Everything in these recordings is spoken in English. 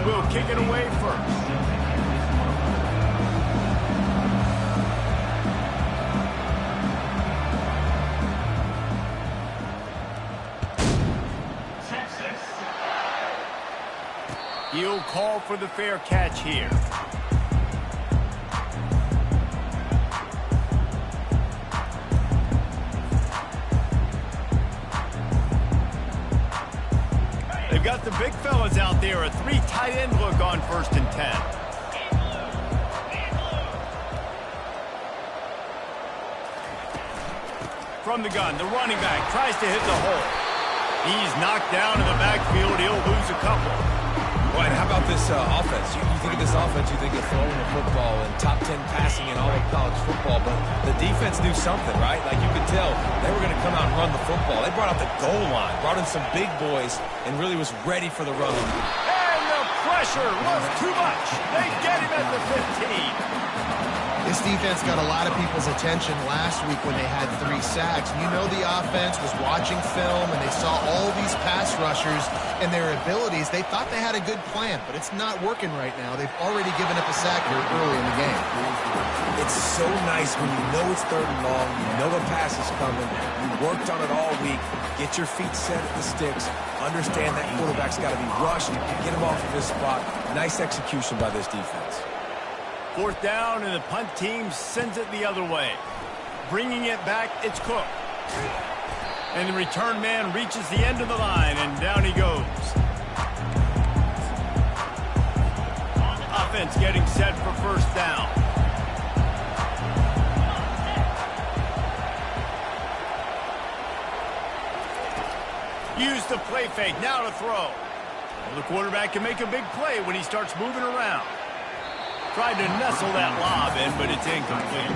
will kick it away first. He'll call for the fair catch here. They've got the big fellas out there. A 3 tight end look on 1st and 10. From the gun, the running back tries to hit the hole. He's knocked down in the backfield. He'll lose a couple. Well, and how about this offense? You think of this offense, you think of throwing the football and top 10 passing in all of college football, but the defense knew something, right? Like you could tell they were going to come out and run the football. They brought out the goal line, brought in some big boys, and really was ready for the run. And the pressure was too much. They get him at the 15. This defense got a lot of people's attention last week when they had 3 sacks. You know the offense was watching film, and they saw all these pass rushers and their abilities. They thought they had a good plan, but it's not working right now. They've already given up a sack here early in the game. It's so nice when you know it's 3rd and long, you know the pass is coming, you worked on it all week, get your feet set at the sticks, understand that quarterback's got to be rushed, get him off of his spot. Nice execution by this defense. 4th down, and the punt team sends it the other way. Bringing it back, it's Cook. And the return man reaches the end of the line, and down he goes. Offense getting set for 1st down. Use the play fake, now to throw. Well, the quarterback can make a big play when he starts moving around. Tried to nestle that lob in, but it's incomplete.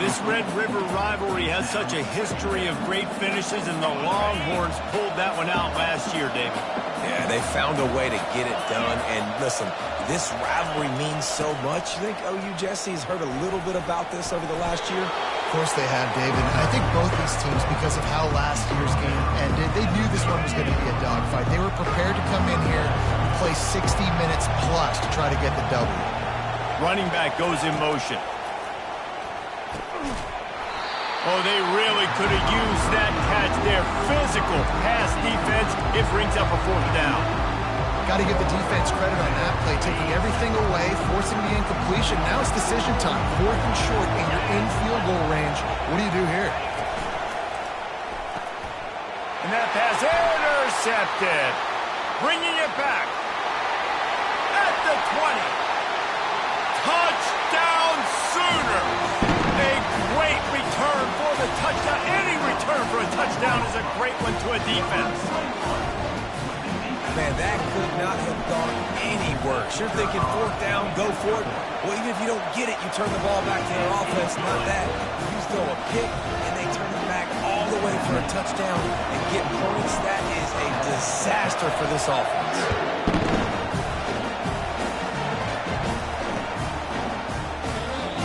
This Red River rivalry has such a history of great finishes, and the Longhorns pulled that one out last year, David. Yeah, they found a way to get it done. And listen, this rivalry means so much. You think OU Jesse's heard a little bit about this over the last year? Of course they have, David. I think both these teams, because of how last year's game ended, they knew this one was going to be a dogfight. They were prepared to come in here and play 60 minutes plus to try to get the W. Running back goes in motion. Oh, they really could have used that catch there. Physical pass defense. It brings up a 4th down. Got to give the defense credit on that play, taking everything away, forcing the incompletion. Now it's decision time. 4th and short, and you're in field goal range. What do you do here? And that pass intercepted. Bringing it back. At the 20. Touchdown Sooner! A great return for the touchdown. Any return for a touchdown is a great one to a defense. Man, that could not have gone any worse. You're thinking 4th down, go for it. Well, even if you don't get it, you turn the ball back to their offense. Not that. You throw a pick, and they turn it back all the way for a touchdown and get points. That is a disaster for this offense.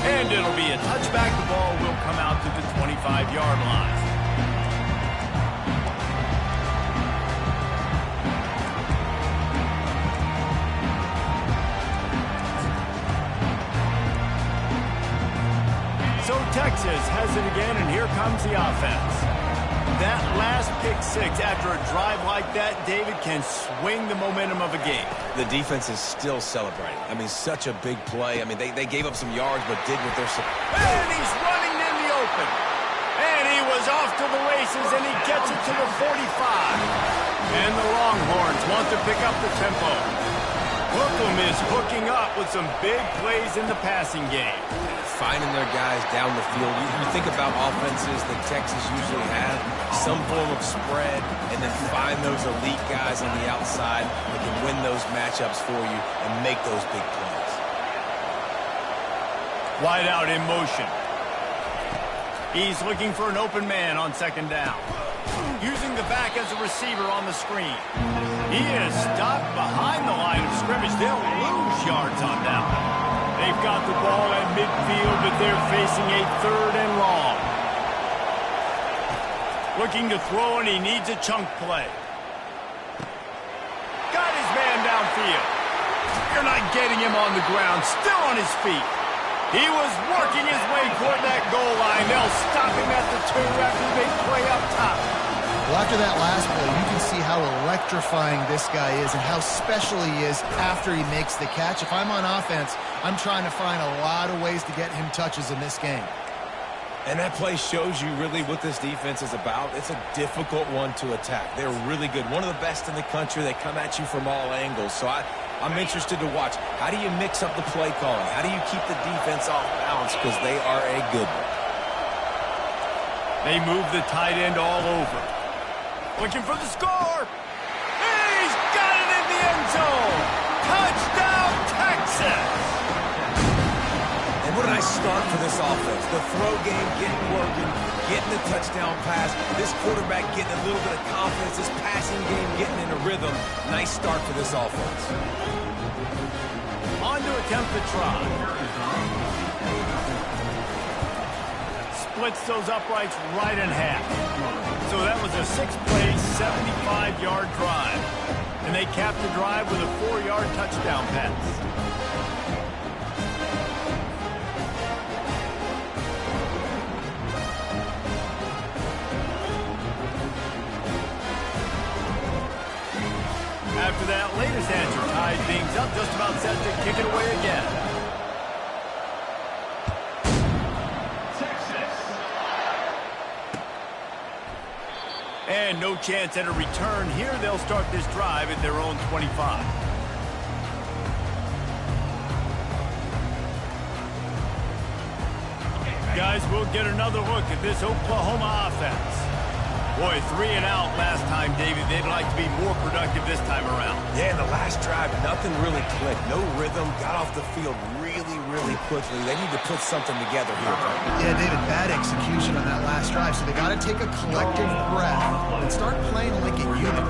And it'll be a touchback. The ball will come out to the 25-yard line. So Texas has it again, and here comes the offense. That last pick 6 after a drive like that, David, can swing the momentum of a game. The defense is still celebrating. I mean, such a big play. I mean, they gave up some yards, but did what they're supposed to. And he's running in the open. And he was off to the races, and he gets it to the 45. And the Longhorns want to pick up the tempo. Hookem is hooking up with some big plays in the passing game. Finding their guys down the field. You think about offenses that Texas usually have, some form of spread, and then find those elite guys on the outside that can win those matchups for you and make those big plays. Wide out in motion. He's looking for an open man on 2nd down. Using the back as a receiver on the screen. He is stopped behind the line of scrimmage. They'll lose yards on that one. They've got the ball at midfield, but they're facing a 3rd and long. Looking to throw, and he needs a chunk play. Got his man downfield. They're not getting him on the ground, still on his feet. He was working his way toward that goal line. They'll stop him at the 2 after the big play up top. Well, after that last play, you can see how electrifying this guy is and how special he is after he makes the catch. If I'm on offense, I'm trying to find a lot of ways to get him touches in this game. And that play shows you really what this defense is about. It's a difficult one to attack. They're really good. One of the best in the country. They come at you from all angles. So I'm interested to watch. How do you mix up the play calling? How do you keep the defense off balance? Because they are a good one. They move the tight end all over. Looking for the score. He's got it in the end zone. Touchdown, Texas. And what a nice start for this offense. The throw game getting working, getting the touchdown pass. This quarterback getting a little bit of confidence. This passing game getting in a rhythm. Nice start for this offense. On to attempt the try. Splits those uprights right in half. So that was a 6-play, 75-yard drive. And they capped the drive with a 4-yard touchdown pass. After that latest answer, tied things up, just about set to kick it away again. Texas. And no chance at a return here. They'll start this drive at their own 25. Guys, we'll get another look at this Oklahoma offense. Boy, 3 and out last time, David. They'd like to be more productive this time around. Yeah, in the last drive, nothing really clicked. No rhythm. Got off the field really quickly. They need to put something together here, bro. Yeah, David, bad execution on that last drive. So they got to take a collective breath and start playing like a unit.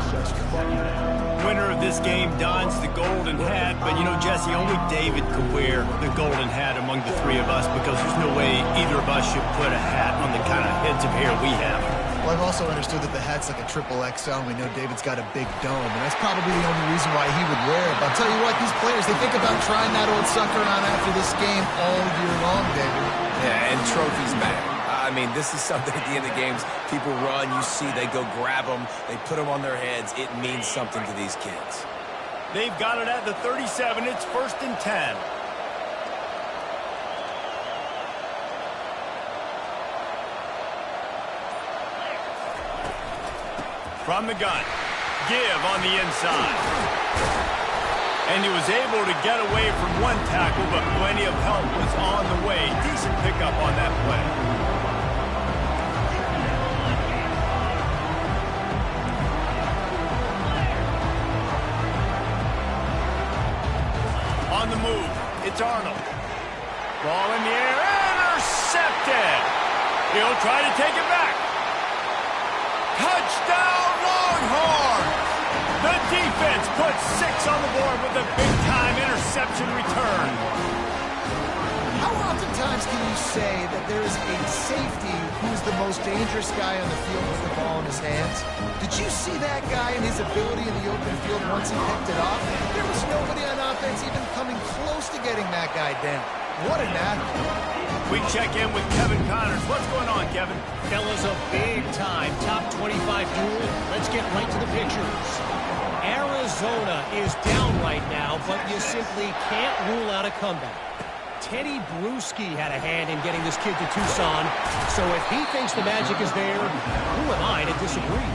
Winner of this game dons the golden hat. But, you know, Jesse, only David could wear the golden hat among the 3 of us because there's no way either of us should put a hat on the kind of heads of hair we have. Well, I've also understood that the hat's like a triple XL, and we know David's got a big dome, and that's probably the only reason why he would wear it. But I'll tell you what, these players, they think about trying that old sucker on after this game all year long, David. Yeah, and trophies back. I mean, this is something at the end of games. People run, you see, they go grab them, they put them on their heads. It means something to these kids. They've got it at the 37. It's 1st and 10. From the gun. Give on the inside. And he was able to get away from one tackle, but plenty of help was on the way. Decent pickup on that play. On the move, it's Arnold. Ball in the air, intercepted. He'll try to take it back. Touchdown, Longhorns! The defense puts 6 on the board with a big-time interception return. How oftentimes can you say that there is a safety who's the most dangerous guy on the field with the ball in his hands? Did you see that guy and his ability in the open field once he picked it off? There was nobody on offense even coming close to getting that guy down. What an athlete. We check in with Kevin Connors. What's going on, Kevin? Fellas, a big-time top 25 duel. Let's get right to the pictures. Arizona is down right now, but you simply can't rule out a comeback. Teddy Bruschi had a hand in getting this kid to Tucson, so if he thinks the magic is there, who am I to disagree?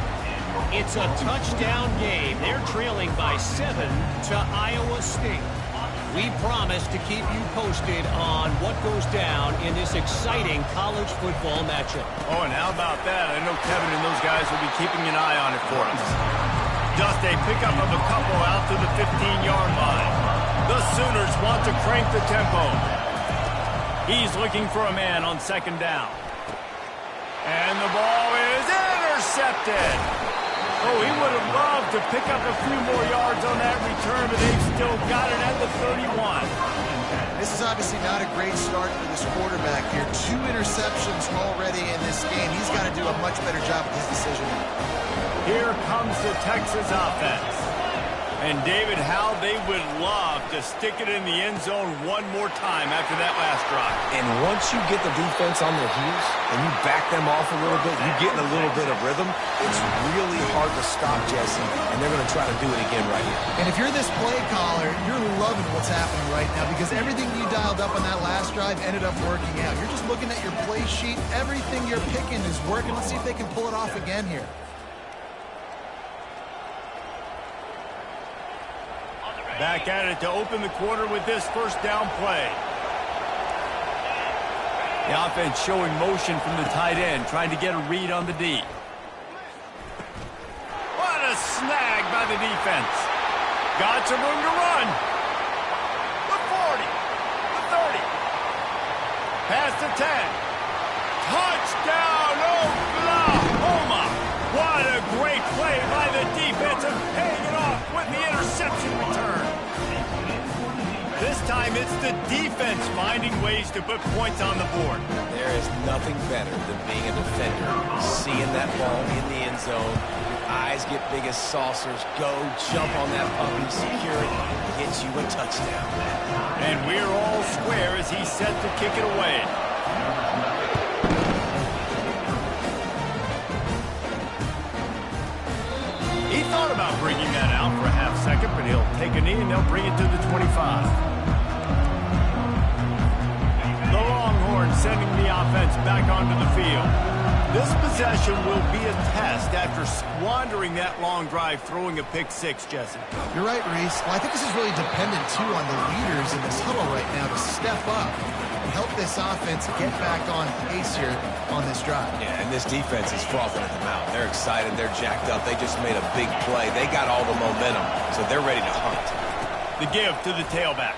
It's a touchdown game. They're trailing by 7 to Iowa State. We promise to keep you posted on what goes down in this exciting college football matchup. Oh, and how about that? I know Kevin and those guys will be keeping an eye on it for us. Just a pickup of a couple out to the 15-yard line. The Sooners want to crank the tempo. He's looking for a man on 2nd down. And the ball is intercepted. Oh, he would have loved to pick up a few more yards on that return, but they've still got it at the 31. This is obviously not a great start for this quarterback here. 2 interceptions already in this game. He's got to do a much better job with his decision. Here comes the Texas offense. And, David, how they would love to stick it in the end zone one more time after that last drive. And once you get the defense on their heels and you back them off a little bit, you get in a little bit of rhythm, it's really hard to stop, Jesse, and they're going to try to do it again right here. And if you're this play caller, you're loving what's happening right now because everything you dialed up on that last drive ended up working out. You're just looking at your play sheet. Everything you're picking is working. Let's see if they can pull it off again here. Back at it to open the quarter with this first down play. The offense showing motion from the tight end, trying to get a read on the D. What a snag by the defense. Got some room to run. The 40, the 30. Past the 10. Touchdown, Oklahoma. What a great play by the defense and paying it off with the interception return. This time it's the defense finding ways to put points on the board. There is nothing better than being a defender, seeing that ball in the end zone, your eyes get big as saucers, go jump on that puppy, secure it, get you a touchdown. And we're all square as he's set to kick it away. He thought about bringing that out for a half second, but he'll take a knee and they'll bring it to the 25. The Longhorns sending the offense back onto the field. This possession will be a test after squandering that long drive, throwing a pick six, Jesse. You're right, Reese. Well, I think this is really dependent, too, on the leaders in this huddle right now to step up and help this offense get back on pace here on this drive. Yeah, and this defense is frothing at the mouth. They're excited. They're jacked up. They just made a big play. They got all the momentum, so they're ready to hunt. The give to the tailback.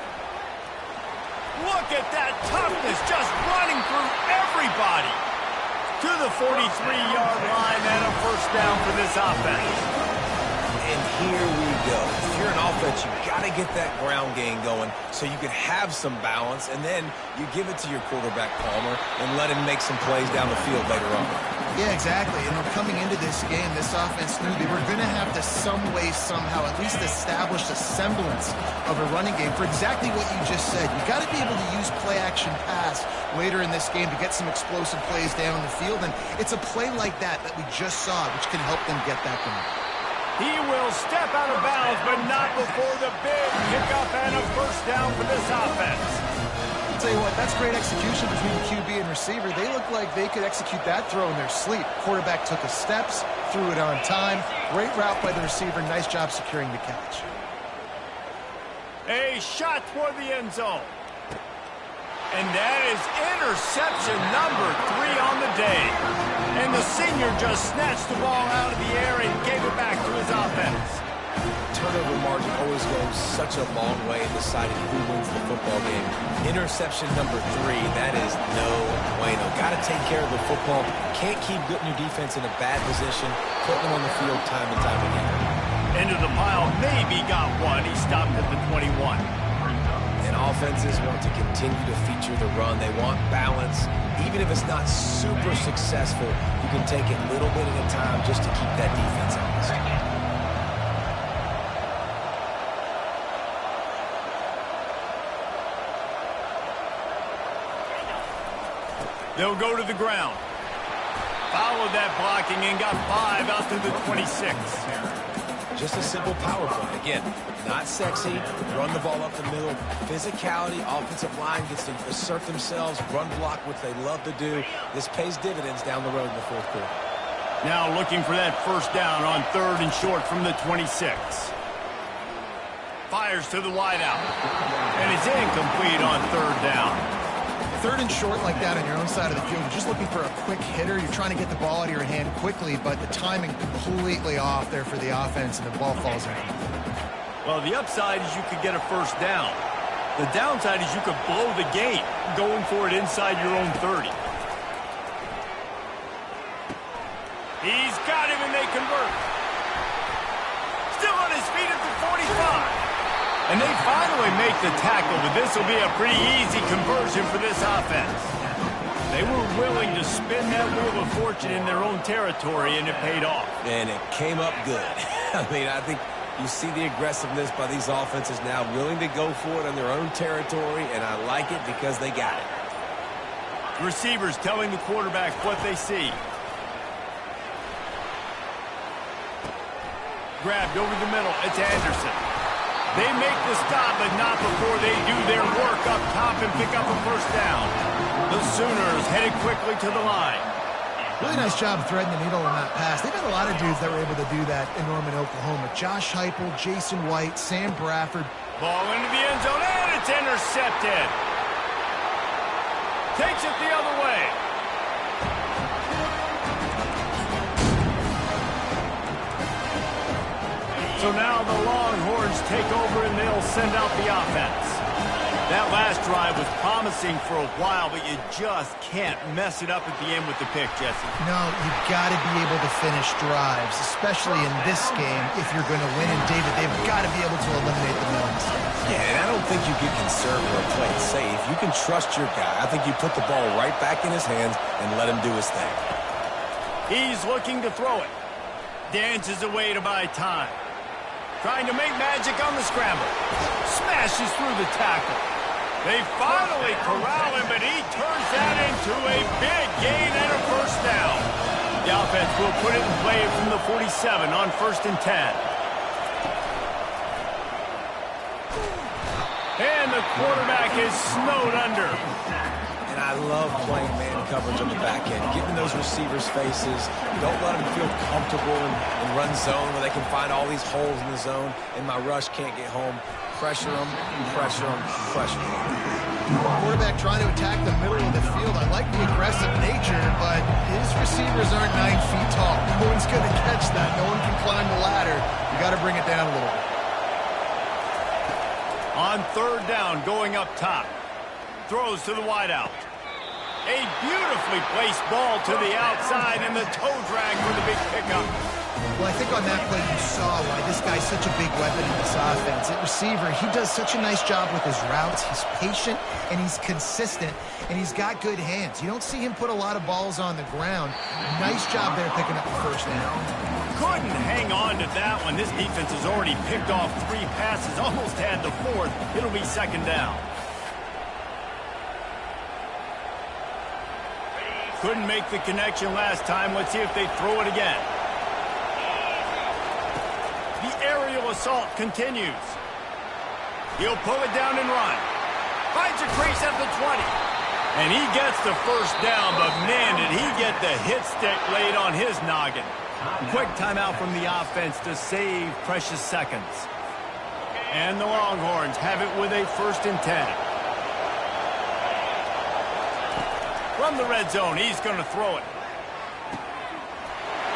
Look at that toughness, just running through everybody. To the 43-yard line and a first down for this offense. And here we go. If you're an offense, you got to get that ground game going so you can have some balance, and then you give it to your quarterback, Palmer, and let him make some plays down the field later on. Yeah, exactly. And coming into this game, this offense knew they were going to have to some way, somehow, at least establish a semblance of a running game for exactly what you just said. You got to be able to use play-action pass later in this game to get some explosive plays down the field, and it's a play like that that we just saw, which can help them get that going. He will step out of bounds, but not before the big pickup and a first down for this offense. I'll tell you what, that's great execution between QB and receiver. They look like they could execute that throw in their sleep. Quarterback took his steps, threw it on time. Great route by the receiver. Nice job securing the catch. A shot toward the end zone. And that is interception number 3 on the day. And the senior just snatched the ball out of the air and gave it back to his offense. Turnover margin always goes such a long way in deciding who wins the football game. Interception number 3, that is no bueno. Got to take care of the football. Can't keep putting your defense in a bad position, putting them on the field time and time again. Into the pile, maybe got one. He stopped at the 21. And offenses want to continue to feature the run. They want balance. Even if it's not super successful, you can take it little bit at a time just to keep that defense honest. They'll go to the ground. Followed that blocking and got 5 out to the 26. Just a simple power play. Again, not sexy, run the ball up the middle, physicality, offensive line gets to assert themselves, run block, which they love to do. This pays dividends down the road in the fourth quarter. Now looking for that first down on 3rd and short from the 26. Fires to the wideout. And it's incomplete on 3rd down. 3rd and short like that on your own side of the field, you're just looking for a quick hitter. You're trying to get the ball out of your hand quickly, but the timing completely off there for the offense, and the ball falls in. Well, the upside is you could get a first down. The downside is you could blow the game going for it inside your own 30. He's got him, and they convert. Still on his feet at the 45. And they finally make the tackle, but this will be a pretty easy conversion for this offense. They were willing to spin that wheel of fortune in their own territory, and it paid off. And it came up good. I mean, I think You see the aggressiveness by these offenses now, willing to go for it on their own territory, and I like it because they got it. The receivers telling the quarterback what they see. Grabbed over the middle. It's Anderson. They make the stop, but not before they do their work up top and pick up a first down. The Sooners headed quickly to the line. Really nice job threading the needle on that pass. They've got a lot of dudes that were able to do that in Norman, Oklahoma. Josh Heupel, Jason White, Sam Bradford. Ball into the end zone, and it's intercepted. Takes it the other way. So now the Longhorns take over and they'll send out the offense. That last drive was promising for a while, but you just can't mess it up at the end with the pick, Jesse. No, you've got to be able to finish drives, especially in this game if you're going to win. And David, they've got to be able to eliminate the middle mistakes. Yeah, and I don't think you get conservative or play it safe. You can trust your guy. I think you put the ball right back in his hands and let him do his thing. He's looking to throw it. Dances away to buy time. Trying to make magic on the scramble. Smashes through the tackle. They finally corral him, but he turns that into a big gain and a first down. The offense will put it in play from the 47 on 1st and 10. And the quarterback is snowed under. And I love playing man coverage on the back end, getting those receivers' faces. Don't let them feel comfortable and run zone where they can find all these holes in the zone, and my rush can't get home. Pressure them, pressure them, pressure them. Quarterback trying to attack the middle of the field. I like the aggressive nature, but his receivers aren't 9 feet tall. No one's going to catch that. No one can climb the ladder. You got to bring it down a little bit. On 3rd down, going up top. Throws to the wideout. A beautifully placed ball to the outside, and the toe drag for the big pickup. Well, I think on that play you saw why this guy's such a big weapon in this offense. At receiver, he does such a nice job with his routes. He's patient, and he's consistent, and he's got good hands. You don't see him put a lot of balls on the ground. Nice job there picking up the first down. Couldn't hang on to that one. This defense has already picked off 3 passes, almost had the 4th. It'll be 2nd down. Couldn't make the connection last time. Let's see if they throw it again. The aerial assault continues. He'll pull it down and run. Finds a crease at the 20. And he gets the first down, but man, did he get the hit stick laid on his noggin. Quick timeout from the offense to save precious seconds. And the Longhorns have it with a 1st and 10. From the red zone, he's going to throw it.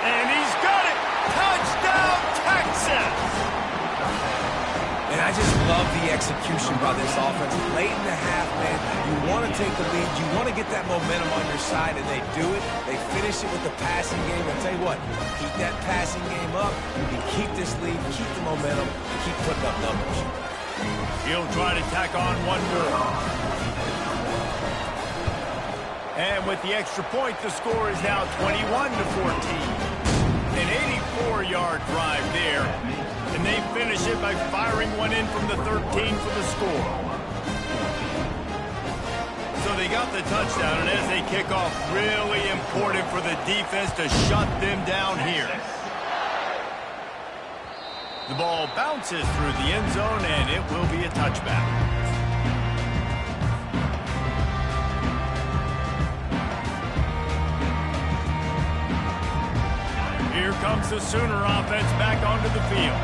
And he's got it! Touchdown, Texas! And I just love the execution by this offense. Late in the half, man, you want to take the lead. You want to get that momentum on your side, and they do it. They finish it with the passing game. I'll tell you what, keep that passing game up. You can keep this lead, keep the momentum, and keep putting up numbers. He'll try to tack on one more. And with the extra point, the score is now 21-14. An 84-yard drive there. And they finish it by firing one in from the 13 for the score. So they got the touchdown, and as they kick off, really important for the defense to shut them down here. The ball bounces through the end zone, and it will be a touchback. Here comes the Sooner offense back onto the field.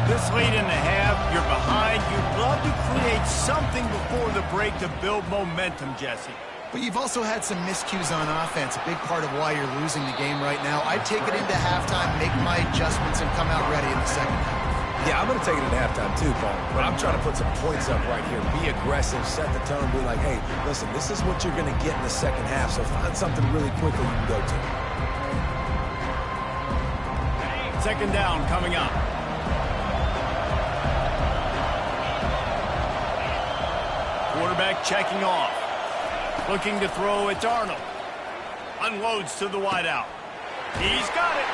This late in the half, you're behind. You'd love to create something before the break to build momentum, Jesse. But you've also had some miscues on offense, a big part of why you're losing the game right now. I'd take it into halftime, make my adjustments, and come out ready in the second half. Yeah, I'm going to take it at halftime too, Paul. But I'm trying to put some points up right here. Be aggressive, set the tone, be like, hey, listen, this is what you're going to get in the second half, so find something really quickly you can go to. 2nd down coming up. Quarterback checking off. Looking to throw, it's Arnold. Unloads to the wideout. He's got it.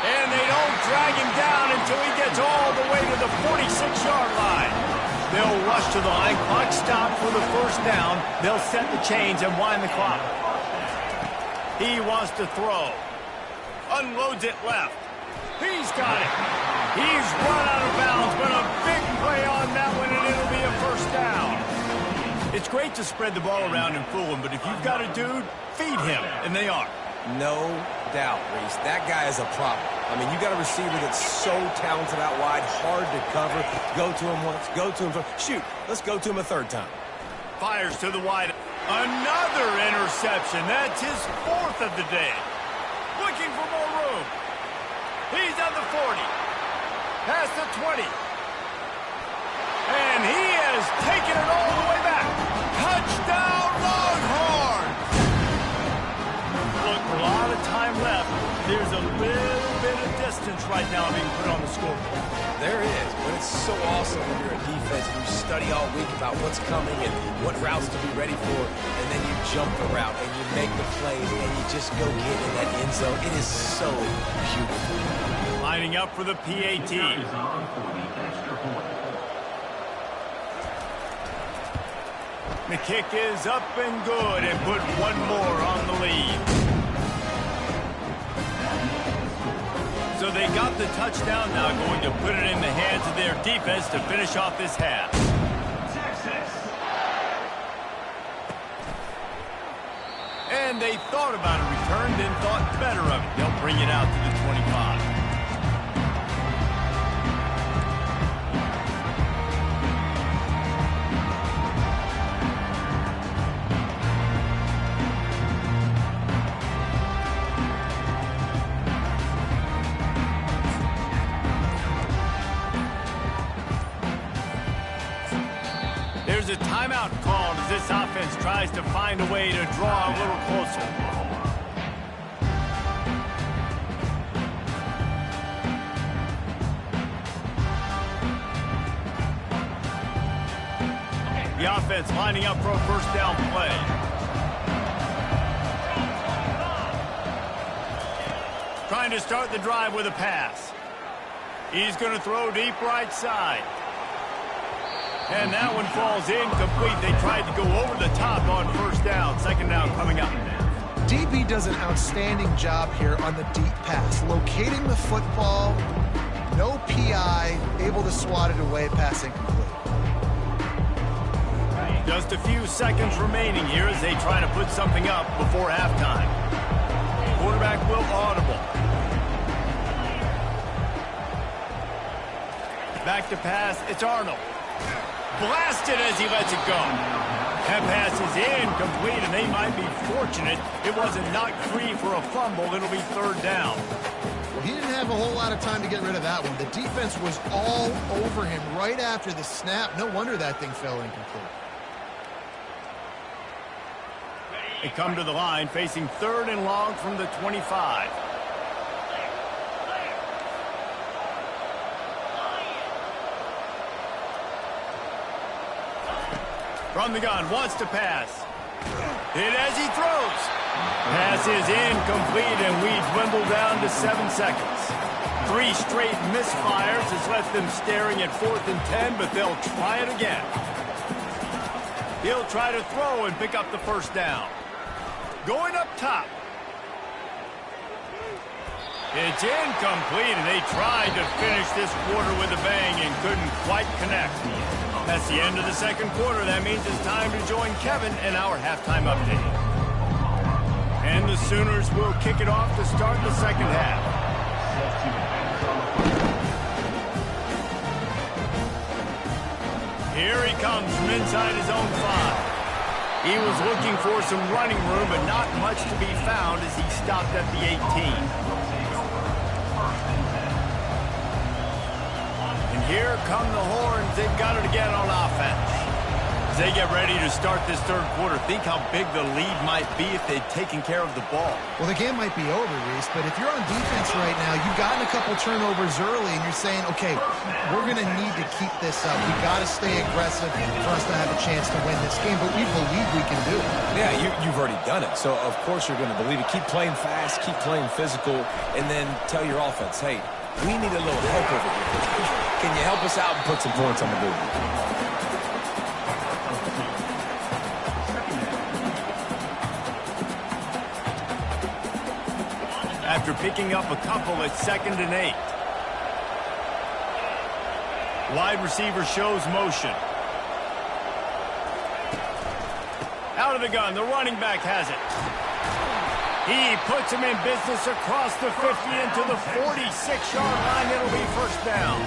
And they don't drag him down until he gets all the way to the 46-yard line. They'll rush to the line. Clock stopped for the first down. They'll set the chains and wind the clock. He wants to throw. Unloads it left. He's got it. He's run out of bounds, but a big play on that one, and it'll be a first down. It's great to spread the ball around and fool him, but if you've got a dude, feed him, and they are. No doubt, Reese. That guy is a problem. I mean, you got a receiver that's so talented out wide, hard to cover. Go to him once, go to him twice. Shoot, let's go to him a third time. Fires to the wide. Another interception. That's his fourth of the day. Looking for more room. He's at the 40. Past the 20. And he has taken it all the way back. Touchdown, Longhorns! Look, a lot of time left. There's a little bit of distance right now being put on the scoreboard. There is, but it's so awesome when you're a defense and you study all week about what's coming and what routes to be ready for, and then you jump the route and you make the plays and you just go get in that end zone. It is so beautiful. Lining up for the PAT. The kick is up and good and put one more on the lead. So they got the touchdown, now going to put it in the hands of their defense to finish off this half. And they thought about a return, then thought better of it. They'll bring it out to the 25. There's a timeout called as this offense tries to find a way to draw a little closer. The offense lining up for a first down play. Trying to start the drive with a pass. He's going to throw deep right side. And that one falls incomplete. They tried to go over the top on first down. Second down coming up. DB does an outstanding job here on the deep pass. Locating the football, no PI, able to swat it away, pass incomplete. Just a few seconds remaining here as they try to put something up before halftime. Quarterback will audible. Back to pass. It's Arnold. Blasted as he lets it go. That pass is incomplete, and they might be fortunate it wasn't knocked free for a fumble. It'll be third down. Well, he didn't have a whole lot of time to get rid of that one. The defense was all over him right after the snap. No wonder that thing fell incomplete. They come to the line facing third and long from the 25. From the gun, wants to pass. Hit as he throws. Pass is incomplete, and we dwindle down to 7 seconds. 3 straight misfires has left them staring at 4th and 10, but they'll try it again. He'll try to throw and pick up the first down. Going up top. It's incomplete, and they tried to finish this quarter with a bang and couldn't quite connect. That's the end of the second quarter. That means it's time to join Kevin in our halftime update. And the Sooners will kick it off to start the second half. Here he comes from inside his own 5. He was looking for some running room, but not much to be found as he stopped at the 18. Here come the Horns. They've got it again on offense. As they get ready to start this third quarter, think how big the lead might be if they'd taken care of the ball. Well, the game might be over, Reese, but if you're on defense right now, you've gotten a couple turnovers early, and you're saying, okay, we're going to need to keep this up. We've got to stay aggressive for us to have a chance to win this game, but we believe we can do it. Yeah, you've already done it, so of course you're going to believe it. Keep playing fast, keep playing physical, and then tell your offense, hey, we need a little help over here. Can you help us out and put some points on the board? After picking up a couple at 2nd and 8. Wide receiver shows motion. Out of the gun, the running back has it. He puts him in business across the 50 into the 46-yard line. It'll be first down.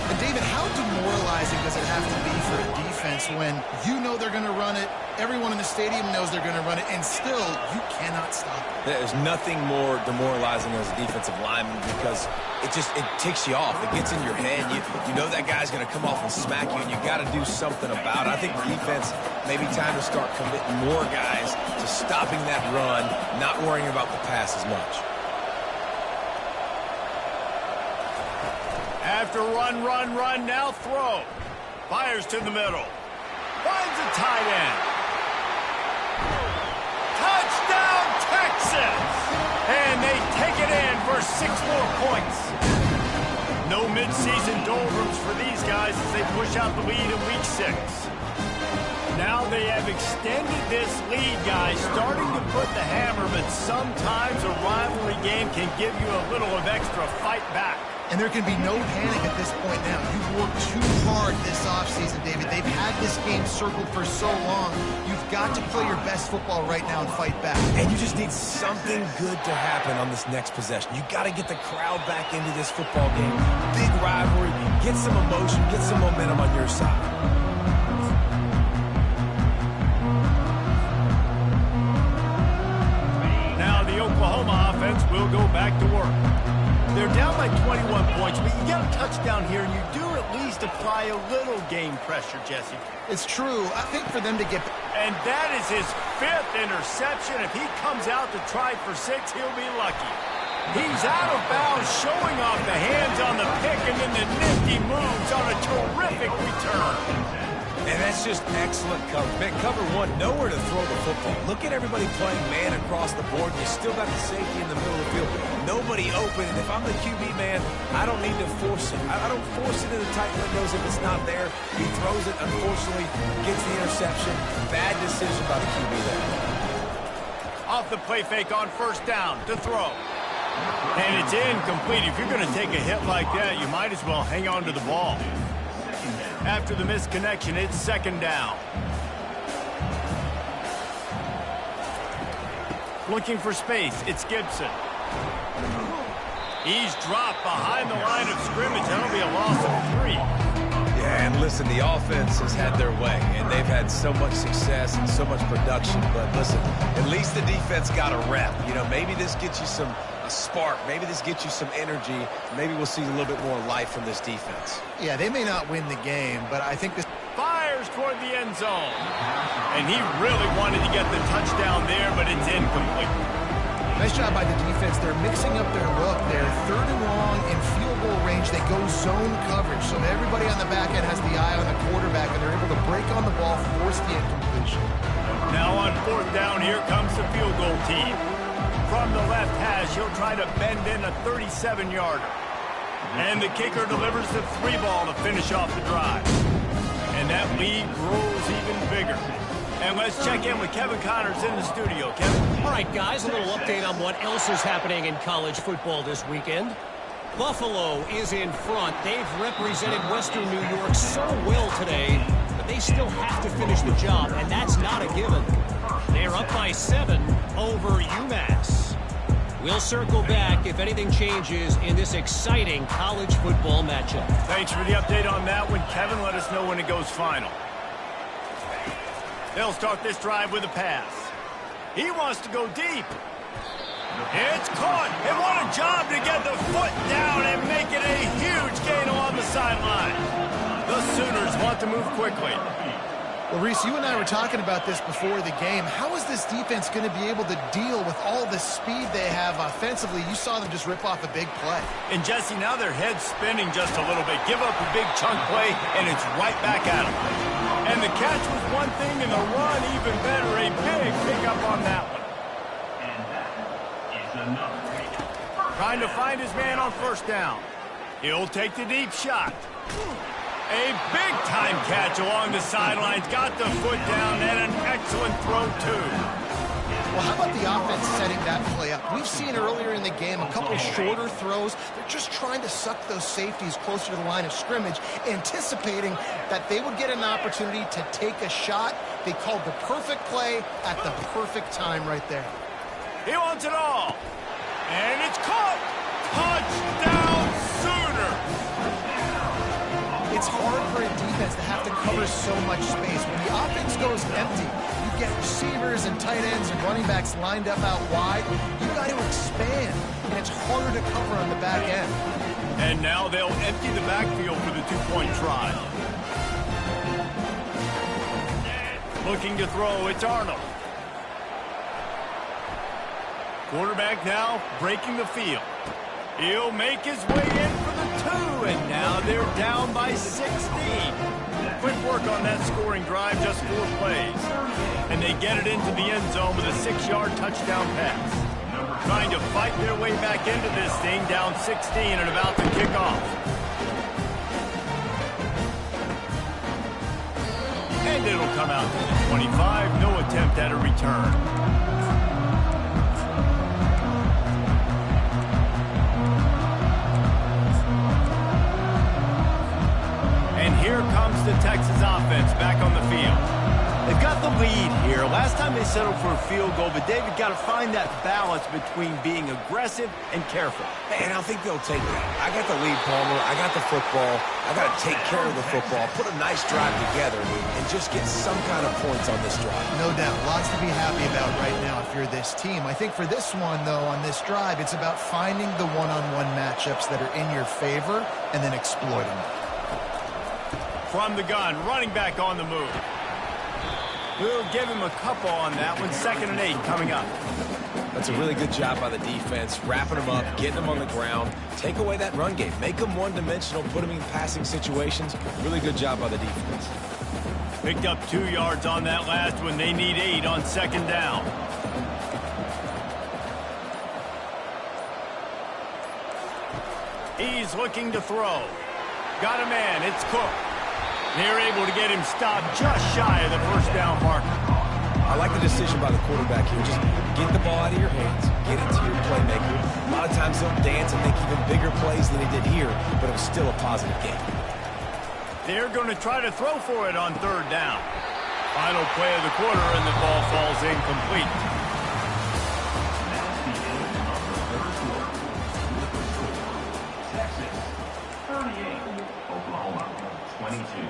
And David, how demoralizing does it have to be for a defense when you know they're going to run it, everyone in the stadium knows they're going to run it, and still you cannot stop it? There's nothing more demoralizing as a defensive lineman because it ticks you off. It gets in your head. You know that guy's going to come off and smack you, and you got to do something about it. I think the defense maybe time to start committing more guys to stopping that run, not worrying about the pass as much. After run, now throw. Fires to the middle. Finds a tight end. Touchdown, Texas! And they take it in for 6 more points. No midseason doldrums for these guys as they push out the lead in Week 6. Now they have extended this lead, guys, starting to put the hammer, but sometimes a rivalry game can give you a little of extra fight back. And there can be no panic at this point now. You've worked too hard this offseason, David. They've had this game circled for so long. You've got to play your best football right now and fight back. And you just need something good to happen on this next possession. You got to get the crowd back into this football game. Big rivalry. Get some emotion. Get some momentum on your side. Now the Oklahoma offense will go back to work. They're down by 21 points, but you get a touchdown here, and you do at least apply a little game pressure, Jesse. It's true. I think for them to get... And that is his 5th interception. If he comes out to try for 6, he'll be lucky. He's out of bounds, showing off the hands on the pick, and then the nifty moves on a terrific return. And that's just excellent cover. Man, cover 1, nowhere to throw the football. Look at everybody playing man across the board. You still got the safety in the middle of the field. Nobody open. And if I'm the QB man, I don't need to force it. I don't force it into tight windows if it's not there. He throws it, unfortunately, gets the interception. Bad decision by the QB there. Off the play fake on first down to throw. And it's incomplete. If you're going to take a hit like that, you might as well hang on to the ball. After the missed connection, it's 2nd down. Looking for space, it's Gibson. He's dropped behind the line of scrimmage. That'll be a loss of 3. Yeah, and listen, the offense has had their way, and they've had so much success and so much production. But listen, at least the defense got a rep. You know, maybe this gets you a spark. Maybe this gets you some energy. Maybe we'll see a little bit more life from this defense. Yeah, they may not win the game, but I think this... Fires toward the end zone. And he really wanted to get the touchdown there, but it's incomplete. Nice job by the defense. They're mixing up their look. They're 3rd and long in field goal range. They go zone coverage, so everybody on the back end has the eye on the quarterback, and they're able to break on the ball, force the incompletion. Now on 4th down, here comes the field goal team. From the left hash, he'll try to bend in a 37-yarder. And the kicker delivers the 3 ball to finish off the drive. And that lead grows even bigger. And let's check in with Kevin Connors in the studio. Kevin? All right, guys, a little update on what else is happening in college football this weekend. Buffalo is in front. They've represented Western New York so well today, but they still have to finish the job, and that's not a given. They're up by 7 over UMass. We'll circle back if anything changes in this exciting college football matchup. Thanks for the update on that one, Kevin. Let us know when it goes final. They'll start this drive with a pass. He wants to go deep. It's caught. And what a job to get the foot down and make it a huge gain along the sideline. The Sooners want to move quickly. Well, Reese, you and I were talking about this before the game. How is this defense going to be able to deal with all the speed they have offensively? You saw them just rip off a big play. And, Jesse, now their head's spinning just a little bit. Give up a big chunk play, and it's right back at them. And the catch was one thing, and the run even better. A big pickup on that one. trying to find his man on first down. He'll take the deep shot. A big-time catch along the sidelines. Got the foot down and an excellent throw, too. Well, how about the offense setting that play up? We've seen earlier in the game a couple shorter throws. They're just trying to suck those safeties closer to the line of scrimmage, anticipating that they would get an opportunity to take a shot. They called the perfect play at the perfect time right there. He wants it all. And it's caught. Touchdown Sooner. It's hard for a defense to have to cover so much space. When the offense goes empty, you get receivers and tight ends and running backs lined up out wide. You got to expand, and it's harder to cover on the back end. And now they'll empty the backfield for the two-point try. Looking to throw, it's Arnold. Quarterback now breaking the field. He'll make his way in for the 2, and now they're down by 16. Quick work on that scoring drive, just 4 plays. And they get it into the end zone with a 6-yard touchdown pass. Trying to fight their way back into this thing, down 16 and about to kick off. And it'll come out to the 25, no attempt at a return. Here comes the Texas offense back on the field. They've got the lead here. Last time they settled for a field goal, but David got to find that balance between being aggressive and careful. And I think they'll take that. I got the lead, Palmer. I got the football. I got to take care of the football, put a nice drive together, and just get some kind of points on this drive. No doubt. Lots to be happy about right now if you're this team. I think for this one, though, on this drive, it's about finding the one-on-one matchups that are in your favor and then exploiting them. From the gun, running back on the move. We'll give him a couple on that one. 2nd and 8 coming up. That's a really good job by the defense, wrapping them up, getting them on the ground. Take away that run game. Make them one-dimensional, put them in passing situations. Really good job by the defense. Picked up 2 yards on that last one. They need 8 on 2nd down. He's looking to throw. Got a man. It's Cook. They're able to get him stopped just shy of the first down marker. I like the decision by the quarterback here. Just get the ball out of your hands. Get it to your playmaker. A lot of times they'll dance and make even bigger plays than he did here, but it was still a positive game. They're going to try to throw for it on 3rd down. Final play of the quarter, and the ball falls incomplete. Texas, 38. Oklahoma, 22.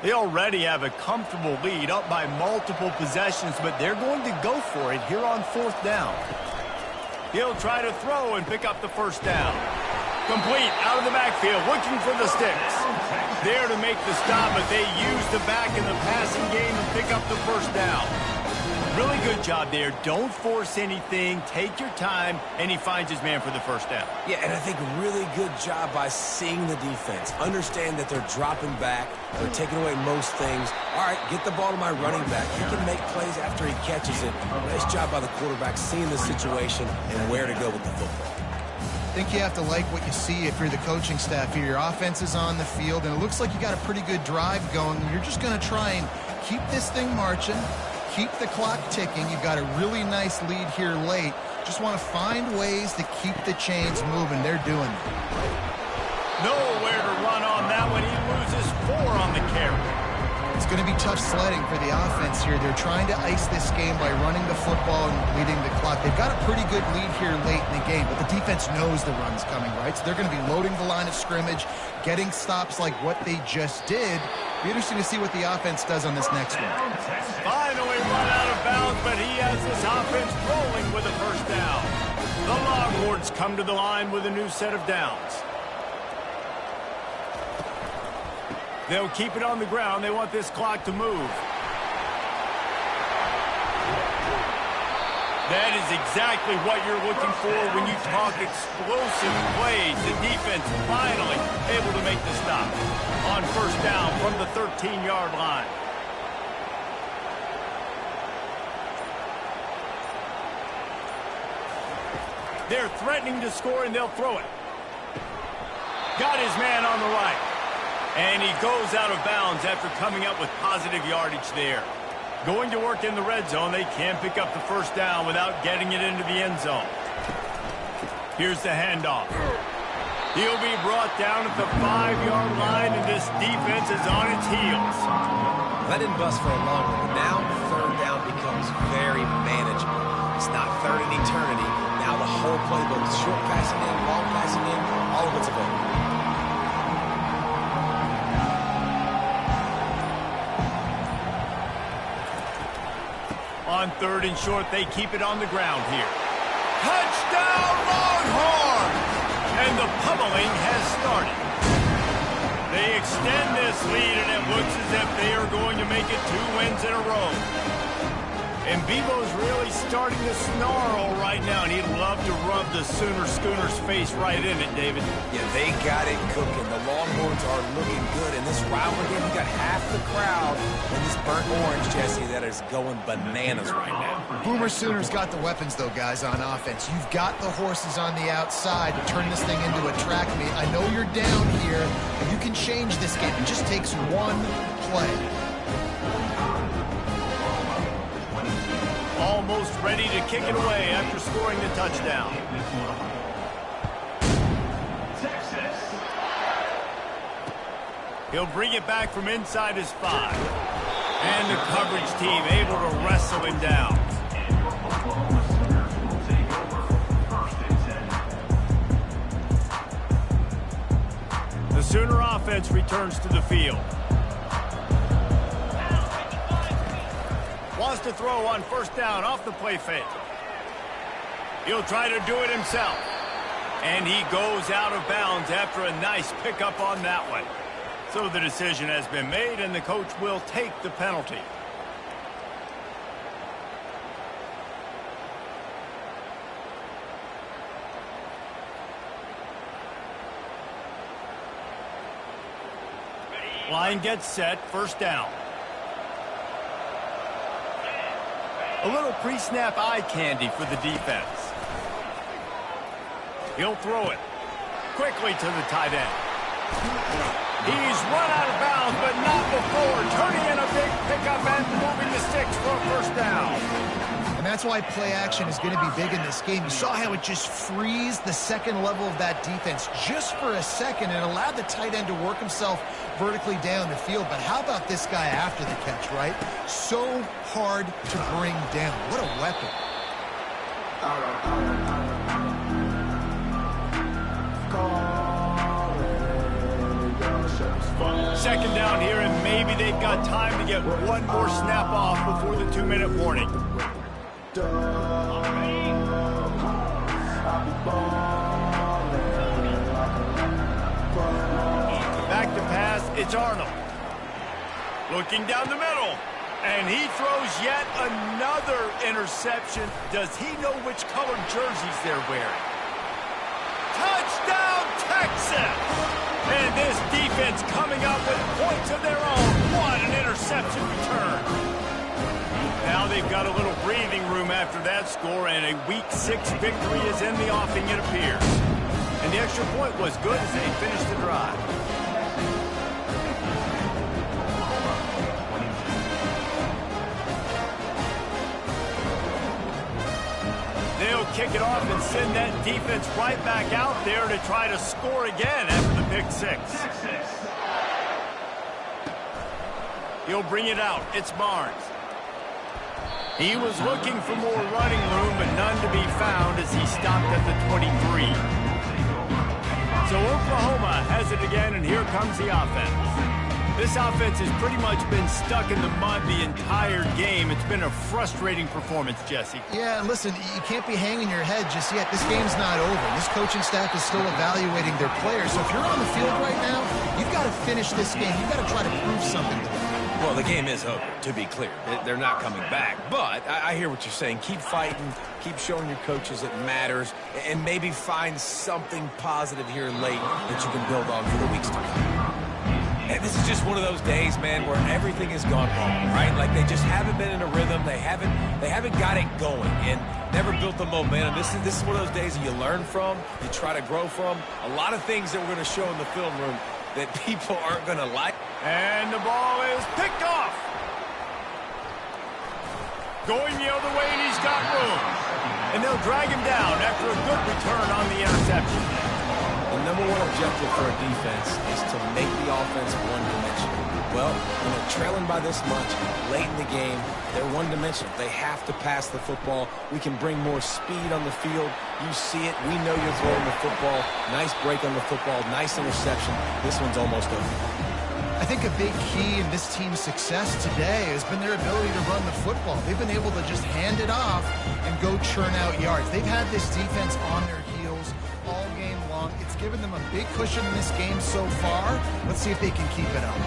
They already have a comfortable lead, up by multiple possessions, but they're going to go for it here on 4th down. He'll try to throw and pick up the first down. Complete, out of the backfield, looking for the sticks. There to make the stop, but they use the back in the passing game and pick up the first down. Really good job there. Don't force anything. Take your time, and he finds his man for the first down. Yeah, and I think really good job by seeing the defense. Understand that they're dropping back. They're taking away most things. All right, get the ball to my running back. He can make plays after he catches it. Nice job by the quarterback seeing the situation and where to go with the football. I think you have to like what you see if you're the coaching staff here. Your offense is on the field, and it looks like you got a pretty good drive going. You're just going to try and keep this thing marching, keep the clock ticking. You've got a really nice lead here late. Just want to find ways to keep the chains moving. They're doing it. Nowhere to run on that one. He loses 4 on the carry. It's going to be tough sledding for the offense here. They're trying to ice this game by running the football and leading the clock. They've got a pretty good lead here late in the game, but the defense knows the run's coming, right? So they're going to be loading the line of scrimmage, getting stops like what they just did. Be interesting to see what the offense does on this next one. Finally run out of bounds, but he has this offense rolling with a first down. The Longhorns come to the line with a new set of downs. They'll keep it on the ground. They want this clock to move. That is exactly what you're looking for when you talk explosive plays. The defense finally able to make the stop on first down from the 13-yard line. They're threatening to score, and they'll throw it. Got his man on the right. And he goes out of bounds after coming up with positive yardage there. Going to work in the red zone, they can't pick up the first down without getting it into the end zone. Here's the handoff. He'll be brought down at the 5-yard line, and this defense is on its heels. That didn't bust for a long one, but now third down becomes very manageable. It's not third and eternity. Now the whole playbook, short passing in, long passing in, all of it's available. On third and short, they keep it on the ground here. Touchdown, Longhorns! And the pummeling has started. They extend this lead, and it looks as if they are going to make it 2 wins in a row. And Bebo's really starting to snarl right now, and he'd love to rub the Schooner's face right in it, David. Yeah, they got it cooking. The Longhorns are looking good. In this rivalry game, you got half the crowd in this burnt orange, Jesse, that is going bananas right now. Boomer Sooners got the weapons, though, guys, on offense. You've got the horses on the outside to turn this thing into a track meet. I know you're down here, but you can change this game. It just takes one play. Almost ready to kick it away after scoring the touchdown. He'll bring it back from inside his 5. And the coverage team able to wrestle him down. The Sooner offense returns to the field. Wants to throw on first down off the play fake. He'll try to do it himself. And he goes out of bounds after a nice pickup on that one. So the decision has been made, and the coach will take the penalty. Line gets set, first down. A little pre-snap eye candy for the defense. He'll throw it quickly to the tight end. He's run out of bounds, but not before. Turning in a big pickup and moving the sticks for a first down. And that's why play action is going to be big in this game. You saw how it just frees the second level of that defense just for a second and allowed the tight end to work himself vertically down the field. But how about this guy after the catch, right? So hard to bring down. What a weapon. Second down here, and maybe they've got time to get one more snap off before the 2-minute warning. Back to pass, it's Arnold. Looking down the middle, and he throws yet another interception. Does he know which colored jerseys they're wearing? Touchdown, Texas! And this defense coming up with points of their own. What an interception return. Now they've got a little breathing room after that score, and a Week 6 victory is in the offing, it appears. And the extra point was good as they finished the drive. They'll kick it off and send that defense right back out there to try to score again after the pick 6. He'll bring it out. It's Barnes. He was looking for more running room, but none to be found as he stopped at the 23. So Oklahoma has it again, and here comes the offense. This offense has pretty much been stuck in the mud the entire game. It's been a frustrating performance, Jesse. Yeah, and listen, you can't be hanging your head just yet. This game's not over. This coaching staff is still evaluating their players. So if you're on the field right now, you've got to finish this game. You've got to try to prove something to them. Well, the game is over, to be clear. They're not coming back. But I hear what you're saying. Keep fighting. Keep showing your coaches it matters. And maybe find something positive here late that you can build on for the weeks to come. And this is just one of those days, man, where everything has gone wrong, right? Like they just haven't been in a rhythm. They haven't got it going and never built the momentum. This is one of those days that you learn from, you try to grow from. A lot of things that we're going to show in the film room that people aren't going to like. And the ball is picked off. Going the other way, and he's got room. And they'll drag him down after a good return on the interception. The number one objective for a defense is to make the offense one-dimensional. Well, when they're trailing by this much, late in the game, they're one-dimensional. They have to pass the football. We can bring more speed on the field. You see it. We know you're throwing the football. Nice break on the football. Nice interception. This one's almost over. I think a big key in this team's success today has been their ability to run the football. They've been able to just hand it off and go churn out yards. They've had this defense on their heels all game long. It's given them a big cushion in this game so far. Let's see if they can keep it up.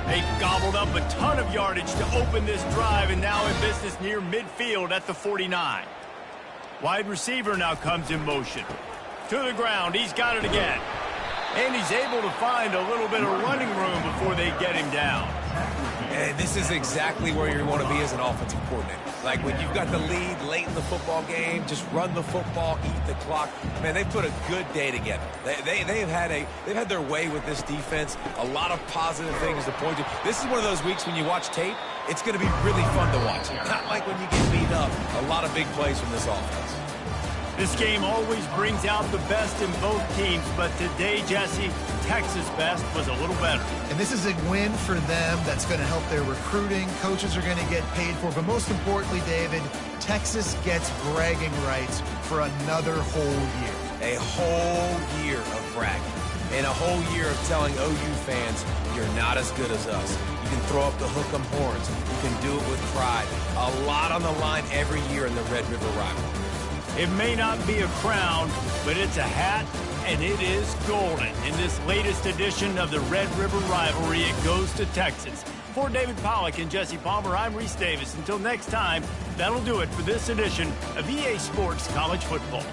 They gobbled up a ton of yardage to open this drive, and now in business near midfield at the 49. Wide receiver now comes in motion. To the ground, he's got it again. And he's able to find a little bit of running room before they get him down. And this is exactly where you want to be as an offensive coordinator. Like when you've got the lead late in the football game, just run the football, eat the clock. Man, they've put a good day together. They've had their way with this defense. A lot of positive things to point to. This is one of those weeks when you watch tape, it's going to be really fun to watch. Not like when you get beat up. A lot of big plays from this offense. This game always brings out the best in both teams, but today, Jesse, Texas' best was a little better. And this is a win for them that's going to help their recruiting. Coaches are going to get paid for. But most importantly, David, Texas gets bragging rights for another whole year. A whole year of bragging. And a whole year of telling OU fans, you're not as good as us. You can throw up the hook 'em horns. You can do it with pride. A lot on the line every year in the Red River rivalry. It may not be a crown, but it's a hat, and it is golden. In this latest edition of the Red River rivalry, it goes to Texas. For David Pollack and Jesse Palmer, I'm Reese Davis. Until next time, that'll do it for this edition of EA Sports College Football.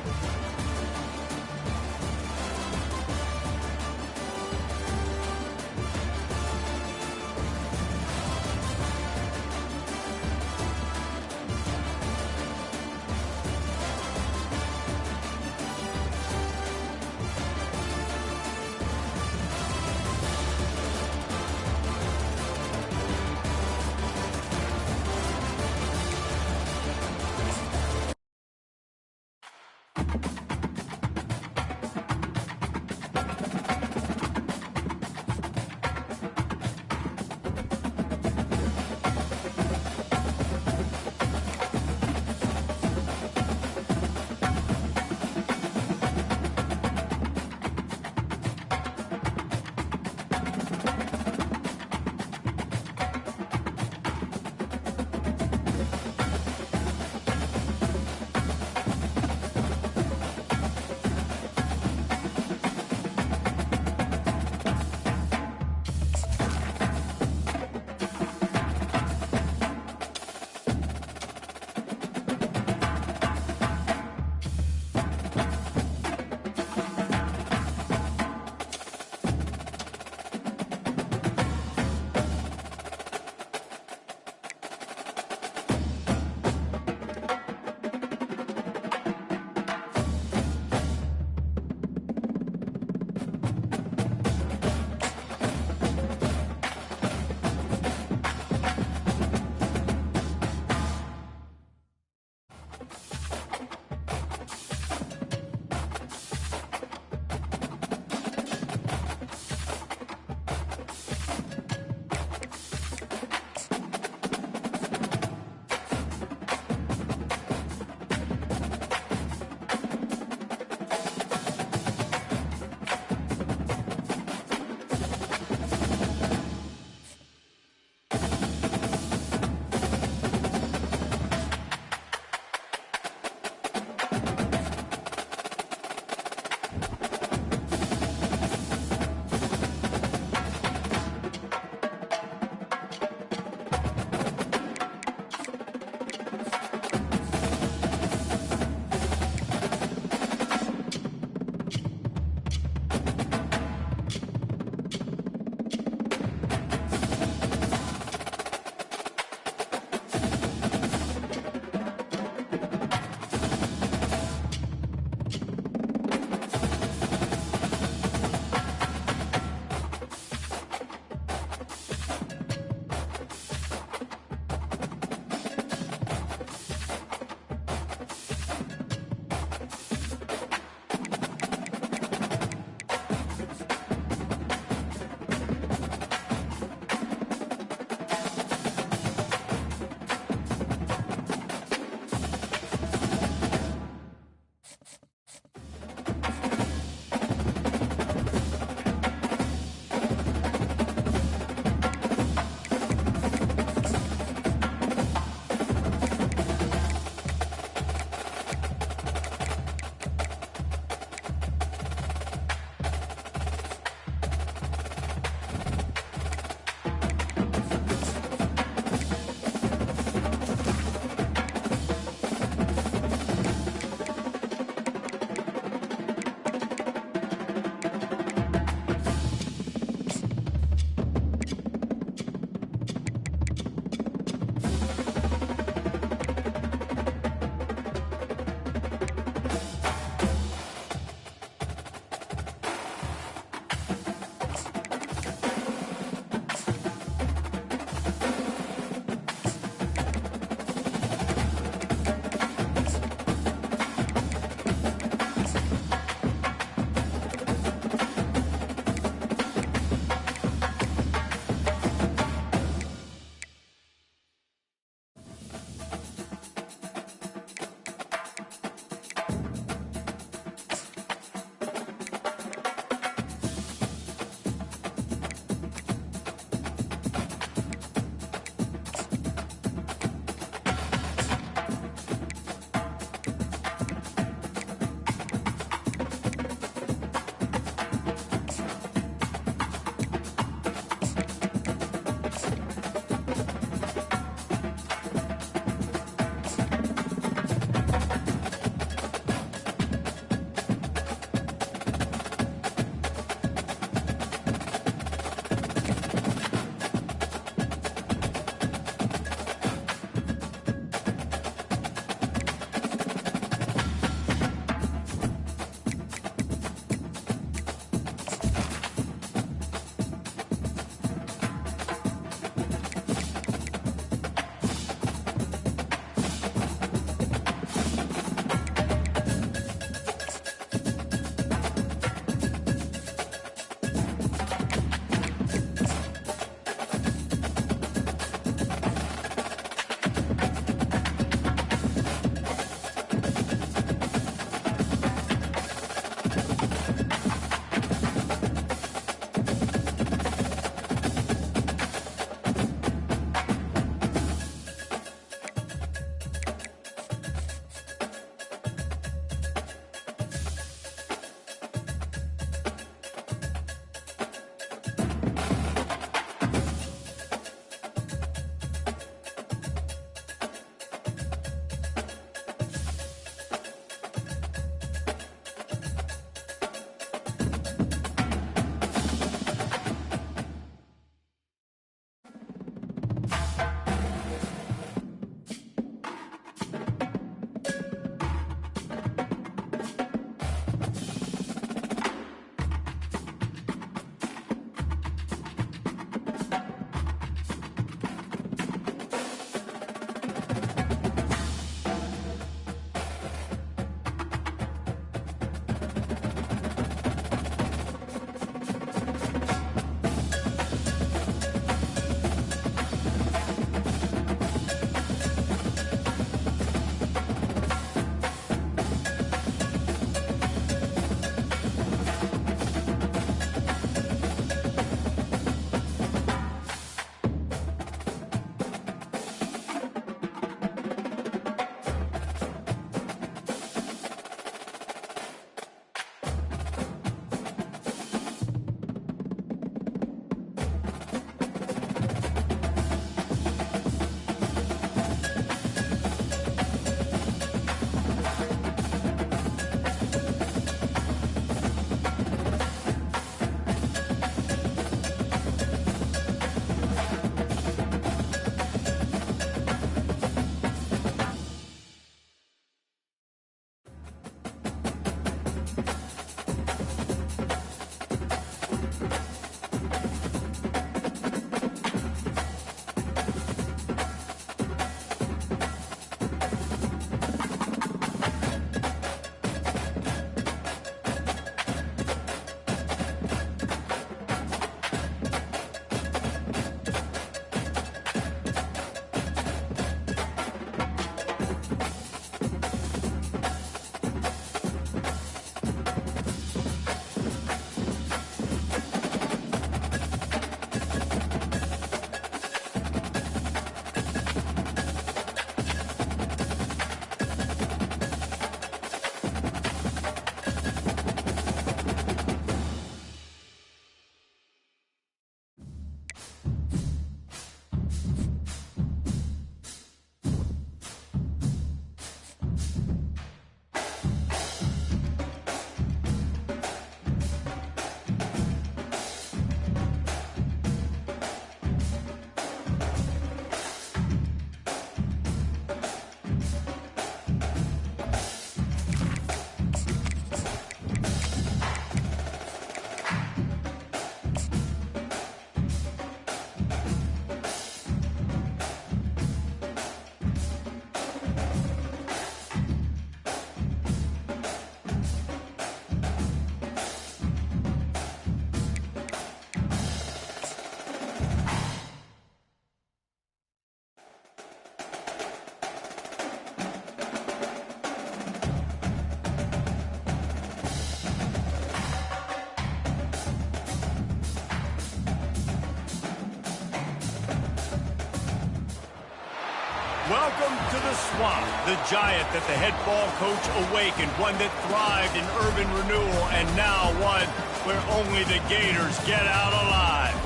Welcome to the Swamp, the giant that the head ball coach awakened, one that thrived in urban renewal, and now one where only the Gators get out alive.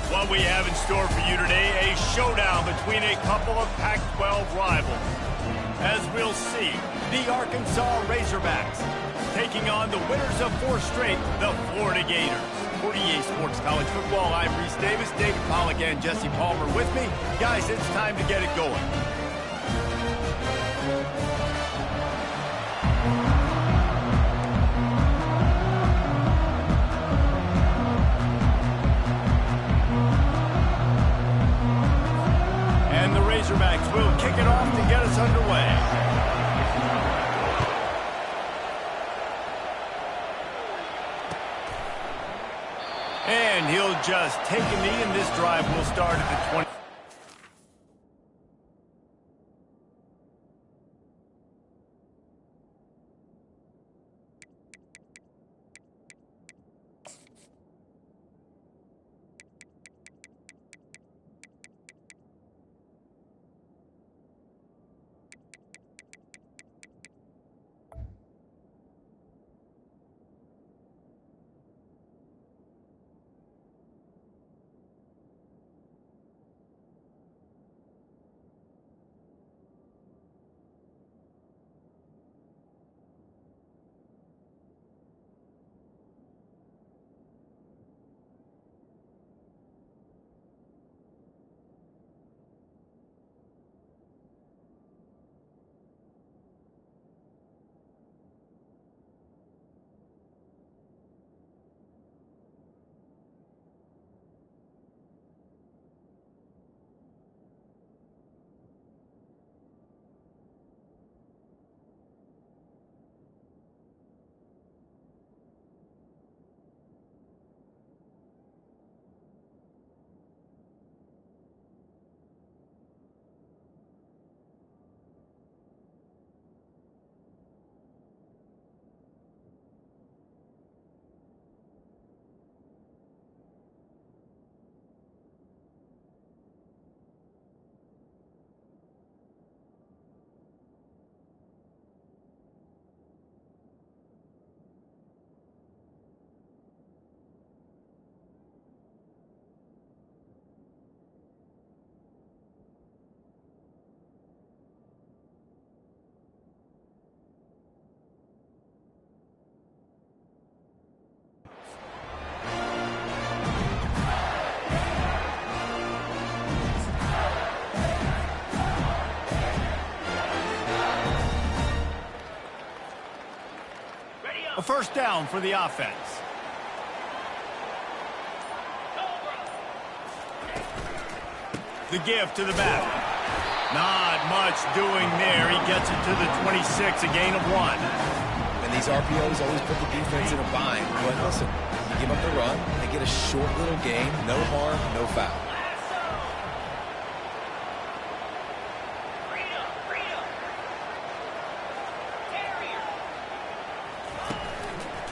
What we have in store for you today, a showdown between a couple of Pac-12 rivals. As we'll see, the Arkansas Razorbacks taking on the winners of 4 straight, the Florida Gators. For EA Sports College Football, I'm Reese Davis, David Pollack, and Jesse Palmer with me. Guys, it's time to get it going. And the Razorbacks will kick it off to get us underway. And he'll just take a knee, and this drive will start at the 20. A first down for the offense. The give to the back. Not much doing there. He gets it to the 26, a gain of 1. And these RPOs always put the defense in a bind. But listen, you give up the run, they get a short little gain, no harm, no foul.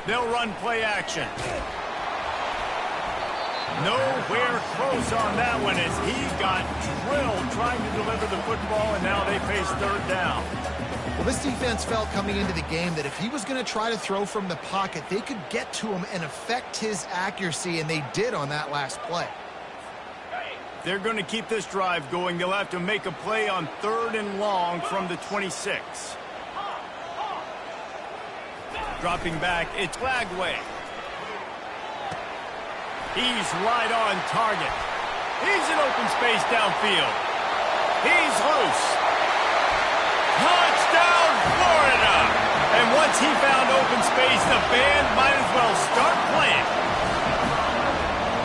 They'll run play action. Nowhere close on that one as he got drilled trying to deliver the football, and now they face 3rd down. Well, this defense felt coming into the game that if he was going to try to throw from the pocket, they could get to him and affect his accuracy, and they did on that last play. They're going to keep this drive going. They'll have to make a play on 3rd and long from the 26. Dropping back, it's Lagway. He's right on target. He's in open space downfield. He's loose. Touchdown, Florida! And once he found open space, the band might as well start playing.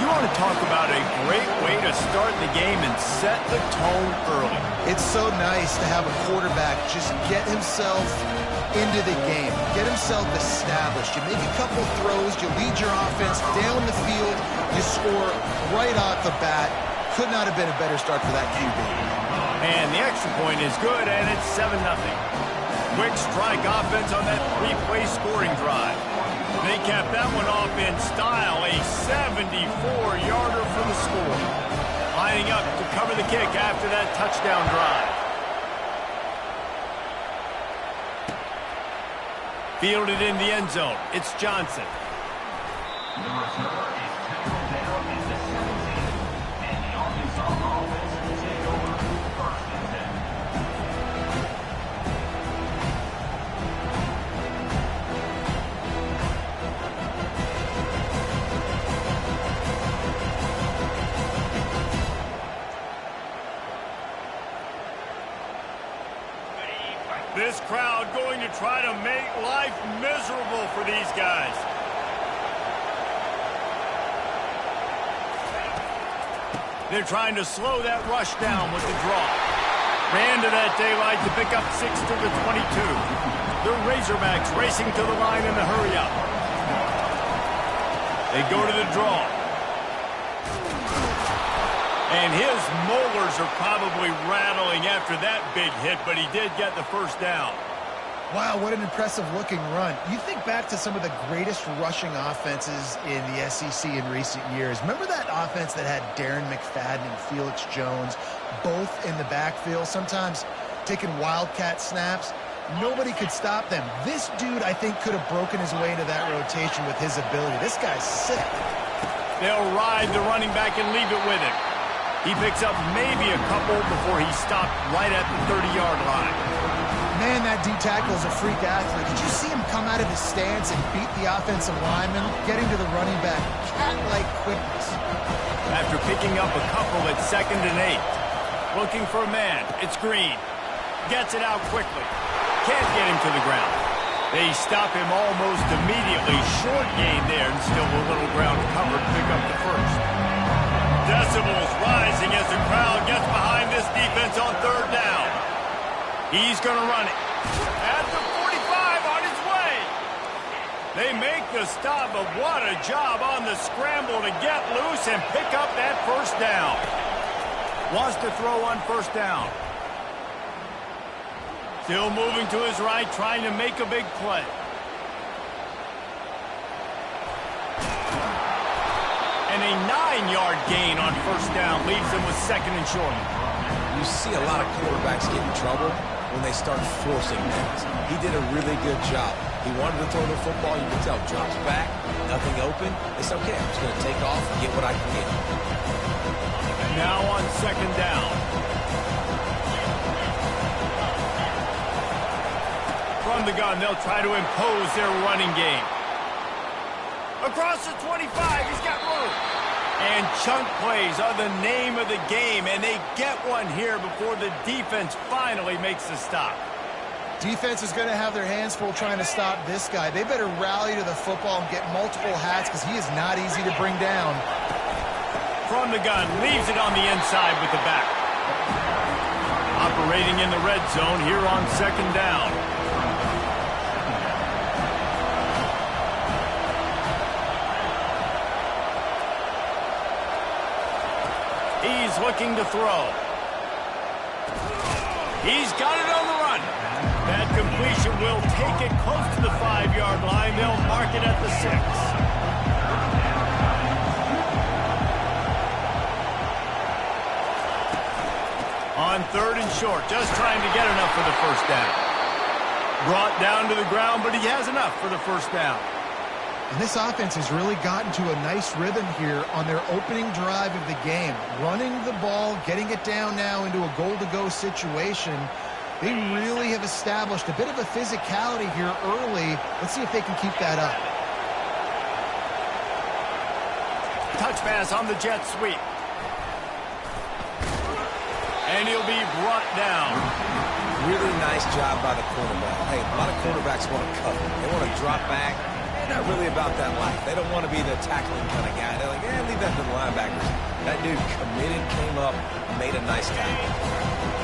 You want to talk about a great way to start the game and set the tone early. It's so nice to have a quarterback just get himself into the game, get himself established. You make a couple throws, you lead your offense down the field, you score right off the bat. Could not have been a better start for that QB. And the extra point is good, and it's 7-0. Quick strike offense on that 3-play scoring drive. They capped that one off in style, a 74-yarder for the score. Lining up to cover the kick after that touchdown drive. Fielded in the end zone. It's Johnson. The returner is tackled down at the 17, and the Arkansas offense will take over 1st and 10. This crowd going to try to make life miserable for these guys. They're trying to slow that rush down with the draw. Ran to that daylight to pick up 6 to the 22. The Razorbacks racing to the line in the hurry-up. They go to the draw. And his molars are probably rattling after that big hit, but he did get the first down. Wow, what an impressive-looking run. You think back to some of the greatest rushing offenses in the SEC in recent years. Remember that offense that had Darren McFadden and Felix Jones both in the backfield, sometimes taking wildcat snaps? Nobody could stop them. This dude, I think, could have broken his way into that rotation with his ability. This guy's sick. They'll ride the running back and leave it with him. He picks up maybe a couple before he stopped right at the 30-yard line. Man, that D-tackle is a freak athlete. Did you see him come out of his stance and beat the offensive lineman, getting to the running back? Cat-like quickness. After picking up a couple at 2nd and 8. Looking for a man. It's Green. Gets it out quickly. Can't get him to the ground. They stop him almost immediately. Short gain there and still a little ground covered to pick up the first. Decibels rising as the crowd gets behind this defense on 3rd down. He's going to run it. At the 45 on his way. They make the stop, but what a job on the scramble to get loose and pick up that first down. Wants to throw on 1st down. Still moving to his right, trying to make a big play. And a 9-yard gain on 1st down leaves them with 2nd and short. You see a lot of quarterbacks get in trouble when they start forcing things. He did a really good job. He wanted to throw the football. You can tell. Drops back, nothing open. It's okay. I'm just going to take off and get what I can get. Now on 2nd down. From the gun, they'll try to impose their running game. Across the 25, he's got room. And chunk plays are the name of the game, and they get one here before the defense finally makes the stop. Defense is going to have their hands full trying to stop this guy. They better rally to the football and get multiple hats because he is not easy to bring down. From the gun, leaves it on the inside with the back. Operating in the red zone here on 2nd down. He's looking to throw. He's got it on the run. That completion will take it close to the 5-yard line. They'll mark it at the 6. On 3rd and short, just trying to get enough for the 1st down. Brought down to the ground, but he has enough for the 1st down. And this offense has really gotten to a nice rhythm here on their opening drive of the game. Running the ball, getting it down now into a goal-to-go situation. They really have established a bit of a physicality here early. Let's see if they can keep that up. Touch pass on the jet sweep. And he'll be brought down. Really nice job by the quarterback. Hey, a lot of quarterbacks want to cover. They want to drop back. They're not really about that life. They don't want to be the tackling kind of guy. They're like, leave that to the linebackers. That dude committed, came up, made a nice tackle.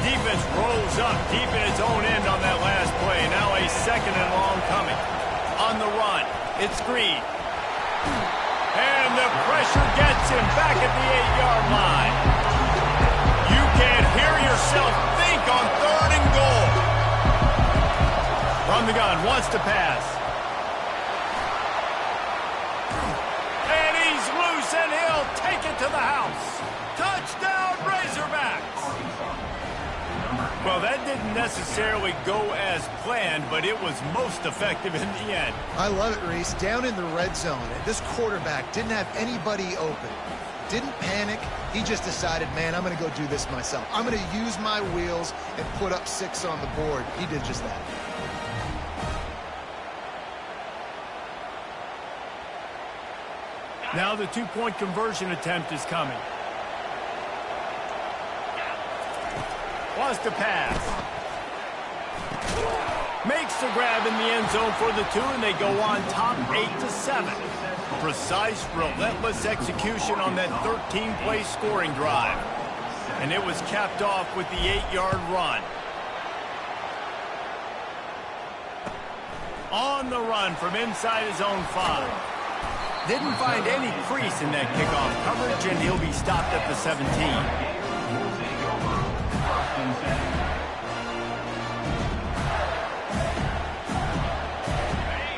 Defense rolls up deep in its own end on that last play. Now a 2nd and long coming. On the run, it's Green. And the pressure gets him back at the 8-yard line. You can hear yourself think on 3rd and goal. From the gun, wants to pass. And he's loose, and he'll take it to the house. Touchdown, Razorbacks. Arkansas, number Well, that didn't necessarily go as planned, but it was most effective in the end. I love it, Reese. Down in the red zone, this quarterback didn't have anybody open. Didn't panic. He just decided, man, I'm going to go do this myself. I'm going to use my wheels and put up 6 on the board. He did just that. Now the two-point conversion attempt is coming. Wants to pass. Makes the grab in the end zone for the 2, and they go on top 8-7. Precise, relentless execution on that 13-play scoring drive. And it was capped off with the 8-yard run. On the run from inside his own 5. Didn't find any crease in that kickoff coverage, and he'll be stopped at the 17.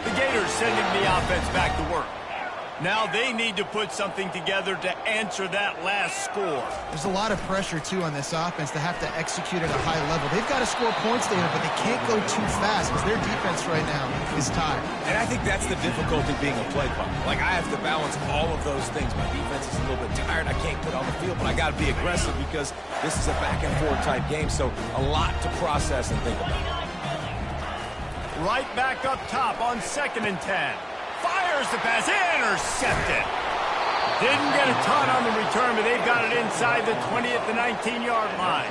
The Gators sending the offense back to work. Now they need to put something together to answer that last score. There's a lot of pressure, too, on this offense to have to execute at a high level. They've got to score points there, but they can't go too fast because their defense right now is tired. And I think that's the difficulty being a play caller. Like, I have to balance all of those things. My defense is a little bit tired. I can't put on the field, but I got to be aggressive because this is a back-and-forth type game, so a lot to process and think about. Right back up top on 2nd and 10. Fires the pass, intercepted. Didn't get a ton on the return, but they've got it inside the 20 at the 19-yard line.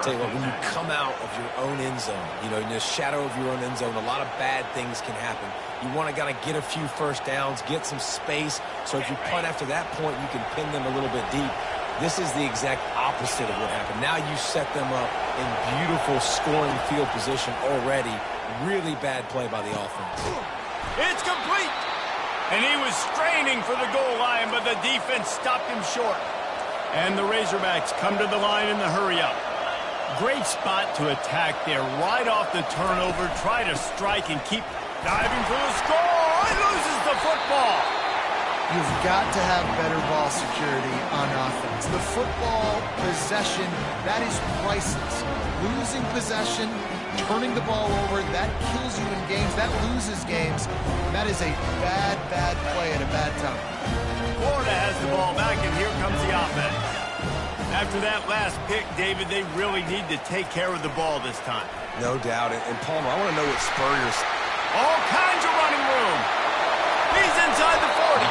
Tell you what, when you come out of your own end zone, you know, in the shadow of your own end zone, a lot of bad things can happen. You want to get a few first downs, get some space, so if you punt after that point, you can pin them a little bit deep. This is the exact opposite of what happened. Now you set them up in beautiful scoring field position already. Really bad play by the offense. It's complete. And he was straining for the goal line, but the defense stopped him short. And the Razorbacks come to the line in the hurry-up. Great spot to attack there. Right off the turnover, try to strike and keep diving for the score. He loses the football. You've got to have better ball security on offense. The football possession, that is priceless. Losing possession, turning the ball over, that kills you in games, that loses games. That is a bad, bad play at a bad time. Florida has the ball back, and here comes the offense. After that last pick, David, they really need to take care of the ball this time. No doubt. And Palmer, I want to know what Spurrier's... All kinds of running room. He's inside the 40.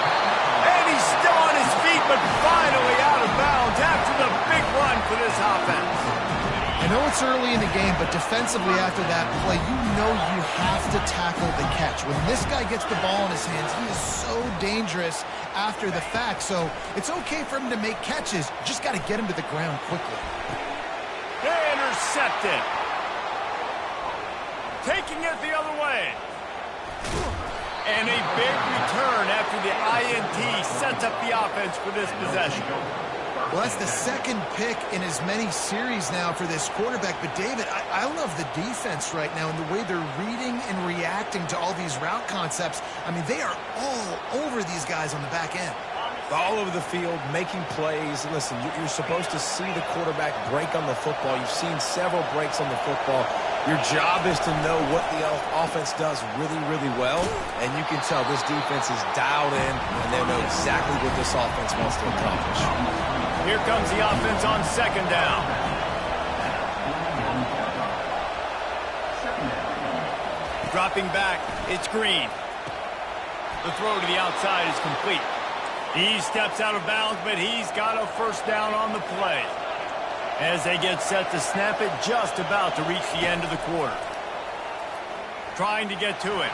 And he's still on his feet, but finally out of bounds after the big run for this offense. I know it's early in the game, but defensively after that play, you know you have to tackle the catch. When this guy gets the ball in his hands, he is so dangerous after the fact. So it's okay for him to make catches. Just got to get him to the ground quickly. Intercepted. Taking it the other way. And a big return after the INT sets up the offense for this possession. Well, that's the second pick in as many series now for this quarterback. But, David, I love the defense right now and the way they're reading and reacting to all these route concepts. I mean, they are all over these guys on the back end. All over the field, making plays. Listen, you're supposed to see the quarterback break on the football. You've seen several breaks on the football. Your job is to know what the offense does really, really well. And you can tell this defense is dialed in, and they know exactly what this offense wants to accomplish. Here comes the offense on 2nd down. Dropping back, it's Green. The throw to the outside is complete. He steps out of bounds, but he's got a first down on the play. As they get set to snap it, just about to reach the end of the quarter. Trying to get to it.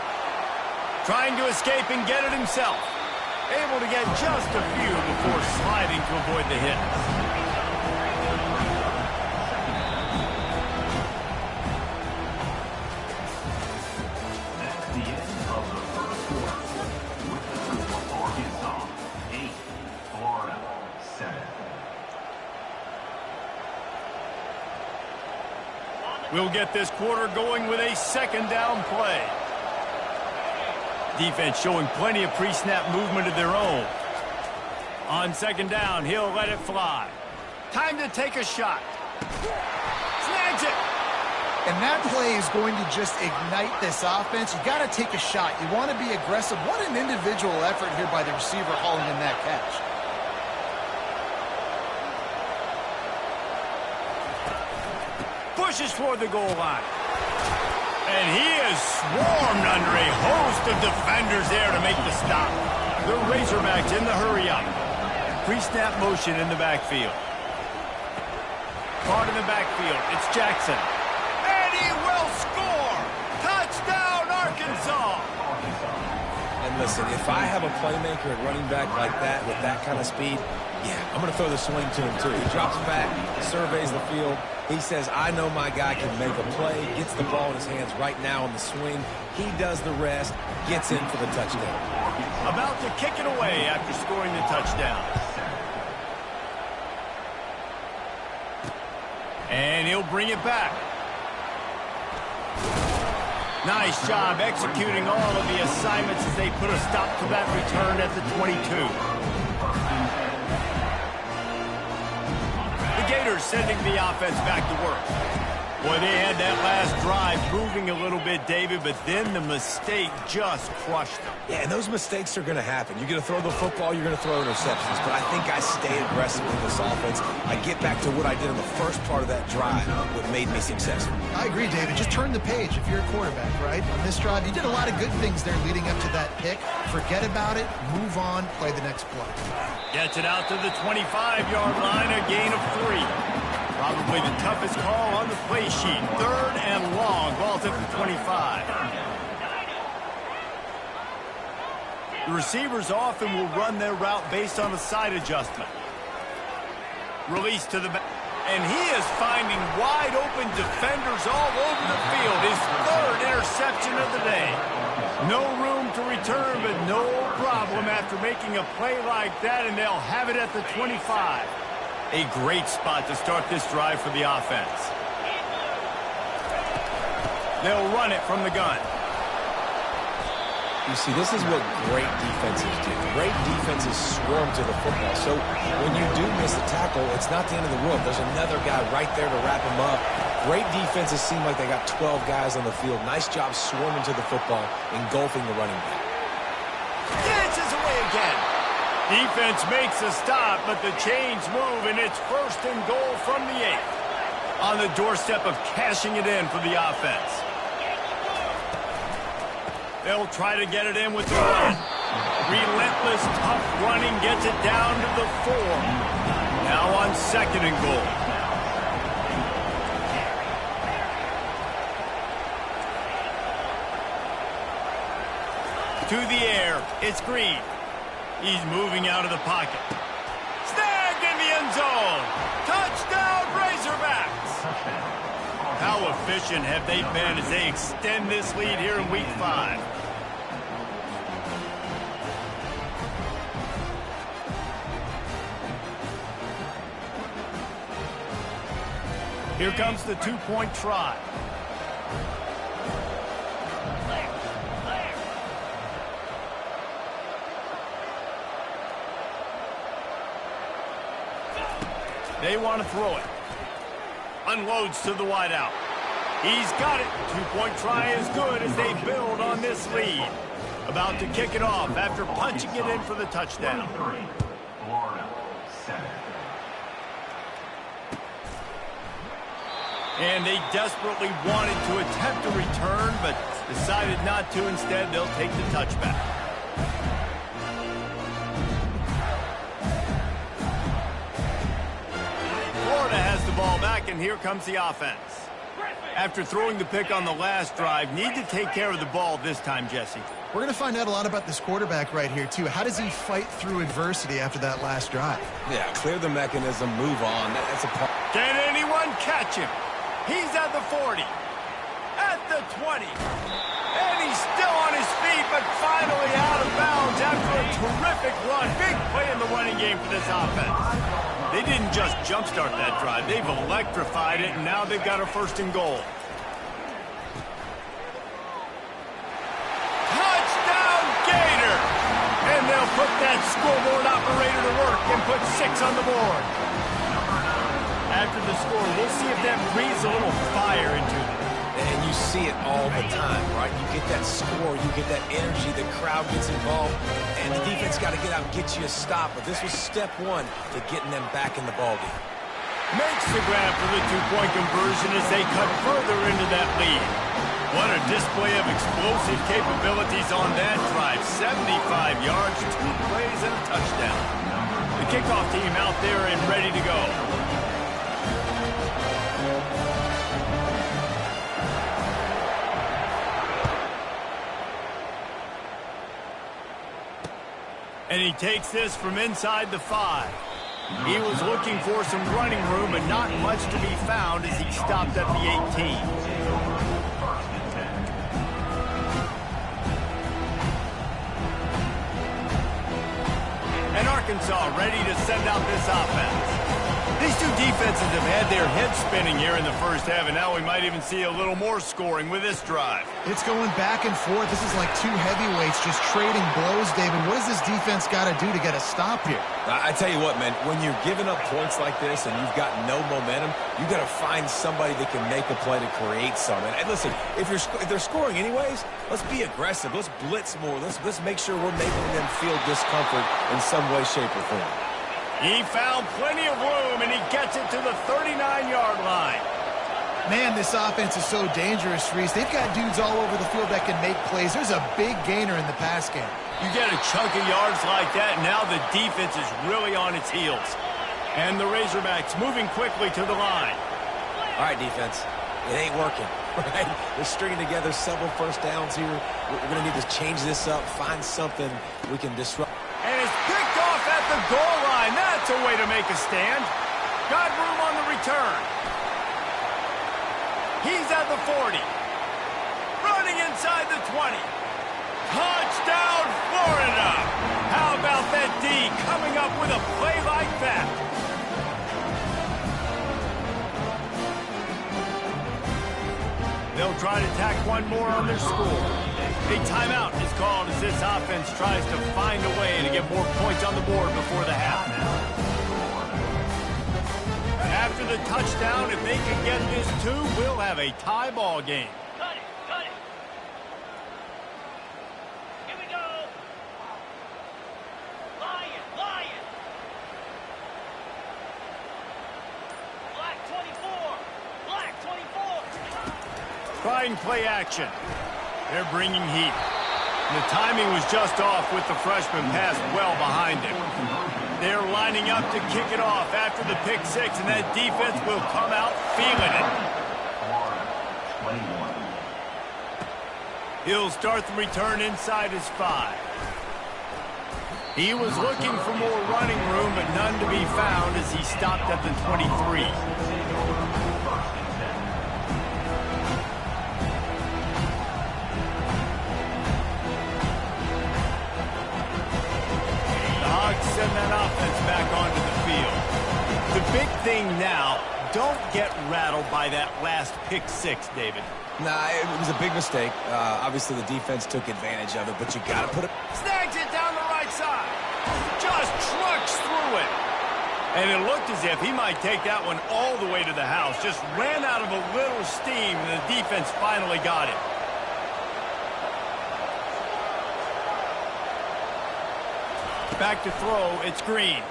Trying to escape and get it himself. Able to get just a few before sliding to avoid the hit. We'll get this quarter going with a 2nd down play. Defense showing plenty of pre-snap movement of their own. On 2nd down, he'll let it fly. Time to take a shot. Snags it. And that play is going to just ignite this offense. You got to take a shot. You want to be aggressive. What an individual effort here by the receiver hauling in that catch. Pushes toward the goal line. And he is swarmed under a host of defenders there to make the stop. The Razorbacks in the hurry-up. Pre-snap motion in the backfield. Caught in the backfield. It's Jackson. And he will score! Touchdown, Arkansas! And listen, if I have a playmaker at running back like that with that kind of speed, yeah, I'm going to throw the swing to him too. He drops back, surveys the field. He says, I know my guy can make a play, gets the ball in his hands right now on the swing. He does the rest, gets in for the touchdown. About to kick it away after scoring the touchdown. And he'll bring it back. Nice job executing all of the assignments as they put a stop to that return at the 22. The Gators sending the offense back to work. Boy, they had that last drive moving a little bit, David, but then the mistake just crushed them. Yeah, and those mistakes are going to happen. You're going to throw the football, you're going to throw interceptions. But I think I stay aggressive in this offense. I get back to what I did in the first part of that drive, what made me successful. I agree, David. Just turn the page if you're a quarterback, right? On this drive, you did a lot of good things there leading up to that pick. Forget about it, move on, play the next play. Gets it out to the 25-yard line, a gain of 3. Probably the toughest call on the play sheet. 3rd and long. Ball's at the 25. The receivers often will run their route based on a side adjustment. Release to the back. And he is finding wide open defenders all over the field. His 3rd interception of the day. No room to return, but no problem after making a play like that, and they'll have it at the 25. A great spot to start this drive for the offense. They'll run it from the gun. You see, this is what great defenses do. Great defenses swarm to the football. So when you do miss a tackle, it's not the end of the world. There's another guy right there to wrap him up. Great defenses seem like they got 12 guys on the field. Nice job swarming to the football, engulfing the running back. Dances away again. Defense makes a stop, but the chains move, and it's 1st and goal from the 8. On the doorstep of cashing it in for the offense. They'll try to get it in with the run. Relentless, tough running gets it down to the 4. Now on 2nd and goal. To the air, it's Green. He's moving out of the pocket. Snagged in the end zone. Touchdown, Razorbacks. How efficient have they been as they extend this lead here in Week 5? Here comes the 2-point try. They want to throw it. Unloads to the wideout. He's got it. 2-point try is good as they build on this lead. About to kick it off after punching it in for the touchdown. Florida, 7. And they desperately wanted to attempt a return, but decided not to. Instead, they'll take the touchback. Florida has the ball back, and here comes the offense. After throwing the pick on the last drive, need to take care of the ball this time, Jesse. We're going to find out a lot about this quarterback right here, too. How does he fight through adversity after that last drive? Yeah, clear the mechanism, move on. That's a part. Can anyone catch him? He's at the 40, at the 20, and he's still on his feet, but finally out of bounds after a terrific run. Big play in the running game for this offense. They didn't just jumpstart that drive. They've electrified it, and now they've got a 1st and goal. Touchdown, Gator! And they'll put that scoreboard operator to work and put 6 on the board. After the score, we'll see if that breathes a little fire into them. And you see it all the time, right? You get that score, you get that energy, the crowd gets involved, and the defense got to get out and get you a stop. But this was step one to getting them back in the ballgame. Makes the grab for the two-point conversion as they cut further into that lead. What a display of explosive capabilities on that drive. 75 yards, 2 plays, and a touchdown. The kickoff team out there and ready to go. And he takes this from inside the 5. He was looking for some running room, but not much to be found as he stopped at the 18. And Arkansas ready to send out this offense. These two defenses have had their heads spinning here in the first half, and now we might even see a little more scoring with this drive. It's going back and forth. This is like two heavyweights just trading blows, David. What does this defense got to do to get a stop here? I tell you what, man, when you're giving up points like this and you've got no momentum, you got to find somebody that can make a play to create something. And listen, if they're scoring anyways, let's be aggressive. Let's blitz more. Let's make sure we're making them feel discomfort in some way, shape, or form. He found plenty of room, and he gets it to the 39-yard line. Man, this offense is so dangerous, Reese. They've got dudes all over the field that can make plays. There's a big gainer in the pass game. You get a chunk of yards like that, and now the defense is really on its heels. And the Razorbacks moving quickly to the line. All right, defense. It ain't working, right? They're stringing together several first downs here. We're going to need to change this up, find something we can disrupt. And it's picked off at the goal line. That's a way to make a stand. Got room on the return. He's at the 40. Running inside the 20. Touchdown, Florida. How about that D coming up with a play like that? They'll try to tack one more on their score. A timeout is called as this offense tries to find a way to get more points on the board before the half. After the touchdown, if they can get this too, we'll have a tie ball game. Cut it, cut it. Here we go. Lion, Lion. Black 24. Black 24. Trying play action. They're bringing heat. The timing was just off with the freshman pass well behind him. They're lining up to kick it off after the pick six, and that defense will come out feeling it. He'll start the return inside his 5. He was looking for more running room, but none to be found as he stopped at the 23. Send that offense back onto the field. The big thing now, don't get rattled by that last pick six, David. Nah, it was a big mistake. Obviously, the defense took advantage of it, but you got to put it... Snags it down the right side. Just trucks through it. And it looked as if he might take that one all the way to the house. Just ran out of a little steam, and the defense finally got it. Back to throw, it's Green.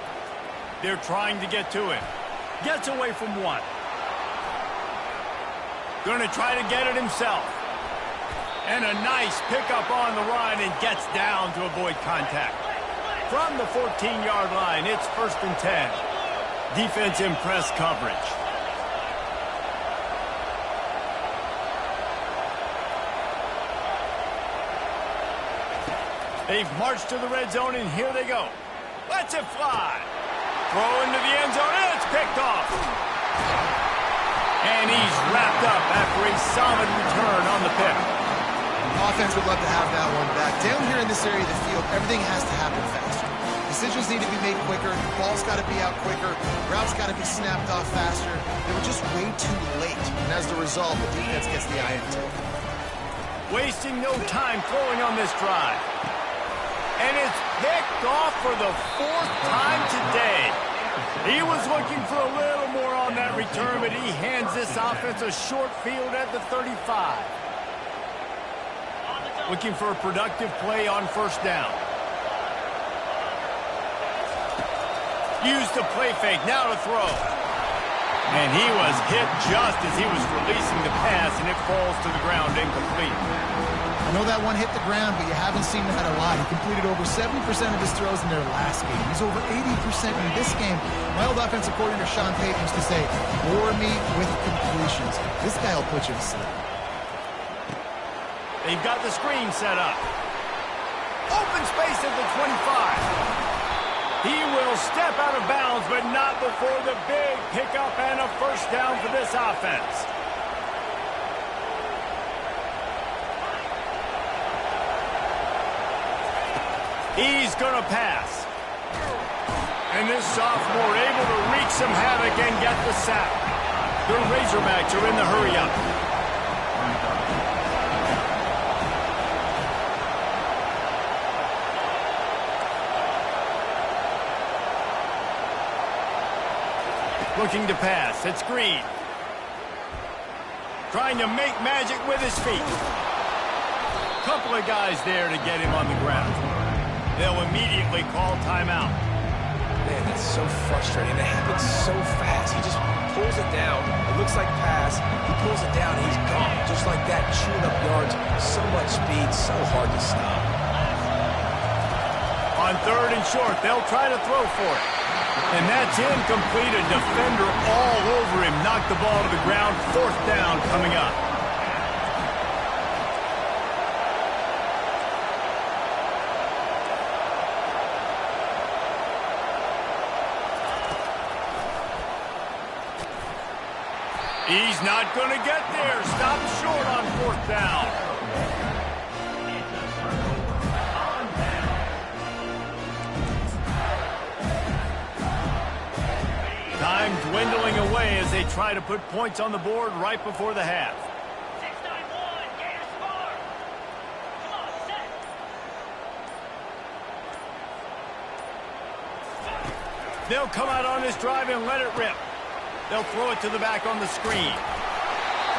They're trying to get to him. Gets away from one. Gonna try to get it himself. And a nice pickup on the run and gets down to avoid contact. From the 14-yard line, it's 1st and 10. Defense in press coverage. They've marched to the red zone, and here they go. Let's it fly. Throw into the end zone, and it's picked off. And he's wrapped up after a solid return on the pick. Offense would love to have that one back. Down here in this area of the field, everything has to happen faster. Decisions need to be made quicker. Ball's got to be out quicker. Routes got to be snapped off faster. They were just way too late. And as a result, the defense gets the INT. Wasting no time throwing on this drive. And it's picked off for the 4th time today. He was looking for a little more on that return, but he hands this offense a short field at the 35. Looking for a productive play on first down. Used the play fake, now to throw. And he was hit just as he was releasing the pass, and it falls to the ground incomplete. I know that one hit the ground, but you haven't seen that a lot. He completed over 70% of his throws in their last game. He's over 80% in this game. My old offensive coordinator, Sean Payton, used to say, bore me with completions. This guy will put you to sleep. They've got the screen set up. Open space at the 25. He will step out of bounds, but not before the big pickup and a first down for this offense. He's going to pass. And this sophomore able to wreak some havoc and get the sack. The Razorbacks are in the hurry-up. Looking to pass. It's Green. Trying to make magic with his feet. Couple of guys there to get him on the ground. They'll immediately call timeout. Man, that's so frustrating. It happens so fast. He just pulls it down. It looks like pass. He pulls it down. He's gone. Just like that, chewing up yards. So much speed. So hard to stop. On third and short, they'll try to throw for it. And that's incomplete. A defender all over him. Knocked the ball to the ground. Fourth down coming up. He's not going to get there. Stop short on fourth down. Time dwindling away as they try to put points on the board right before the half. 691, Gators score. Come on, set. They'll come out on this drive and let it rip. They'll throw it to the back on the screen.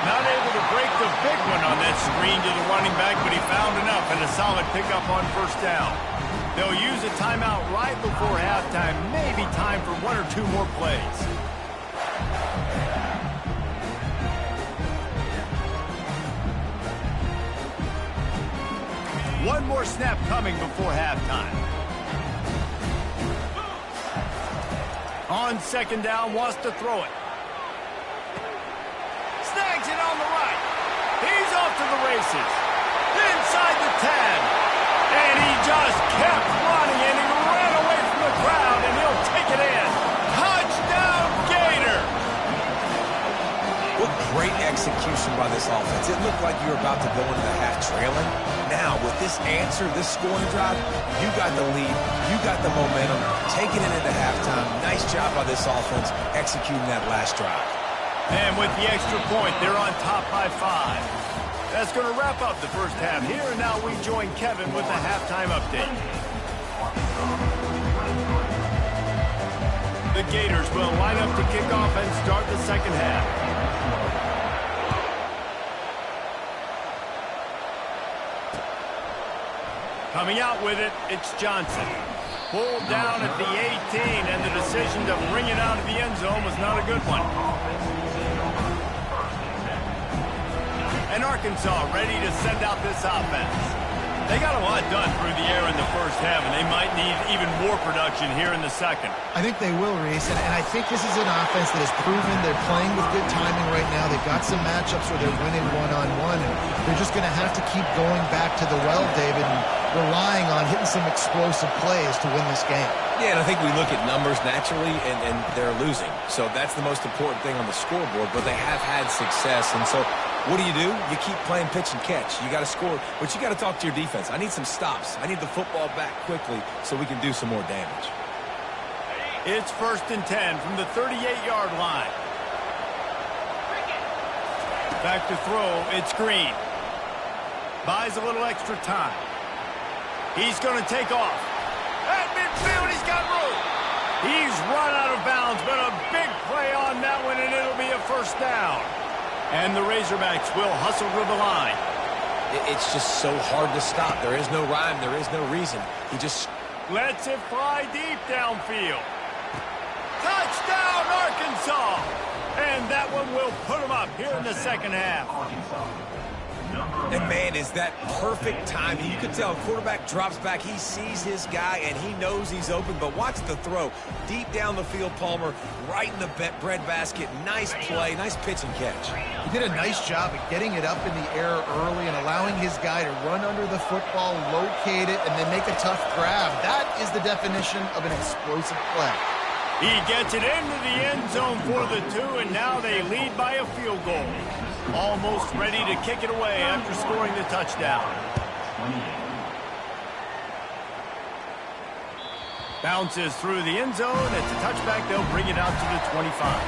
Not able to break the big one on that screen to the running back, but he found enough and a solid pickup on first down. They'll use a timeout right before halftime. Maybe time for one or two more plays. One more snap coming before halftime. On second down, wants to throw it. Snags it on the right. He's off to the races. Inside the 10. And he just kept running, and he ran away from the crowd, and he'll take it in. Touchdown, Gator! What great execution by this offense. It looked like you were about to go into the half trailing. Now, with this answer, this scoring drive, you got the lead, you got the momentum, taking it into halftime. Nice job by this offense executing that last drive. And with the extra point, they're on top by 5. That's going to wrap up the first half here, and now we join Kevin with the halftime update. The Gators will line up to kick off and start the second half. Coming out with it, it's Johnson. Pulled down at the 18, and the decision to bring it out of the end zone was not a good one. And Arkansas ready to send out this offense. They got a lot done through the air in the first half, and they might need even more production here in the second. I think they will, Reese, and I think this is an offense that has proven they're playing with good timing right now. They've got some matchups where they're winning one-on-one, and they're just going to have to keep going back to the well, David, and relying on hitting some explosive plays to win this game. Yeah, and I think we look at numbers naturally, and they're losing. So that's the most important thing on the scoreboard, but they have had success, and so what do? You keep playing pitch and catch. You got to score, but you got to talk to your defense. I need some stops. I need the football back quickly so we can do some more damage. It's 1st and 10 from the 38-yard line. Back to throw, it's Green. Buys a little extra time. He's going to take off. At midfield, he's got room. He's run out of downs, but a big play on that one, and it'll be a first down. And the Razorbacks will hustle to the line. It's just so hard to stop. There is no rhyme. There is no reason. He just lets it fly deep downfield. Touchdown, Arkansas! And that one will put them up here in the second half. And, man, is that perfect timing. You can tell quarterback drops back. He sees his guy, and he knows he's open. But watch the throw. Deep down the field, Palmer, right in the breadbasket. Nice play, nice pitch and catch. He did a nice job of getting it up in the air early and allowing his guy to run under the football, locate it, and then make a tough grab. That is the definition of an explosive play. He gets it into the end zone for the 2, and now they lead by a field goal. Almost ready to kick it away after scoring the touchdown. Bounces through the end zone. It's a touchback. They'll bring it out to the 25.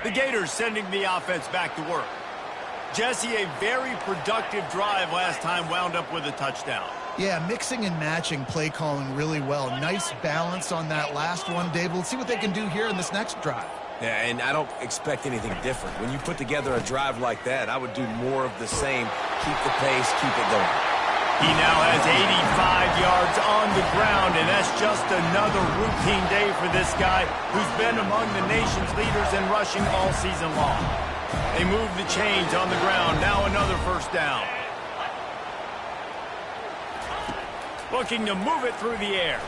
The Gators sending the offense back to work. Jesse, a very productive drive last time, wound up with a touchdown. Yeah, mixing and matching play calling really well. Nice balance on that last one, Dave. Let's see what they can do here in this next drive. Yeah, and I don't expect anything different. When you put together a drive like that, I would do more of the same. Keep the pace, keep it going. He now has 85 yards on the ground, and that's just another routine day for this guy who's been among the nation's leaders in rushing all season long. They move the chains on the ground. Now another first down. Looking to move it through the air.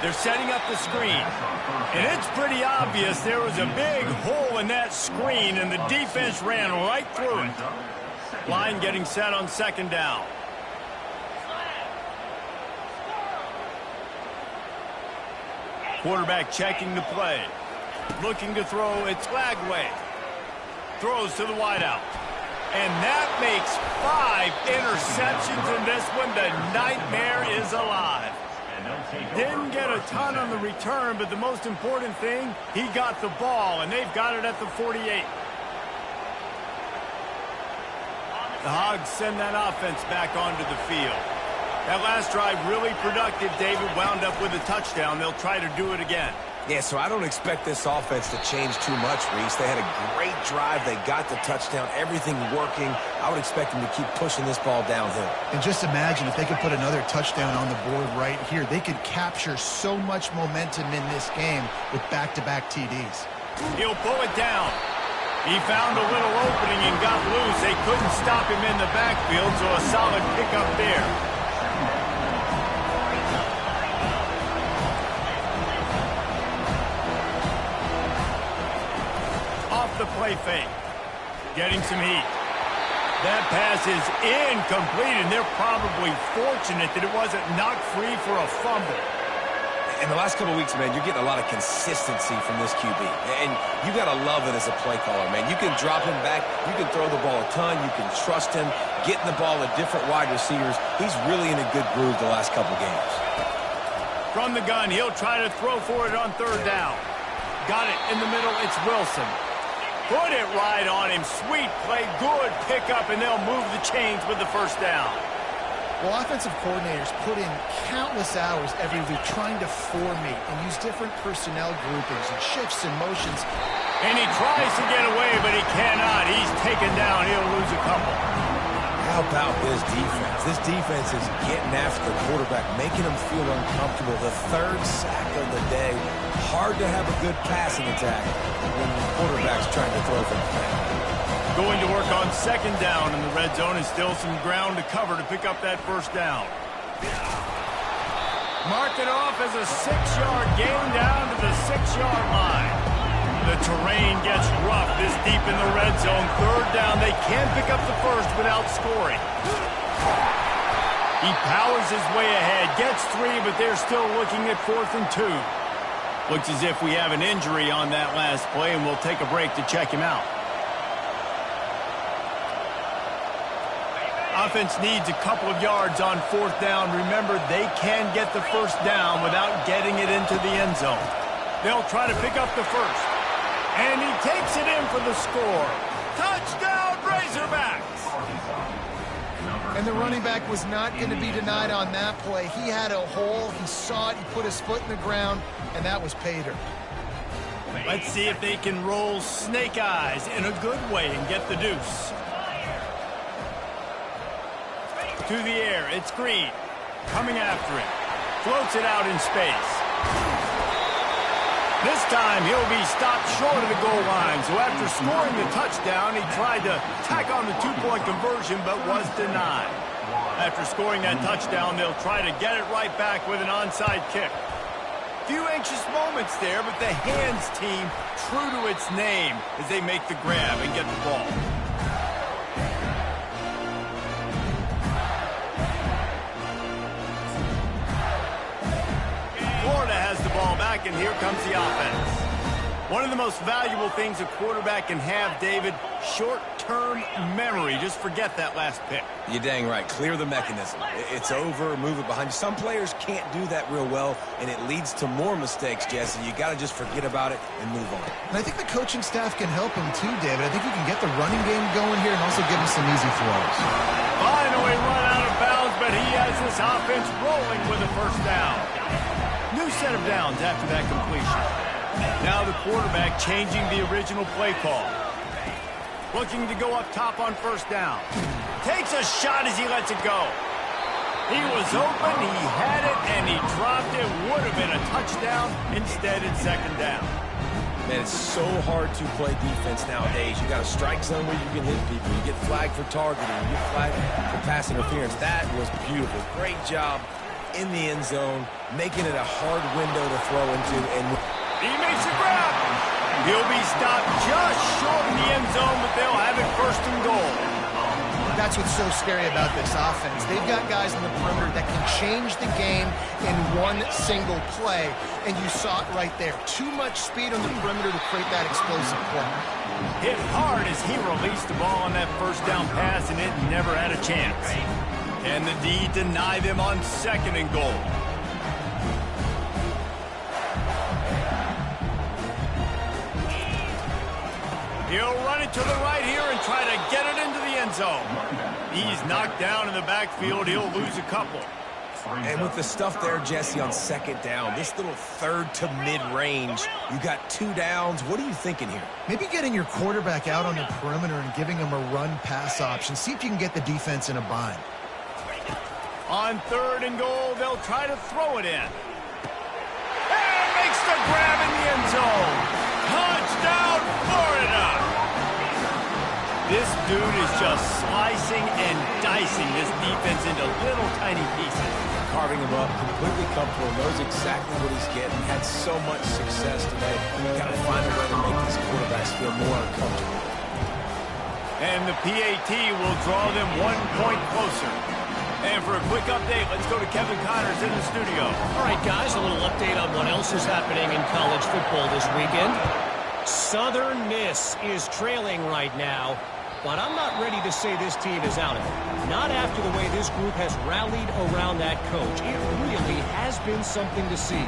They're setting up the screen. And it's pretty obvious there was a big hole in that screen, and the defense ran right through it. Line getting set on second down. Quarterback checking the play. Looking to throw. It's Lagway. Throws to the wideout. And that makes 5 interceptions in this one. The nightmare is alive. Didn't get a ton on the return, but the most important thing, he got the ball, and they've got it at the 48. The Hogs send that offense back onto the field. That last drive really productive. David wound up with a touchdown. They'll try to do it again. Yeah, so I don't expect this offense to change too much, Reese. They had a great drive. They got the touchdown. Everything working. I would expect them to keep pushing this ball downhill. And just imagine if they could put another touchdown on the board right here. They could capture so much momentum in this game with back-to-back TDs. He'll pull it down. He found a little opening and got loose. They couldn't stop him in the backfield, so a solid pickup there. The play fake. Getting some heat. That pass is incomplete, and they're probably fortunate that it wasn't knocked free for a fumble. In the last couple of weeks, man, you're getting a lot of consistency from this QB. And you got to love it as a play caller, man. You can drop him back. You can throw the ball a ton. You can trust him. Getting the ball to different wide receivers. He's really in a good groove the last couple games. From the gun, he'll try to throw for it on third down. Got it in the middle. It's Wilson. Put it right on him. Sweet play. Good pickup, and they'll move the chains with the first down. Well, offensive coordinators put in countless hours every week trying to formate and use different personnel groupings and shifts and motions. And he tries to get away, but he cannot. He's taken down. He'll lose a couple. How about this defense? This defense is getting after the quarterback, making him feel uncomfortable. The third sack of the day. Hard to have a good passing attack when the quarterback's trying to throw from the back. Going to work on second down in the red zone, and still some ground to cover to pick up that first down. Mark it off as a 6-yard gain down to the 6-yard line. The terrain gets rough this deep in the red zone. Third down, they can't pick up the first without scoring. He powers his way ahead, gets 3, but they're still looking at 4th and 2. Looks as if we have an injury on that last play, and we'll take a break to check him out. Offense needs a couple of yards on 4th down. Remember, they can get the first down without getting it into the end zone. They'll try to pick up the first. And he takes it in for the score. Touchdown, Razorbacks! And the running back was not going to be denied on that play. He had a hole. He saw it. He put his foot in the ground, and that was pay dirt. Let's see if they can roll snake eyes in a good way and get the deuce. To the air, it's Green. Coming after it. Floats it out in space. This time, he'll be stopped short of the goal line. So after scoring the touchdown, he tried to tack on the two-point conversion, but was denied. After scoring that touchdown, they'll try to get it right back with an onside kick. Few anxious moments there, but the hands team true to its name as they make the grab and get the ball. Florida has the ball back, and here comes the offense. One of the most valuable things a quarterback can have, David, short-term memory. Just forget that last pick. You're dang right. Clear the mechanism. It's over, move it behind you. Some players can't do that real well, and it leads to more mistakes, Jesse. You got to just forget about it and move on. And I think the coaching staff can help him too, David. I think you can get the running game going here and also give him some easy throws. Finally run out of bounds, but he has this offense rolling with a first down. New set of downs after that completion. Now the quarterback changing the original play call. Looking to go up top on first down. Takes a shot as he lets it go. He was open, he had it, and he dropped it. Would have been a touchdown. Instead, it's second down. Man, it's so hard to play defense nowadays. You got a strike zone where you can hit people. You get flagged for targeting. You get flagged for pass interference. That was beautiful. Great job in the end zone, making it a hard window to throw into. And he makes a grab. He'll be stopped just short of the end zone, but they'll have it first and goal. That's what's so scary about this offense. They've got guys in the perimeter that can change the game in one single play, and you saw it right there. Too much speed on the perimeter to create that explosive play. Hit hard as he released the ball on that first down pass, and it never had a chance. Can the D deny them on second and goal? He'll run it to the right here and try to get it into the end zone. He's knocked down in the backfield. He'll lose a couple. And with the stuff there, Jesse, on second down, this little third to mid-range, you got 2 downs. What are you thinking here? Maybe getting your quarterback out on the perimeter and giving him a run-pass option. See if you can get the defense in a bind. On third and goal, they'll try to throw it in. And makes the grab in the end zone. Touchdown, Florida! This dude is just slicing and dicing this defense into little tiny pieces. Carving him up, completely comfortable, knows exactly what he's getting, had so much success today. You've got to find a way to make these quarterbacks feel more uncomfortable. And the PAT will draw them 1 point closer. And for a quick update, let's go to Kevin Connors in the studio. All right, guys, a little update on what else is happening in college football this weekend. Southern Miss is trailing right now, but I'm not ready to say this team is out of it. Not after the way this group has rallied around that coach. It really has been something to see.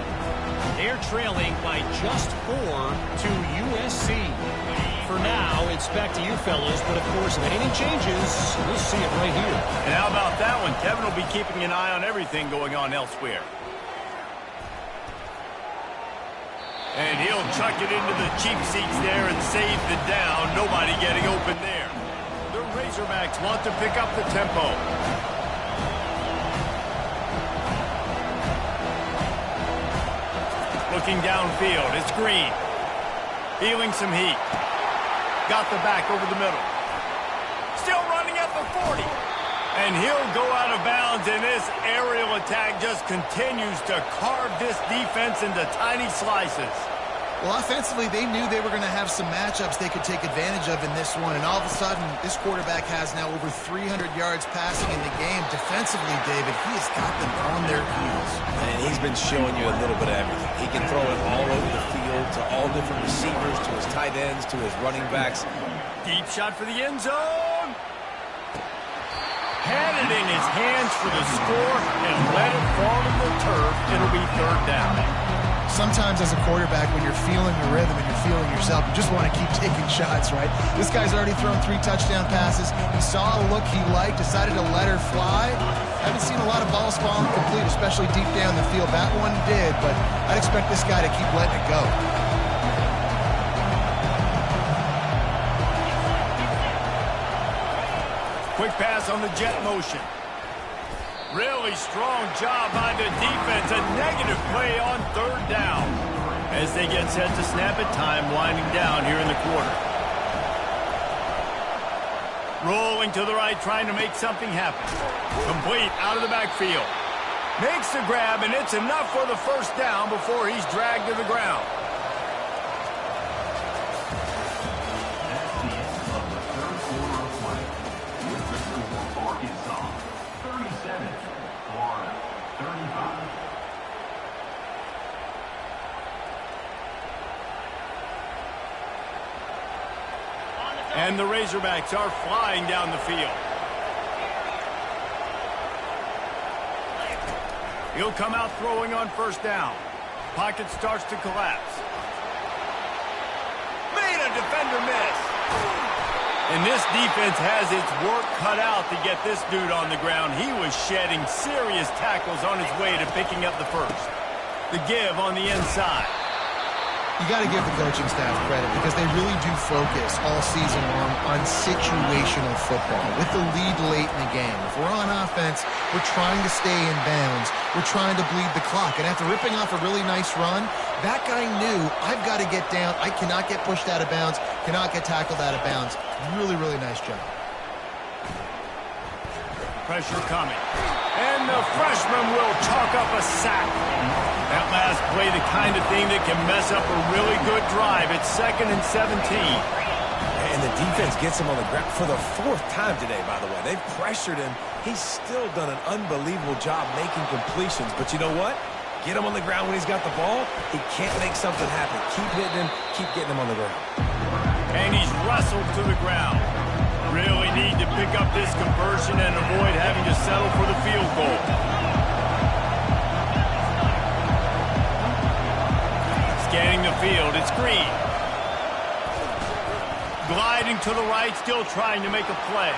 They're trailing by just 4 to USC. For now, it's back to you fellas, but of course, if anything changes, we'll see it right here. And how about that one? Kevin will be keeping an eye on everything going on elsewhere. And he'll chuck it into the cheap seats there and save the down. Nobody getting open there. The Razorbacks want to pick up the tempo. Looking downfield, it's Green. Feeling some heat. Got the back over the middle. Still running at the 40. And he'll go out of bounds, and this aerial attack just continues to carve this defense into tiny slices. Well, offensively, they knew they were going to have some matchups they could take advantage of in this one, and all of a sudden, this quarterback has now over 300 yards passing in the game. Defensively, David, he has got them on their heels. And he's been showing you a little bit of everything. He can throw it all over the field to all different receivers, to his tight ends, to his running backs. Deep shot for the end zone. Had it in his hands for the score and let it fall to the turf. It'll be third down. sometimes as a quarterback, when you're feeling the rhythm and you're feeling yourself, you just want to keep taking shots, right? This guy's already thrown 3 touchdown passes. He saw a look he liked, decided to let her fly. Haven't seen a lot of balls falling complete, especially deep down the field. That one did, but I'd expect this guy to keep letting it go. Quick pass on the jet motion. Really strong job by the defense. A negative play on 3rd down. As they get set to snap it, time winding down here in the quarter. Rolling to the right, trying to make something happen. Complete out of the backfield. Makes the grab, and it's enough for the 1st down before he's dragged to the ground. That's the end of the 3rd quarter of play. With the score for Arkansas, 37, Florida, 35. And the Razorbacks are flying down the field. He'll come out throwing on 1st down. Pocket starts to collapse. Made a defender miss. And this defense has its work cut out to get this dude on the ground. He was shedding serious tackles on his way to picking up the 1st. The give on the inside. You got to give the coaching staff credit because they really do focus all season long on situational football with the lead late in the game. If we're on offense, we're trying to stay in bounds. We're trying to bleed the clock. And after ripping off a really nice run, that guy knew, I've got to get down. I cannot get pushed out of bounds, cannot get tackled out of bounds. Really, really nice job. Pressure coming. And the freshman will chalk up a sack. That last play, the kind of thing that can mess up a really good drive. It's 2nd and 17. And the defense gets him on the ground for the 4th time today, by the way. They've pressured him. He's still done an unbelievable job making completions. But you know what? Get him on the ground when he's got the ball. He can't make something happen. Keep hitting him. Keep getting him on the ground. And he's wrestled to the ground. Really need to pick up this conversion and avoid having to settle for the field goal. Scanning the field, it's Green. Gliding to the right, still trying to make a play.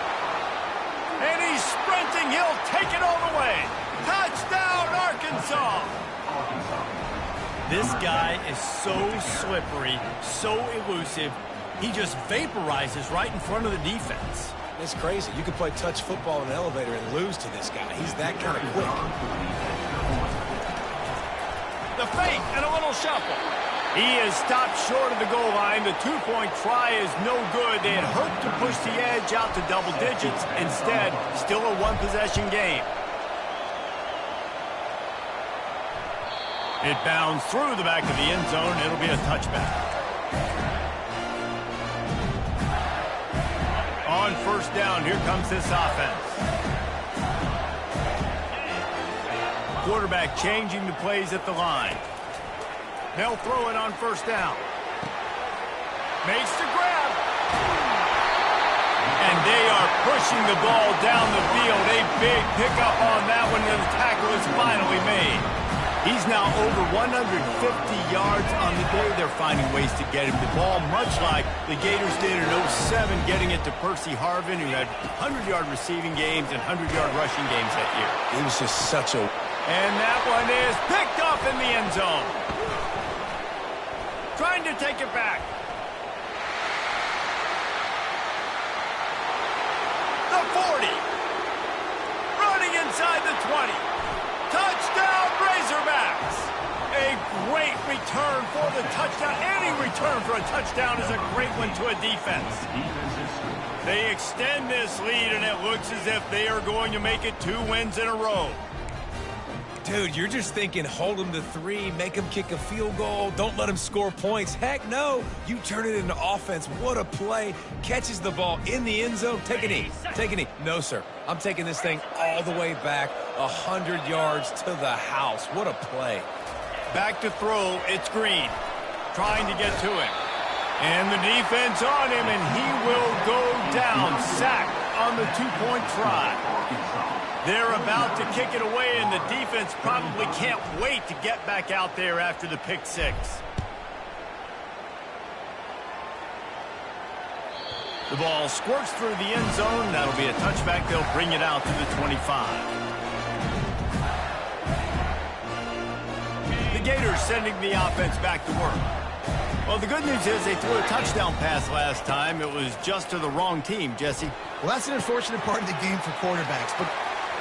And he's sprinting, he'll take it all the way. Touchdown, Arkansas! This guy is so slippery, so elusive. He just vaporizes right in front of the defense. It's crazy. You can play touch football in an elevator and lose to this guy. He's that kind of quick. The fake and a little shuffle. He is stopped short of the goal line. The 2-point try is no good. They had hoped to push the edge out to double digits. Instead, still a 1-possession game. It bounds through the back of the end zone. It'll be a touchback. On 1st down, here comes this offense. Quarterback changing the plays at the line. They'll throw it on 1st down. Makes the grab. And they are pushing the ball down the field. A big pickup on that one, and the tackle is finally made. He's now over 150 yards on the day. They're finding ways to get him the ball, much like the Gators did in 07, getting it to Percy Harvin, who had 100-yard receiving games and 100-yard rushing games that year. He was just such a... And that one is picked up in the end zone. Trying to take it back. The 40. Running inside the 20. Touchdown, Razorbacks! A great return for the touchdown. Any return for a touchdown is a great one to a defense. They extend this lead, and it looks as if they are going to make it 2 wins in a row. Dude, you're just thinking, hold him to 3, make him kick a field goal, don't let him score points. Heck no, you turn it into offense. What a play. Catches the ball in the end zone. Take a knee. Take a knee. No, sir. I'm taking this thing all the way back, 100 yards to the house. What a play. Back to throw, it's Green. Trying to get to him. And the defense on him, and he will go down. Sacked on the 2-point try. They're about to kick it away, and the defense probably can't wait to get back out there after the pick six. The ball squirts through the end zone. That'll be a touchback. They'll bring it out to the 25. The Gators sending the offense back to work. Well, the good news is they threw a touchdown pass last time. It was just to the wrong team, Jesse. Well, that's an unfortunate part of the game for quarterbacks, but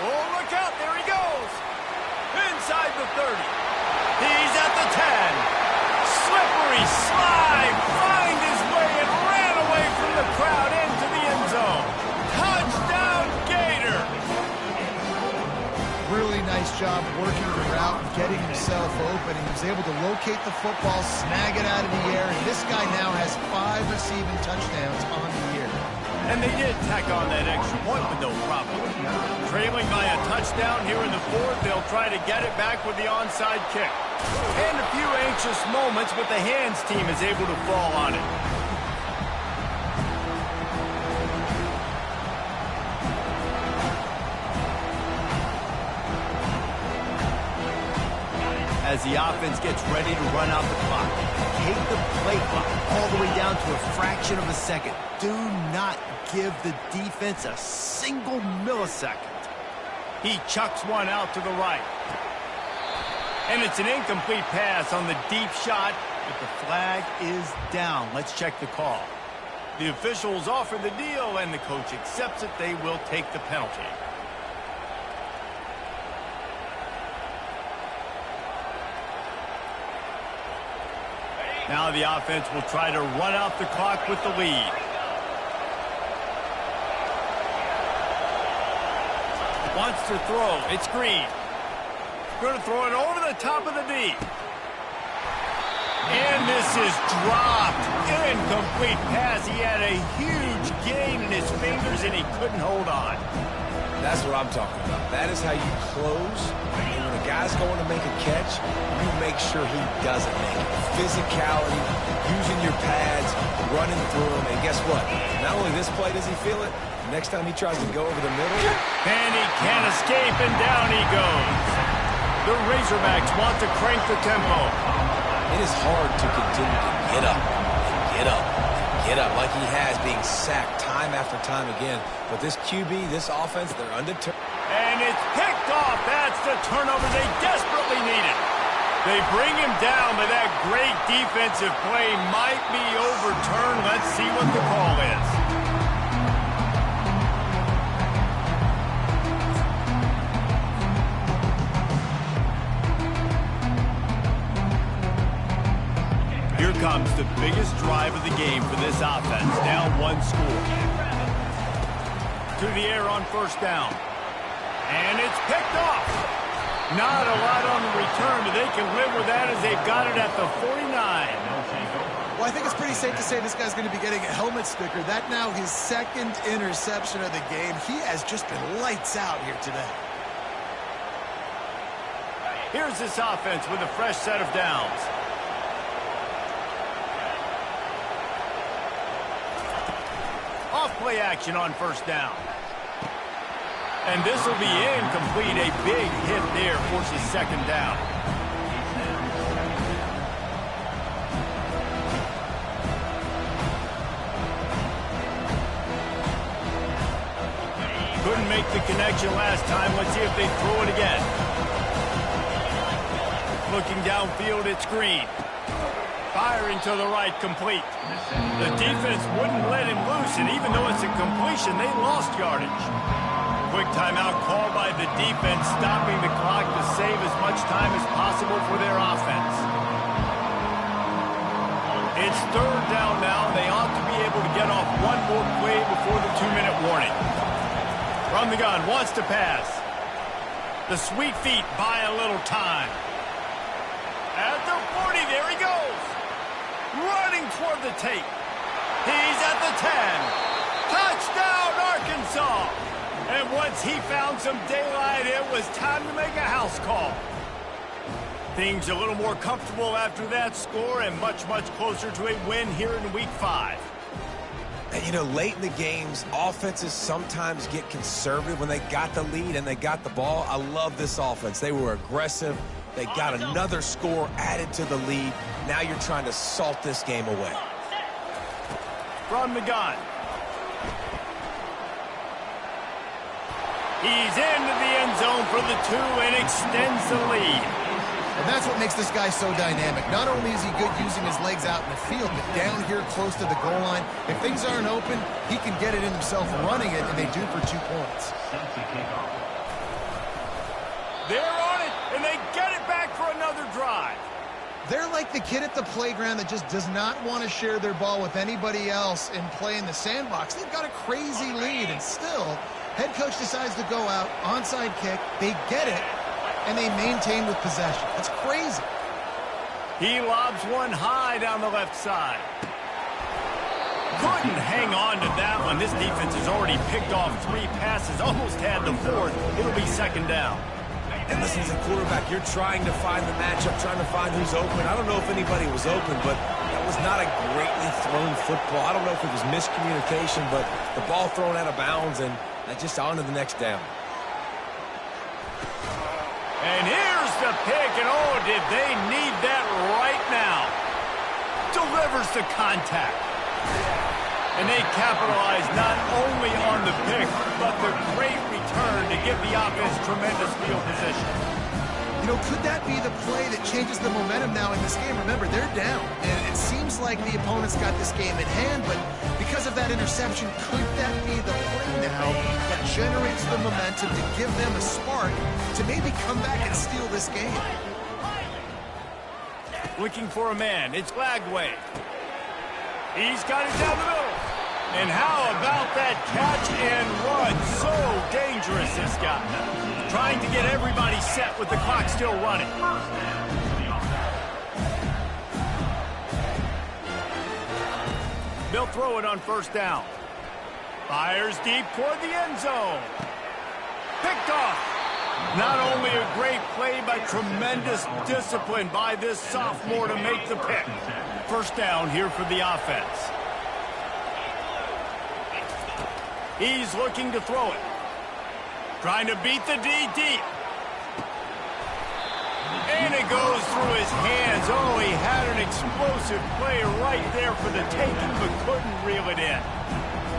oh, look out. There he goes. Inside the 30. He's at the 10. Slippery slide. Find his way and ran away from the crowd into the end zone. Touchdown, Gator. really nice job working the route, getting himself open. He was able to locate the football, snag it out of the air, and this guy now has 5 receiving touchdowns on the year. And they did tack on that extra point with no problem. Trailing by a touchdown here in the fourth, they'll try to get it back with the onside kick. And a few anxious moments, but the hands team is able to fall on it. As the offense gets ready to run out the clock, take the play clock all the way down to a fraction of a second. Do not give the defense a single millisecond. He chucks one out to the right. And it's an incomplete pass on the deep shot, but the flag is down. Let's check the call. The officials offer the deal, and the coach accepts it. They will take the penalty. Now the offense will try to run out the clock with the lead. Wants to throw. It's Green. Going to throw it over the top of the D. And this is dropped. Incomplete pass. He had a huge gain in his fingers, and he couldn't hold on. That's what I'm talking about. That is how you close. And when a guy's going to make a catch, you make sure he doesn't make it. Physicality, using your pads, running through them. And guess what? Not only this play does he feel it, next time he tries to go over the middle. And he can't escape, and down he goes. The Razorbacks want to crank the tempo. It is hard to continue to get up and get up and get up like he has, being sacked time after time again. But this QB, this offense, they're undeterred. And it's picked off. That's the turnover they desperately needed. They bring him down, but that great defensive play might be overturned. Let's see what the call is. Here comes the biggest drive of the game for this offense. Down one score. To the air on first down. And it's picked off. Not a lot on the return, but they can live with that as they've got it at the 49. Well, I think it's pretty safe to say this guy's going to be getting a helmet sticker. That now his second interception of the game. He has just been lights out here today. Here's this offense with a fresh set of downs. Off-play action on first down. And this will be incomplete. A big hit there forces second down. Couldn't make the connection last time. Let's see if they throw it again. Looking downfield, it's Green. Firing to the right, complete. The defense wouldn't let him loose, and even though it's a completion, they lost yardage. Quick timeout called by the defense, stopping the clock to save as much time as possible for their offense. It's third down now. They ought to be able to get off one more play before the 2-minute warning. From the gun, wants to pass. The sweet feet buy a little time. At the 40, there he goes. Running toward the tape. He's at the 10. Touchdown, Arkansas. And once he found some daylight, it was time to make a house call. Things a little more comfortable after that score and much, much closer to a win here in Week 5. And, you know, late in the games, offenses sometimes get conservative when they got the lead and they got the ball. I love this offense. They were aggressive. They got another score added to the lead. Now you're trying to salt this game away. From the gun. He's into the end zone for the 2 and extends the lead. And that's what makes this guy so dynamic. Not only is he good using his legs out in the field, but down here close to the goal line, if things aren't open, he can get it in himself running it, and they do for 2 points. They're on it, and they get it back for another drive. They're like the kid at the playground that just does not want to share their ball with anybody else and play in the sandbox. They've got a crazy lead, and still, head coach decides to go out, onside kick, they get it, and they maintain with possession. That's crazy. He lobs one high down the left side. Couldn't hang on to that one. This defense has already picked off 3 passes, almost had the 4th. It'll be second down. And listen, as a quarterback, you're trying to find the matchup, trying to find who's open. I don't know if anybody was open, but that was not a greatly thrown football. I don't know if it was miscommunication, but the ball thrown out of bounds and just on to the next down. And here's the pick, and oh, did they need that right now. Delivers the contact. And they capitalize not only on the pick, but the great return to give the offense tremendous field position. You know, could that be the play that changes the momentum now in this game? Remember, they're down, and it seems like the opponent's got this game in hand, but because of that interception, could that be the play now that generates the momentum to give them a spark to maybe come back and steal this game? Looking for a man. It's Lagway. He's got it down the middle. And how about that catch and run? So dangerous, this guy. Trying to get everybody set with the clock still running. They'll throw it on first down. Fires deep toward the end zone. Picked off. Not only a great play, but tremendous discipline by this sophomore to make the pick. First down here for the offense. He's looking to throw it. Trying to beat the D deep. And it goes through his hands. Oh, he had an explosive play right there for the taking, but couldn't reel it in.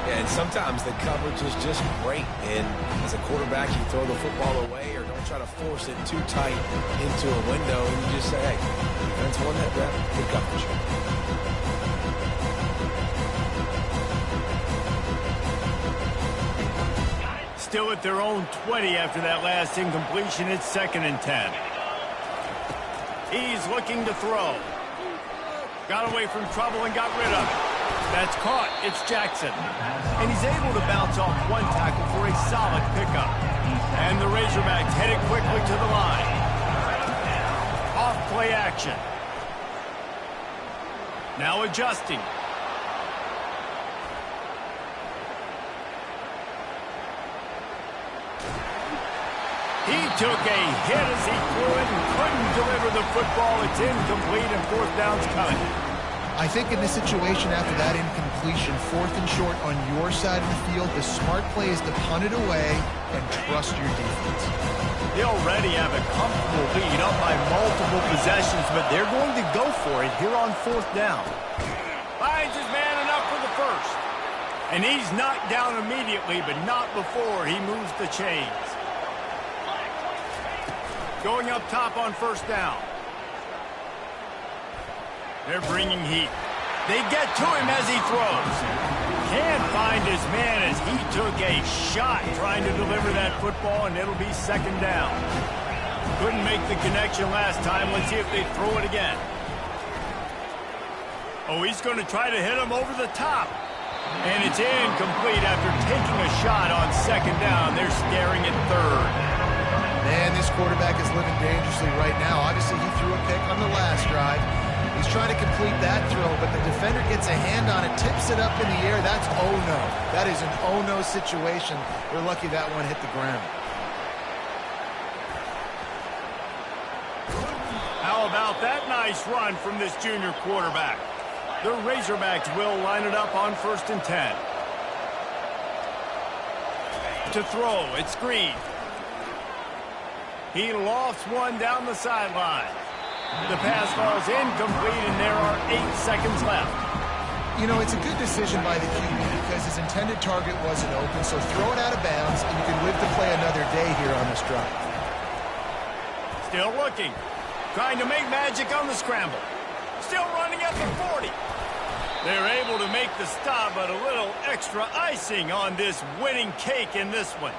Yeah, and sometimes the coverage is just great. And as a quarterback, you throw the football away or don't try to force it too tight into a window. And you just say, hey, defense won that grab. Good coverage. Still at their own 20 after that last incompletion. It's 2nd and 10. He's looking to throw. Got away from trouble and got rid of it. That's caught. It's Jackson. And he's able to bounce off one tackle for a solid pickup. And the Razorbacks headed quickly to the line. Off play action. Now adjusting. He took a hit as he threw it and couldn't deliver the football. It's incomplete and 4th down's coming. I think in this situation after that incompletion, 4th and short on your side of the field, the smart play is to punt it away and trust your defense. They already have a comfortable lead up by multiple possessions, but they're going to go for it here on 4th down. Finds his man enough for the first. And he's knocked down immediately, but not before he moves the chains. Going up top on first down. They're bringing heat. They get to him as he throws. Can't find his man as he took a shot trying to deliver that football, and it'll be 2nd down. Couldn't make the connection last time. Let's see if they throw it again. Oh, he's going to try to hit him over the top. And it's incomplete after taking a shot on 2nd down. They're staring at 3rd. Man, this quarterback is living dangerously right now. Obviously, he threw a pick on the last drive. He's trying to complete that throw, but the defender gets a hand on it, tips it up in the air. That's oh-no. That is an oh-no situation. We're lucky that one hit the ground. How about that nice run from this junior quarterback? The Razorbacks will line it up on 1st and 10. To throw, it's Green. He lofts one down the sideline. The pass falls incomplete, and there are 8 seconds left. You know, it's a good decision by the QB because his intended target wasn't open, so throw it out of bounds, and you can live to play another day here on this drive. Still looking. Trying to make magic on the scramble. Still running at the 40. They're able to make the stop, but a little extra icing on this winning cake in this one.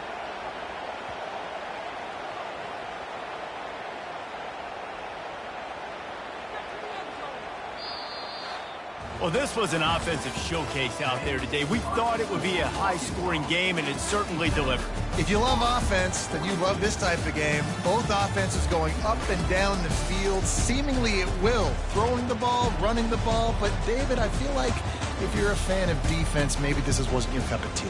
Well, this was an offensive showcase out there today. We thought it would be a high-scoring game, and it certainly delivered. If you love offense, then you love this type of game. Both offenses going up and down the field, seemingly at will. Throwing the ball, running the ball. But, David, I feel like if you're a fan of defense, maybe wasn't your cup of tea.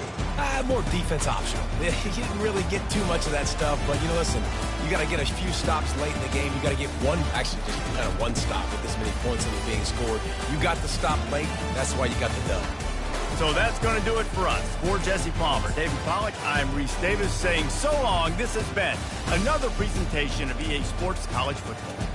More defense optional. You didn't really get too much of that stuff, but, listen, you got to get a few stops late in the game. You got to get just kind of one stop with this many points that are being scored. You got the stop late. That's why you got the dub. So that's going to do it for us. For Jesse Palmer, David Pollack, I'm Reese Davis saying so long. This has been another presentation of EA Sports College Football.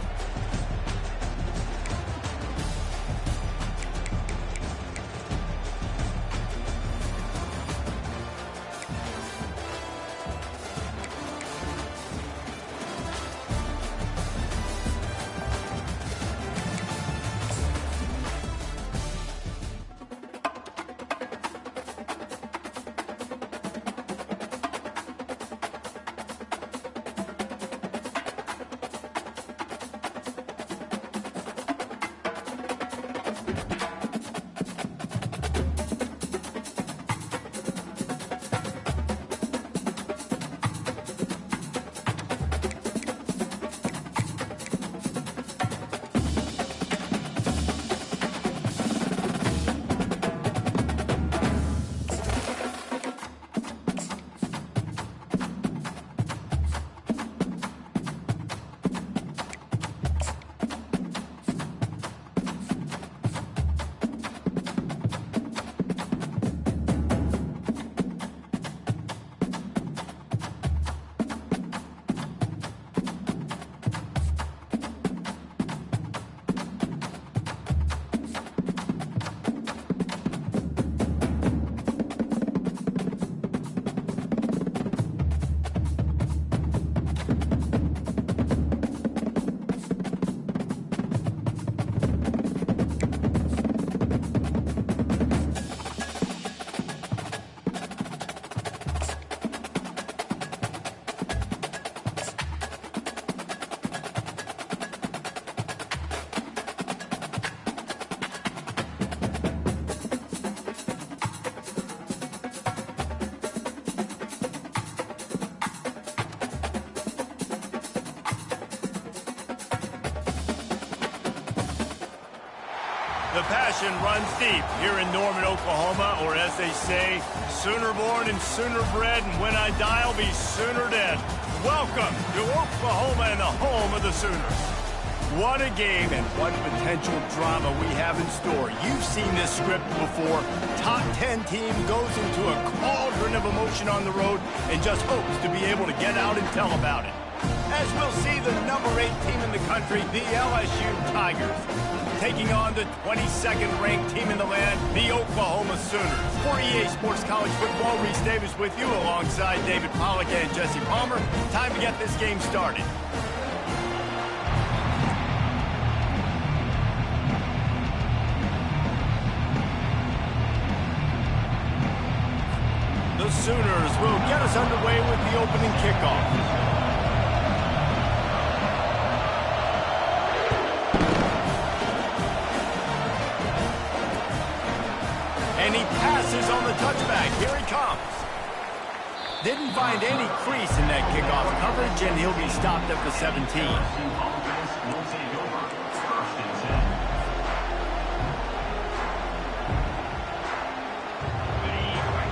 The passion runs deep here in Norman, Oklahoma, or as they say, Sooner born and sooner bred, and when I die, I'll be sooner dead. Welcome to Oklahoma and the home of the Sooners. What a game and what potential drama we have in store. You've seen this script before. Top 10 team goes into a cauldron of emotion on the road and just hopes to be able to get out and tell about it. As we'll see the number 8 team in the country, the LSU Tigers, taking on the 22nd ranked team in the land, the Oklahoma Sooners. For EA Sports College Football, Reese Davis with you alongside David Pollack and Jesse Palmer. Time to get this game started. The Sooners will get us underway with the opening kickoff. And he passes on the touchback. Here he comes. Didn't find any crease in that kickoff coverage, and he'll be stopped at the 17.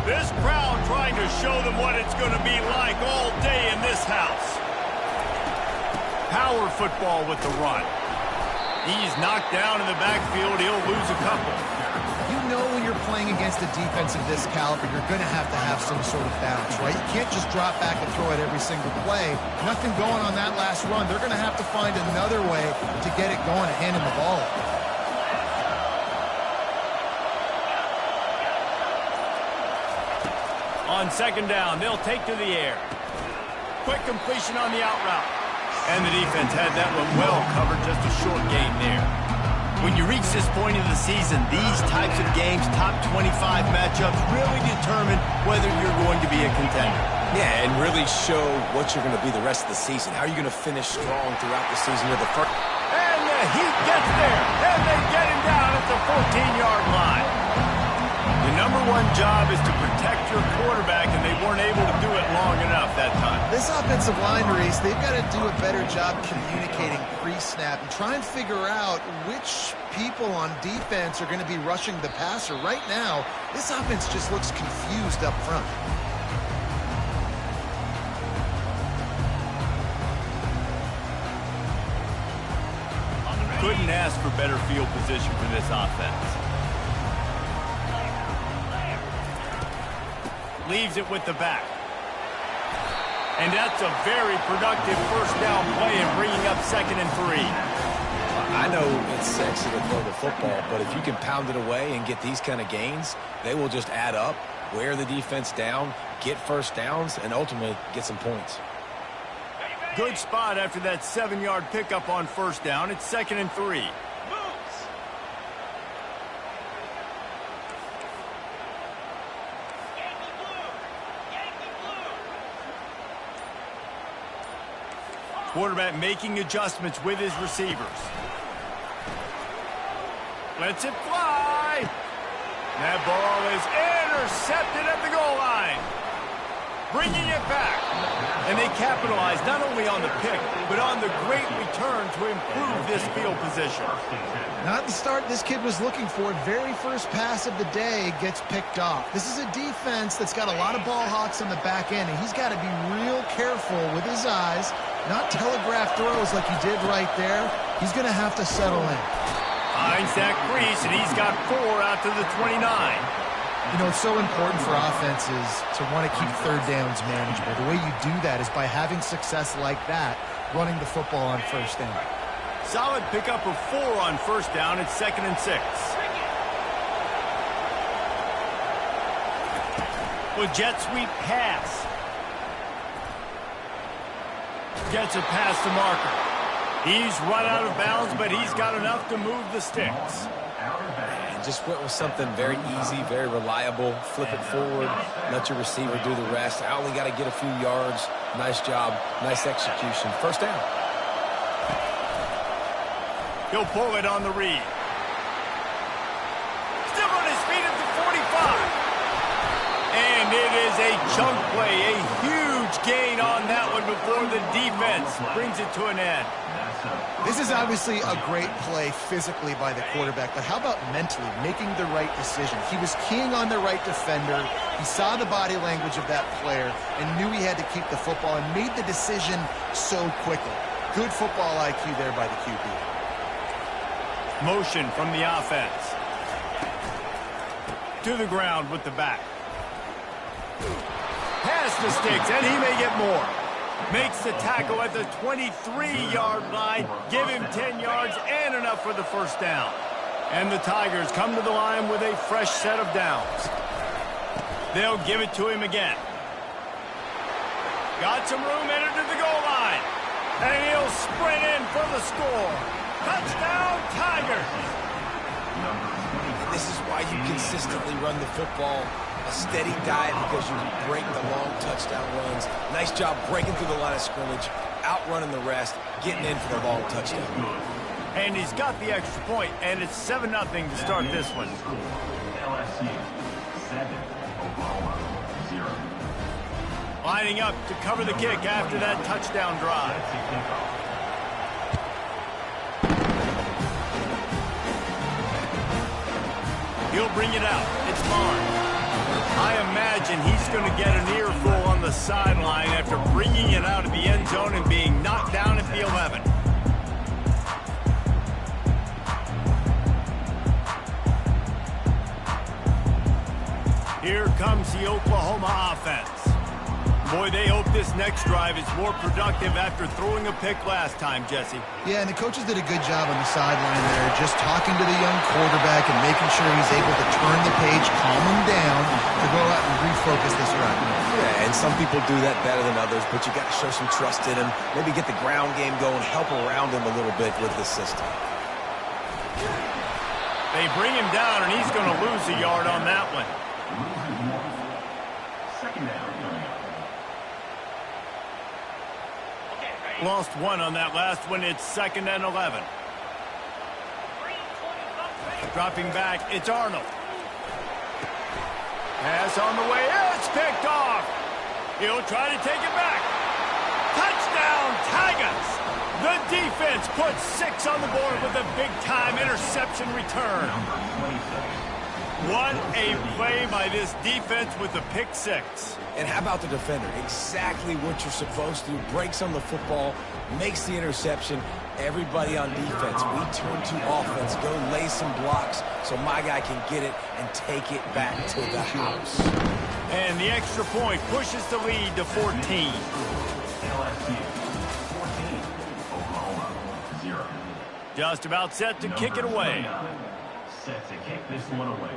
This crowd trying to show them what it's going to be like all day in this house. Power football with the run. He's knocked down in the backfield. He'll lose a couple. You know when you're playing against a defense of this caliber, you're going to have some sort of balance, right? You can't just drop back and throw it every single play. Nothing going on that last run. They're going to have to find another way to get it going and hand him the ball. On second down, they'll take to the air. Quick completion on the out route. And the defense had that one well covered, just a short gain there. When you reach this point of the season, these types of games, top 25 matchups, really determine whether you're going to be a contender. Yeah, and really show what you're going to be the rest of the season. How are you going to finish strong throughout the season? You're the first. And the Heat gets there, and they get him down at the 14-yard line. The number one job is to protect your quarterback, and they weren't able to do it long enough that time. This offensive line, Reese, they've got to do a better job communicating pre-snap and try and figure out which people on defense are going to be rushing the passer. Right now, this offense just looks confused up front. Couldn't ask for better field position for this offense. Leaves it with the back. And that's a very productive first down play and bringing up 2nd and 3. I know it's sexy to throw the football, but if you can pound it away and get these kind of gains, they will just add up, wear the defense down, get first downs, and ultimately get some points. Good spot after that 7-yard pickup on first down. It's 2nd and 3. Quarterback making adjustments with his receivers. Lets it fly. That ball is intercepted at the goal line. Bringing it back. And they capitalize not only on the pick, but on the great return to improve this field position. Not the start this kid was looking for. Very first pass of the day gets picked off. This is a defense that's got a lot of ball hawks on the back end, and he's got to be real careful with his eyes, not telegraph throws like he did right there. He's going to have to settle in. Finds that crease, and he's got 4 out to the 29. You know, it's so important for offenses to want to keep third downs manageable. The way you do that is by having success like that, running the football on first down. Solid pickup of 4 on first down. It's 2nd and 6. With jet sweep pass. Gets a pass to Marker. He's run out of bounds, but he's got enough to move the sticks. And just went with something very easy, very reliable. Flip it forward, let your receiver do the rest. I only got to get a few yards. Nice job, nice execution. First down. He'll pull it on the read. Still on his feet at the 45. And it is a chunk play, a huge gain on that one before the defense brings it to an end. This is obviously a great play physically by the quarterback, but how about mentally making the right decision? He was keying on the right defender. He saw the body language of that player and knew he had to keep the football and made the decision so quickly. Good football IQ there by the QB. Motion from the offense. To the ground with the back. Pass the sticks, and he may get more. Makes the tackle at the 23-yard line. Give him 10 yards and enough for the first down. And the Tigers come to the line with a fresh set of downs. They'll give it to him again. Got some room, entered to the goal line. And he'll sprint in for the score. Touchdown, Tigers. This is why you consistently run the football. A steady diet because you break the long touchdown runs. Nice job breaking through the line of scrimmage, outrunning the rest, getting in for the long touchdown. And he's got the extra point, and it's 7-0 to start this one. LSU 7, Oklahoma 0. Lining up to cover the kick after that touchdown drive. He'll bring it out. It's Barnes. I imagine he's going to get an earful on the sideline after bringing it out of the end zone and being knocked down at the 11. Here comes the Oklahoma offense. Boy, they hope this next drive is more productive after throwing a pick last time, Jesse. Yeah, and the coaches did a good job on the sideline there, just talking to the young quarterback and making sure he's able to turn the page, calm him down, to go out and refocus this run. Yeah, and some people do that better than others, but you got to show some trust in him, maybe get the ground game going, help around him a little bit with the system. They bring him down, and he's going to lose a yard on that one. Second down. Lost one on that last one. It's 2nd and 11. Dropping back, it's Arnold. Pass on the way. It's picked off. He'll try to take it back. Touchdown, Tigers. The defense puts 6 on the board with a big-time interception return. What a play by this defense with a pick 6. And how about the defender? Exactly what you're supposed to do. Breaks on the football, makes the interception. Everybody on defense, we turn to offense. Go lay some blocks so my guy can get it and take it back to the house. And the extra point pushes the lead to 14. LSU 14, Oklahoma 0. Just about set to kick it away. Set to kick this one away.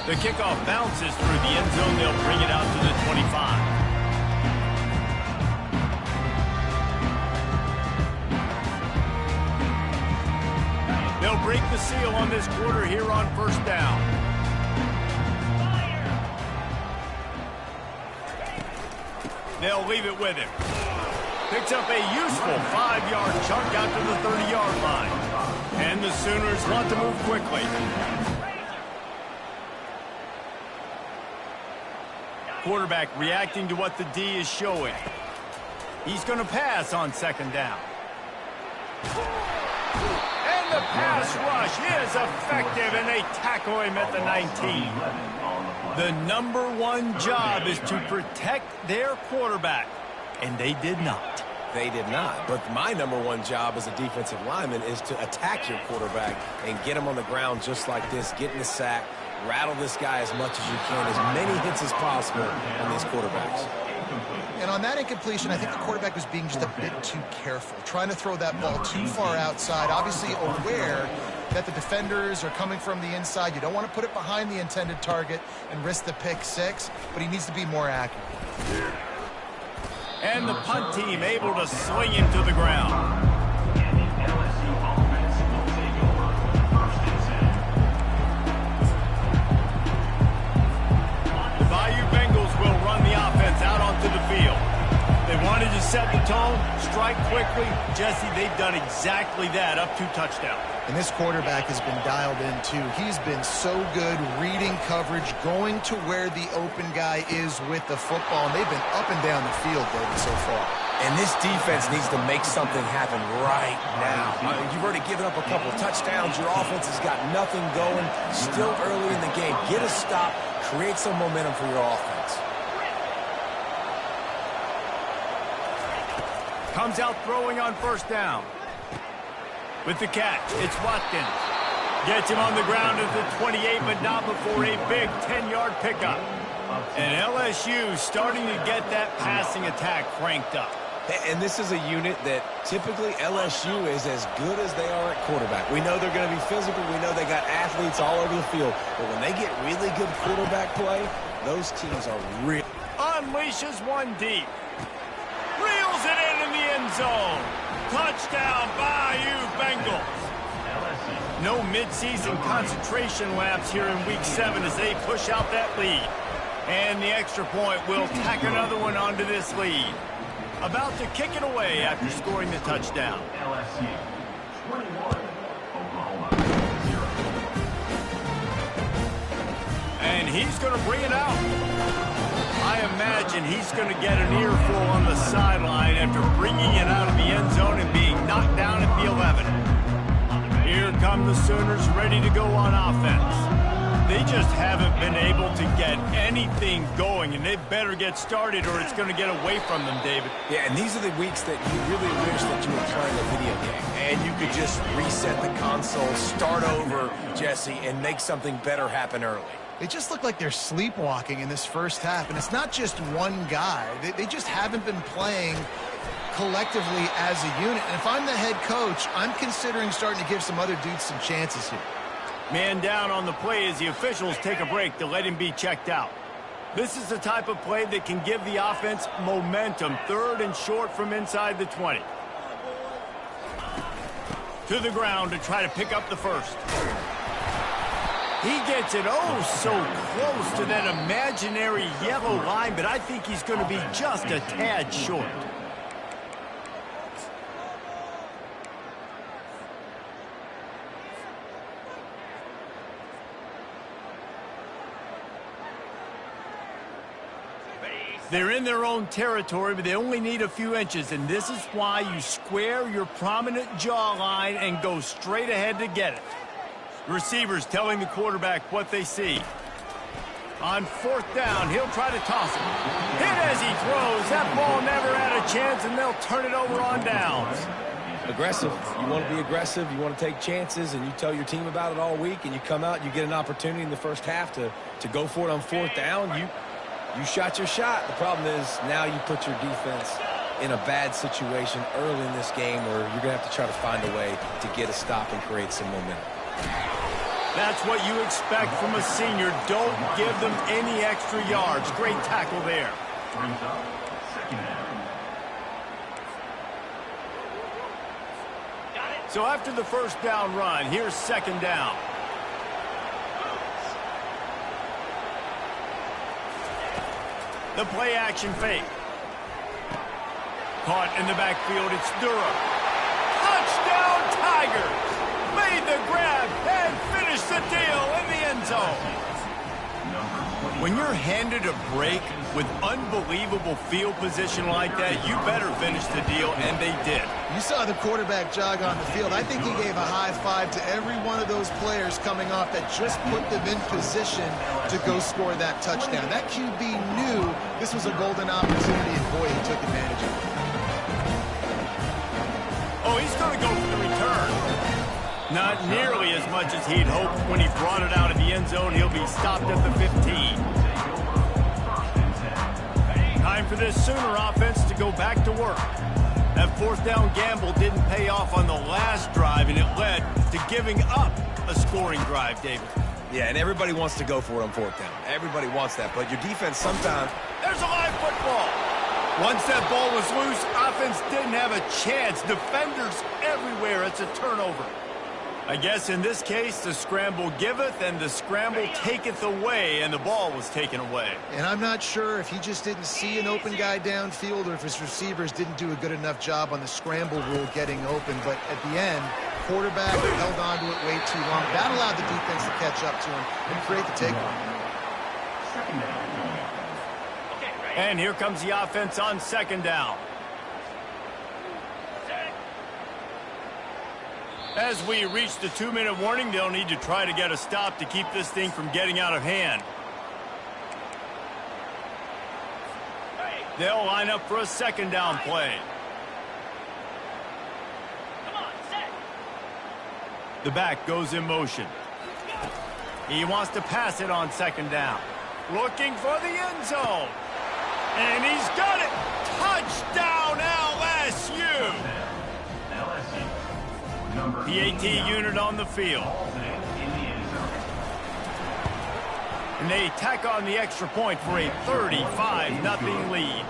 The kickoff bounces through the end zone. They'll bring it out to the 25. They'll break the seal on this quarter here on 1st down. They'll leave it with him. Picks up a useful 5-yard chunk out to the 30-yard line. And the Sooners want to move quickly. Quarterback reacting to what the D is showing. He's going to pass on 2nd down. And the pass rush is effective, and they tackle him at the 19. The number 1 job is to protect their quarterback, and they did not. They did not. But my number 1 job as a defensive lineman is to attack your quarterback and get him on the ground just like this, get in the sack, rattle this guy as much as you can, as many hits as possible on these quarterbacks. And on that incompletion, I think the quarterback was being just a bit too careful, trying to throw that ball too far outside, obviously aware that the defenders are coming from the inside. You don't want to put it behind the intended target and risk the pick 6, but he needs to be more accurate. And the punt team able to swing him to the ground. To the field. They wanted to set the tone, strike quickly. Jesse, they've done exactly that, up 2 touchdowns. And this quarterback has been dialed in, too. He's been so good reading coverage, going to where the open guy is with the football, and they've been up and down the field, David, so far. And this defense needs to make something happen right now. You've already given up a couple of touchdowns. Your offense has got nothing going. Still early in the game. Get a stop. Create some momentum for your offense. Comes out throwing on 1st down. With the catch, it's Watkins. Gets him on the ground at the 28, but not before a big 10-yard pickup. And LSU starting to get that passing attack cranked up. And this is a unit that typically LSU is as good as they are at quarterback. We know they're going to be physical. We know they got athletes all over the field. But when they get really good quarterback play, those teams are real. Unleashes one deep. Reels it in the end zone. Touchdown, Bayou Bengals. No midseason concentration laps here in Week 7 as they push out that lead. And the extra point will tack another one onto this lead. About to kick it away after scoring the touchdown. LSU 21, Oklahoma 0. And he's going to bring it out. I imagine he's going to get an earful on the sideline after bringing it out of the end zone and being knocked down at the 11. Here come the Sooners ready to go on offense. They just haven't been able to get anything going, and they better get started or it's going to get away from them, David. Yeah, and these are the weeks that you really wish that you were playing a video game and you could just reset the console, start over, Jesse, and make something better happen early. They just look like they're sleepwalking in this first half, and it's not just one guy. They just haven't been playing collectively as a unit. And if I'm the head coach, I'm considering starting to give some other dudes some chances here. Man down on the play as the officials take a break to let him be checked out. This is the type of play that can give the offense momentum. 3rd and short from inside the 20. To the ground to try to pick up the first. He gets it so close to that imaginary yellow line, but I think he's going to be just a tad short. They're in their own territory, but they only need a few inches, and this is why you square your prominent jawline and go straight ahead to get it. The receiver's telling the quarterback what they see. On 4th down, he'll try to toss it. Hit as he throws. That ball never had a chance, and they'll turn it over on downs. Aggressive. You want to be aggressive. You want to take chances, and you tell your team about it all week, and you come out, you get an opportunity in the first half to go for it on 4th down. You shot your shot. The problem is now you put your defense in a bad situation early in this game where you're going to have to try to find a way to get a stop and create some momentum. That's what you expect from a senior. Don't give them any extra yards. Great tackle there. Brings up 2nd down. So after the 1st down run, here's 2nd down. The play action fake. Caught in the backfield, it's Durham. Touchdown Tigers! Made the grab and finished the deal in the end zone. When you're handed a break with unbelievable field position like that, you better finish the deal, and they did. You saw the quarterback jog on the field. I think he gave a high five to every one of those players coming off that just put them in position to go score that touchdown. That QB knew this was a golden opportunity, and boy, he took advantage of it. Oh, he's going to go for the return. Not nearly as much as he'd hoped when he brought it out of the end zone. He'll be stopped at the 15. Time for this Sooner offense to go back to work. That 4th down gamble didn't pay off on the last drive, and it led to giving up a scoring drive, David. Yeah, and everybody wants to go for it on 4th down. Everybody wants that, but your defense sometimes... There's a live football. Once that ball was loose, offense didn't have a chance. Defenders everywhere. It's a turnover. I guess in this case, the scramble giveth and the scramble taketh away, and the ball was taken away. And I'm not sure if he just didn't see an open guy downfield or if his receivers didn't do a good enough job on the scramble rule getting open. But at the end, quarterback held on to it way too long. That allowed the defense to catch up to him and create the takeaway. And here comes the offense on 2nd down. As we reach the 2-minute warning, they'll need to try to get a stop to keep this thing from getting out of hand. They'll line up for a 2nd down play. The back goes in motion. He wants to pass it on 2nd down. Looking for the end zone. And he's got it. Touchdown LSU. PAT unit on the field. And they tack on the extra point for a 35-0 lead.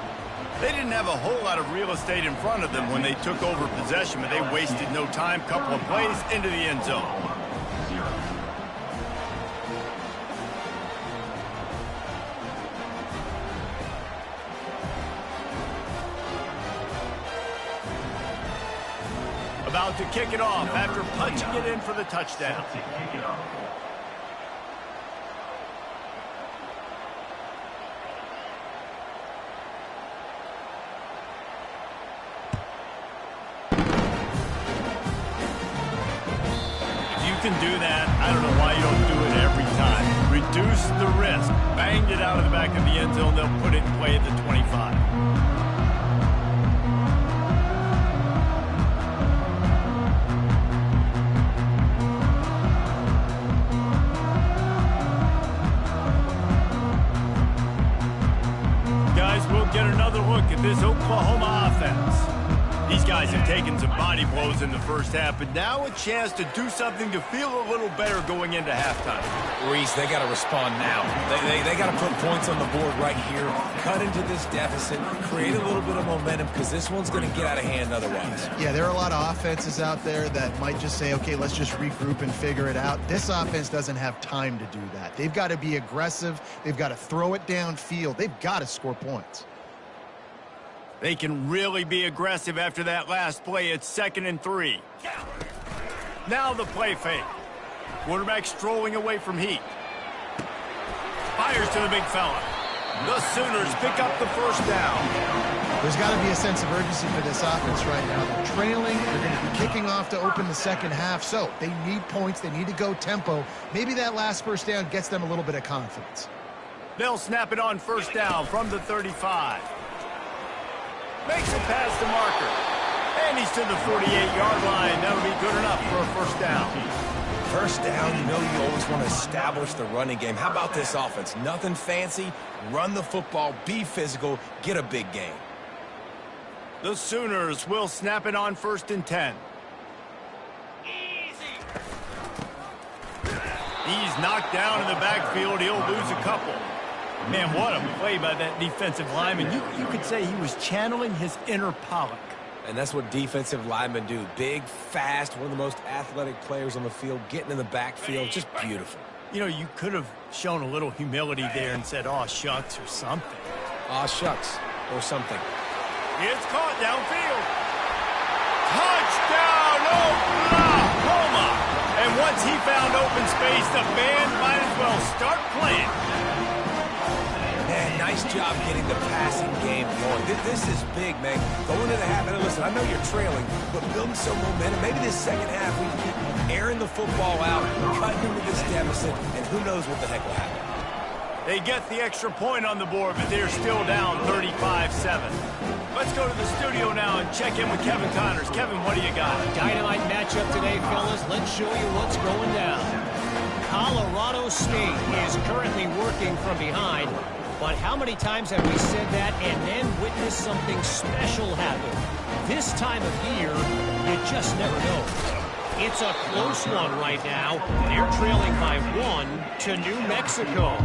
They didn't have a whole lot of real estate in front of them when they took over possession, but they wasted no time. Couple of plays into the end zone. About to kick it off after punching it in for the touchdown. If you can do that, I don't know why you don't do it every time. reduced the risk. Banged it out of the back of the end zone. They'll put it in play at the 25. Guys, we'll get another look at this Oklahoma offense. These guys have taken some body blows in the first half, but now a chance to do something to feel a little better going into halftime. Reese, they got to respond now. They got to put points on the board right here, cut into this deficit, create a little bit of momentum, because this one's going to get out of hand otherwise. Yeah, there are a lot of offenses out there that might just say, okay, let's just regroup and figure it out. This offense doesn't have time to do that. They've got to be aggressive. They've got to throw it downfield. They've got to score points. They can really be aggressive after that last play. It's 2nd and 3. Now the play fake. Quarterback strolling away from heat. Fires to the big fella. The Sooners pick up the first down. There's got to be a sense of urgency for this offense right now. They're trailing. They're going to be kicking off to open the second half. So they need points. They need to go tempo. Maybe that last first down gets them a little bit of confidence. They'll snap it on first down from the 35. Makes it past the marker. And he's to the 48-yard line. That'll be good enough for a first down. First down, you know you always want to establish the running game. How about this offense? Nothing fancy. Run the football, be physical, get a big gain. The Sooners will snap it on 1st and 10. He's knocked down in the backfield. He'll lose a couple. Man, what a play by that defensive lineman. You could say he was channeling his inner Pollock. And that's what defensive linemen do. Big, fast, one of the most athletic players on the field, getting in the backfield. Just beautiful. You know, you could have shown a little humility there and said, "Aw, shucks," or something. Aw, shucks, or something. It's caught downfield. Touchdown, Oklahoma! And once he found open space, the band might as well start playing. Man, nice job getting the passing game going. This is big, man. Going into the half, and listen, I know you're trailing, but building some momentum. Maybe this second half, we keep airing the football out, cutting into this deficit, and who knows what the heck will happen. They get the extra point on the board, but they're still down 35-7. Let's go to the studio now and check in with Kevin Connors. Kevin, what do you got? Dynamite matchup today, fellas. Let's show you what's going down. Colorado State is currently working from behind. But how many times have we said that and then witnessed something special happen? This time of year, you just never know. It's a close one right now. They're trailing by 1 to New Mexico.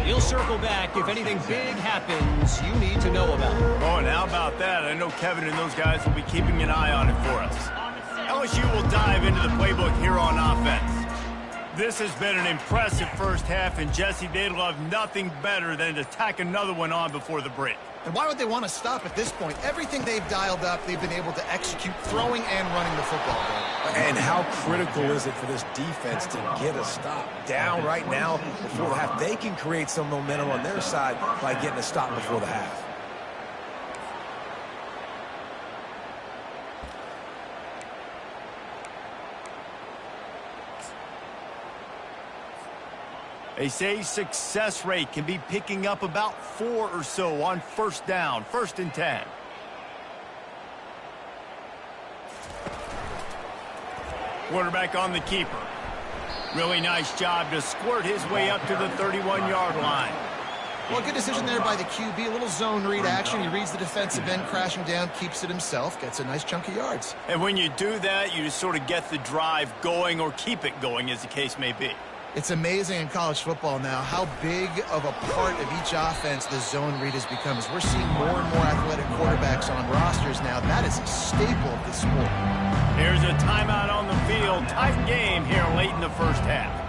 He'll circle back if anything big happens you need to know about. Oh, and how about that? I know Kevin and those guys will be keeping an eye on it for us. LSU will dive into the playbook here on offense. This has been an impressive first half, and Jesse, they'd love nothing better than to tack another one on before the break. And why would they want to stop at this point? Everything they've dialed up, they've been able to execute throwing and running the football. And how critical is it for this defense to get a stop down right now before the half? They can create some momentum on their side by getting a stop before the half. They say success rate can be picking up about 4 or so on first down, 1st and 10. Quarterback on the keeper. Really nice job to squirt his way up to the 31-yard line. Well, good decision there by the QB. A little zone read action. He reads the defensive end crashing down, keeps it himself, gets a nice chunk of yards. And when you do that, you just sort of get the drive going or keep it going, as the case may be. It's amazing in college football now how big of a part of each offense the zone read has become. As we're seeing more and more athletic quarterbacks on rosters now, that is a staple of the sport. Here's a timeout on the field. Tight game here late in the first half.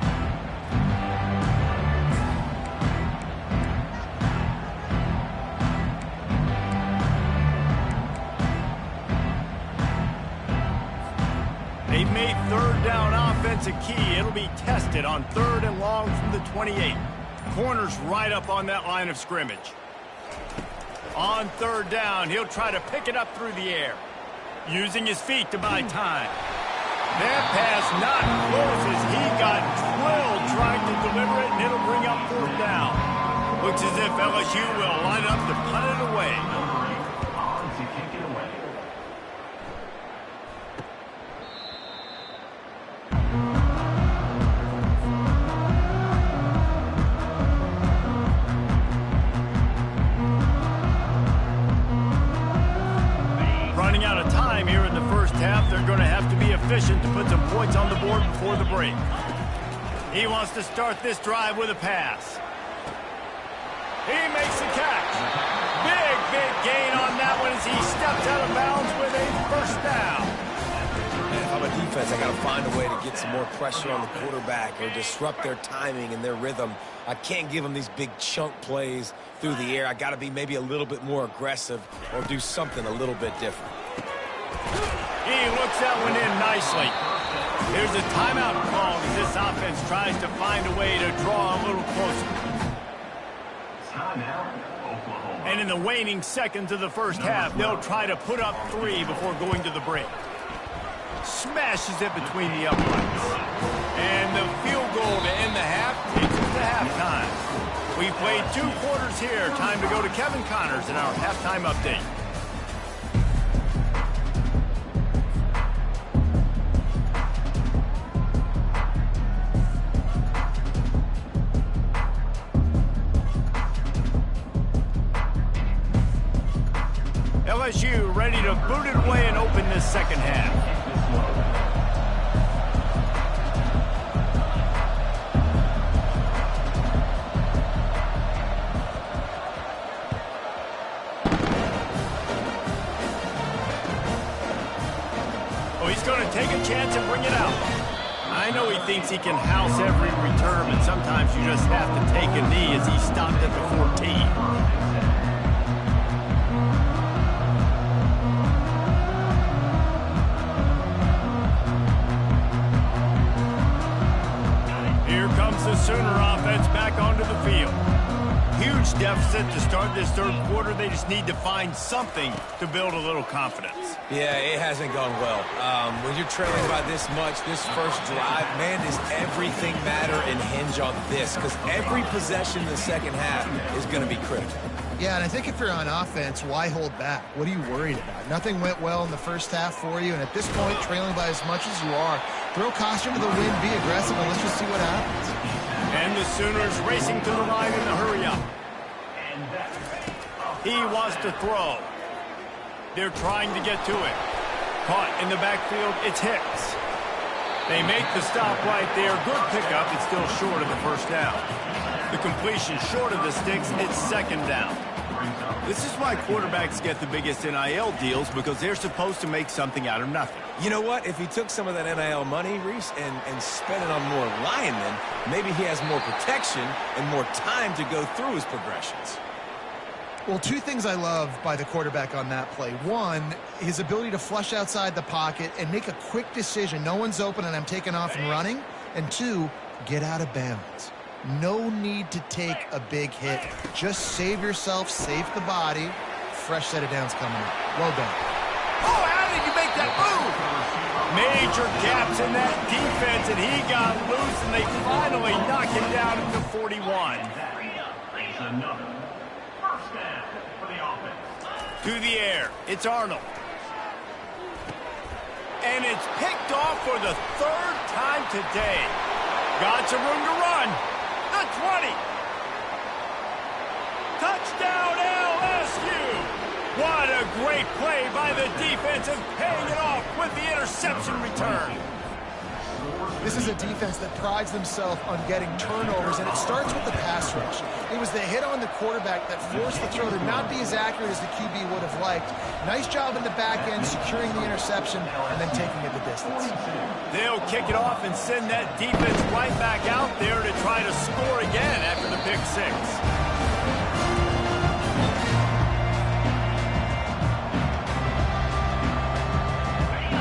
They've made third down offense a key. It'll be tested on 3rd and long from the 28. Corner's right up on that line of scrimmage. On 3rd down, he'll try to pick it up through the air, using his feet to buy time. That pass not close as he got drilled trying to deliver it, and it'll bring Looks as if LSU will line up to punt it away. Number 8 on to kick it away. Running out of time here in the first half. They're going to have to be efficient to put some points on the board before the break. He wants to start this drive with a pass. He makes the catch. Big gain on that one as he steps out of bounds with a first down. And if I'm a defense, I got to find a way to get some more pressure on the quarterback or disrupt their timing and their rhythm. I can't give them these big chunk plays through the air. I got to be maybe a little bit more aggressive or do something a little bit different. He looks that one in nicely. There's a timeout called as this offense tries to find a way to draw a little closer. Timeout, Oklahoma. And in the waning seconds of the first half, they'll try to put up 3 before going to the break. Smashes it between the uprights. And the field goal to end the half takes us to halftime. We played 2 quarters here. Time to go to Kevin Connors in our halftime update. LSU ready to boot it away and open this second half. Oh, he's going to take a chance and bring it out. I know he thinks he can house every return, but sometimes you just have to take a knee as he stopped at the 14. The Sooner offense back onto the field. Huge deficit to start this third quarter. They just need to find something to build a little confidence. Yeah, it hasn't gone well. When you're trailing by this much, this first drive, man, does everything matter and hinge on this? Because every possession in the second half is going to be critical. Yeah, and I think if you're on offense, why hold back? What are you worried about? Nothing went well in the first half for you, and at this point, trailing by as much as you are, throw caution to the wind, be aggressive, and let's just see what happens. And the Sooners racing to the line in the hurry-up. He wants to throw. They're trying to get to it. Caught in the backfield, it's Hicks. They make the stop right there. Good pickup. It's still short of the first down. The completion short of the sticks. It's second down. This is why quarterbacks get the biggest NIL deals, because they're supposed to make something out of nothing. You know what? If he took some of that NIL money, Reese, and spent it on more linemen, maybe he has more protection and more time to go through his progressions. Well, 2 things I love by the quarterback on that play. 1, his ability to flush outside the pocket and make a quick decision. No one's open and I'm taking off and running. And 2, get out of bounds. No need to take a big hit. Just save yourself, save the body. Fresh set of downs coming up. Well done. Oh, how did you make that move? Major gaps in that defense, and he got loose, and they finally knock him down to 41. It's another first down for the offense. To the air, it's Arnold. And it's picked off for the 3rd time today. Got some room to run. The 20. Touchdown LSU. What a great play by the defense and paying it off with the interception return. This is a defense that prides themselves on getting turnovers, and it starts with the pass rush. It was the hit on the quarterback that forced the throw to not be as accurate as the QB would have liked. Nice job in the back end, securing the interception, and then taking it the distance. They'll kick it off and send that defense right back out there to try to score again after the pick 6.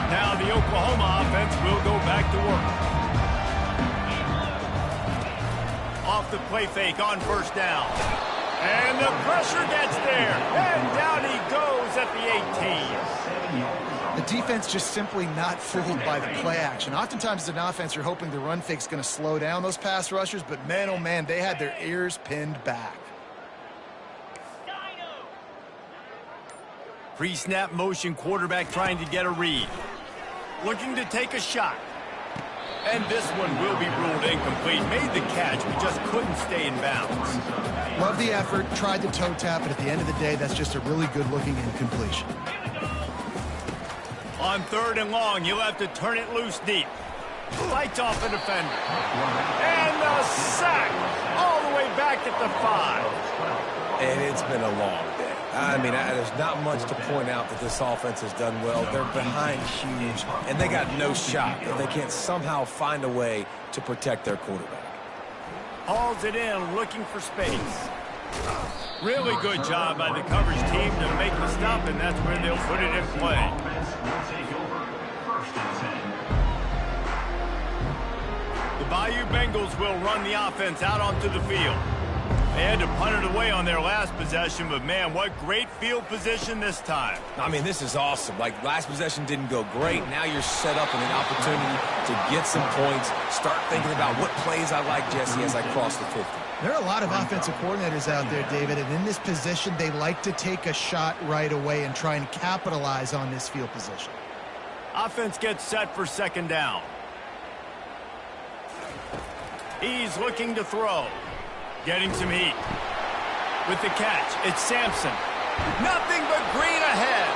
Now the Oklahoma offense will go back to work. Off the play fake on first down. And the pressure gets there. And down he goes at the 18. The defense just simply not fooled by the play action. Oftentimes as an offense, you're hoping the run fake's going to slow down those pass rushers, but man, oh man, they had their ears pinned back. Pre-snap motion quarterback trying to get a read. Looking to take a shot. And this one will be ruled incomplete. Made the catch, but just couldn't stay in bounds. Love the effort, tried to toe tap, but at the end of the day, that's just a really good-looking incompletion. On 3rd and long, you'll have to turn it loose deep. Fights off the defender. And the sack all the way back at the 5. And it's been a long day. I mean, there's not much to point out that this offense has done well. They're behind huge, and they got no shot if they can't somehow find a way to protect their quarterback. Hauls it in, looking for space. Really good job by the coverage team to make the stop, and that's where they'll put it in play. Offense will take over 1st and 10. The Bayou Bengals will run the offense out onto the field. They had to punt it away on their last possession, but man, what great field position this time. I mean, this is awesome. Like, last possession didn't go great. Now you're set up in an opportunity to get some points. Start thinking about what plays I like, Jesse, as I cross the 50. There are a lot of offensive coordinators out there, David, and in this position, they like to take a shot right away and try and capitalize on this field position. Offense gets set for 2nd down. He's looking to throw. Getting some heat. With the catch, it's Sampson. Nothing but green ahead.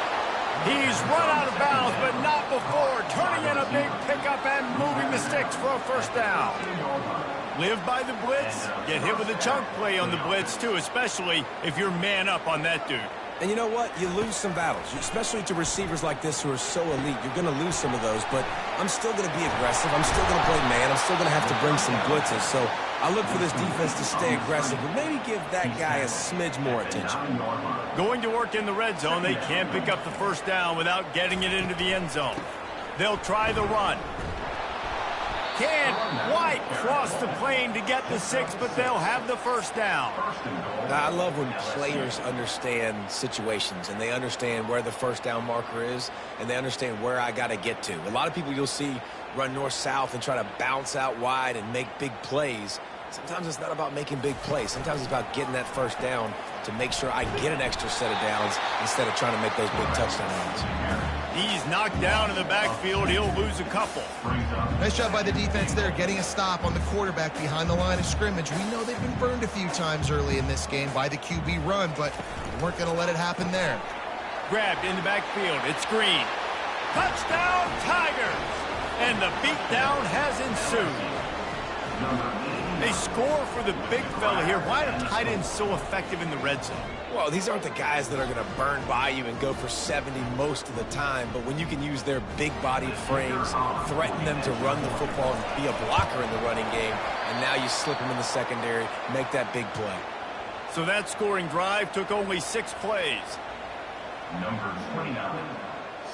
He's run out of bounds, but not before. Turning in a big pickup and moving the sticks for a 1st down. Live by the blitz. Get hit with a chunk play on the blitz, too, especially if you're man up on that dude. And you know what? You lose some battles, especially to receivers like this who are so elite. You're going to lose some of those, but I'm still going to be aggressive. I'm still going to play man. I'm still going to have to bring some blitzes. So I look for this defense to stay aggressive, but maybe give that guy a smidge more attention. Going to work in the red zone, they can't pick up the 1st down without getting it into the end zone. They'll try the run. Can't quite cross the plane to get the 6, but they'll have the 1st down. I love when players understand situations and they understand where the 1st down marker is and they understand where I got to get to. A lot of people you'll see run north-south and try to bounce out wide and make big plays. Sometimes it's not about making big plays. Sometimes it's about getting that 1st down to make sure I get an extra set of downs instead of trying to make those big touchdown runs. He's knocked down in the backfield. He'll lose a couple. Nice job by the defense there, getting a stop on the quarterback behind the line of scrimmage. We know they've been burned a few times early in this game by the QB run, but they weren't going to let it happen there. Grabbed in the backfield. It's Green. Touchdown, Tigers! And the beatdown has ensued. They score for the big fella here. Why are tight ends so effective in the red zone? Well, these aren't the guys that are going to burn by you and go for 70 most of the time, but when you can use their big-bodied frames, threaten them to run the football and be a blocker in the running game, and now you slip them in the secondary, make that big play. So that scoring drive took only 6 plays. Number 29,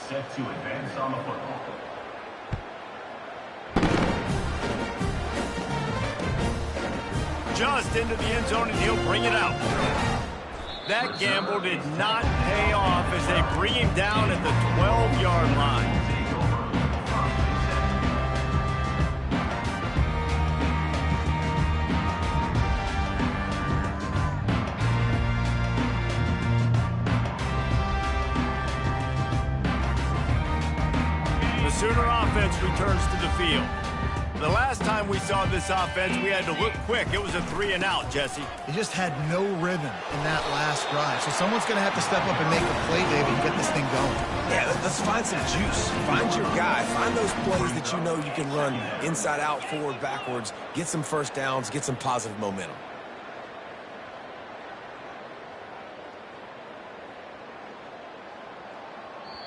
set to advance on the football. Just into the end zone, and he'll bring it out. That gamble did not pay off as they bring him down at the 12-yard line. The Sooner offense returns to the field. The last time we saw this offense, we had to look quick. It was a 3-and-out, Jesse. They just had no rhythm in that last drive. So someone's going to have to step up and make a play, David, and get this thing going. Yeah, let's find some juice. Find your guy. Find those plays that you know you can run inside out, forward, backwards. Get some 1st downs. Get some positive momentum.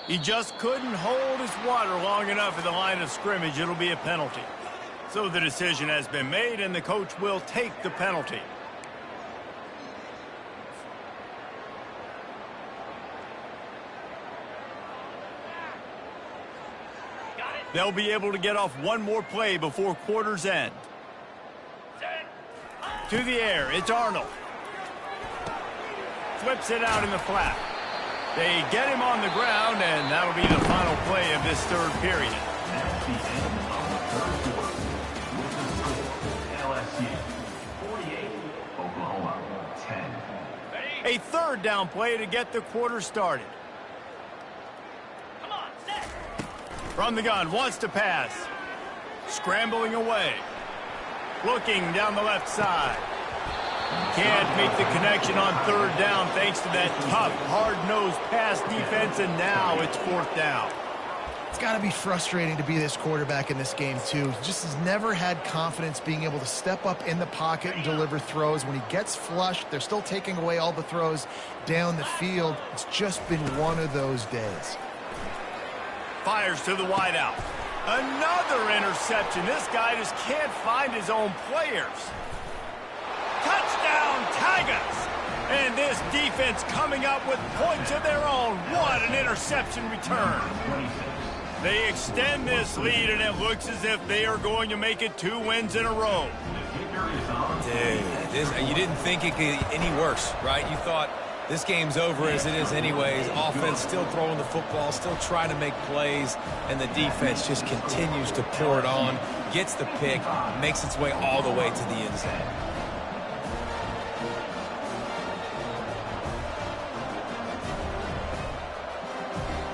He just couldn't hold his water long enough at the line of scrimmage. It'll be a penalty. So the decision has been made, and the coach will take the penalty. They'll be able to get off one more play before quarter's end. To the air, it's Arnold. Flips it out in the flat. They get him on the ground, and that'll be the final play of this 3rd period. That's the end of the 3rd quarter. With the score, LSU 48, Oklahoma 10. A 3rd down play to get the quarter started. From the gun, wants to pass. Scrambling away. Looking down the left side. Can't make the connection on third down thanks to that tough, hard-nosed pass defense, and now it's fourth down. It's got to be frustrating to be this quarterback in this game, too. He just has never had confidence being able to step up in the pocket and deliver throws. When he gets flushed, they're still taking away all the throws down the field. It's just been one of those days. Fires to the wideout. Another interception. This guy just can't find his own players. Touchdown, Tigers! And this defense coming up with points of their own. What an interception return. They extend this lead, and it looks as if they are going to make it 2 wins in a row. Dude, you didn't think it could get any worse, right? You thought this game's over as it is anyways. Offense still throwing the football, still trying to make plays, and the defense just continues to pour it on, gets the pick, makes its way all the way to the end zone.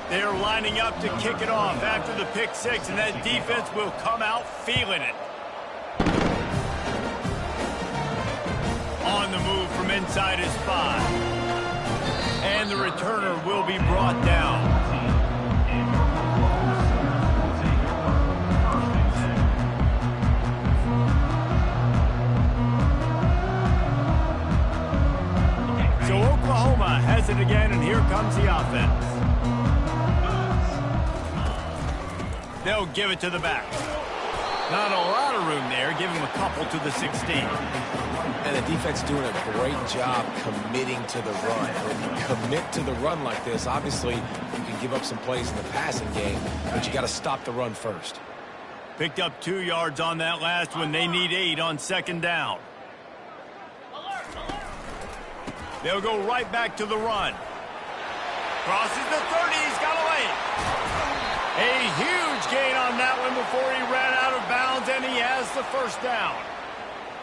They're lining up to kick it off after the pick six, and that defense will come out feeling it. On the move from inside his 5. And the returner will be brought down. So Oklahoma has it again, and here comes the offense. They'll give it to the back. Not a lot of room there. Give him a couple to the 16. And the defense doing a great job committing to the run. When you commit to the run like this, obviously you can give up some plays in the passing game, but you got to stop the run first. Picked up 2 yards on that last one. They need 8 on second down. They'll go right back to the run. Crosses the 30. He's got away. A huge gain on that one before he ran out of bounds, and he has the first down.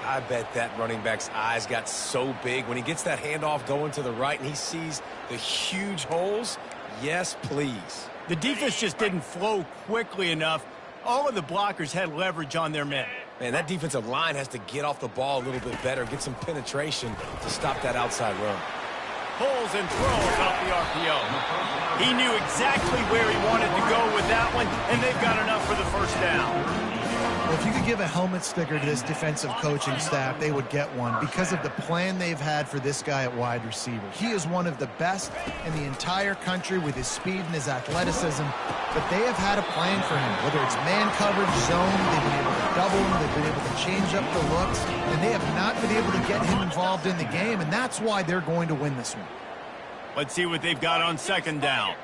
I bet that running back's eyes got so big when he gets that handoff going to the right and he sees the huge holes. Yes, please. The defense just didn't flow quickly enough. All of the blockers had leverage on their men. Man, that defensive line has to get off the ball a little bit better, get some penetration to stop that outside run. Pulls and throws off the RPO. He knew exactly where he wanted to go with that one, and they've got enough for the first down. Well, if you could give a helmet sticker to this defensive coaching staff, they would get one because of the plan they've had for this guy at wide receiver. He is one of the best in the entire country with his speed and his athleticism, but they have had a plan for him, whether it's man coverage, zone, they've been able to double him, they've been able to change up the looks, and they have not been able to get him involved in the game, and that's why they're going to win this one. Let's see what they've got on second down.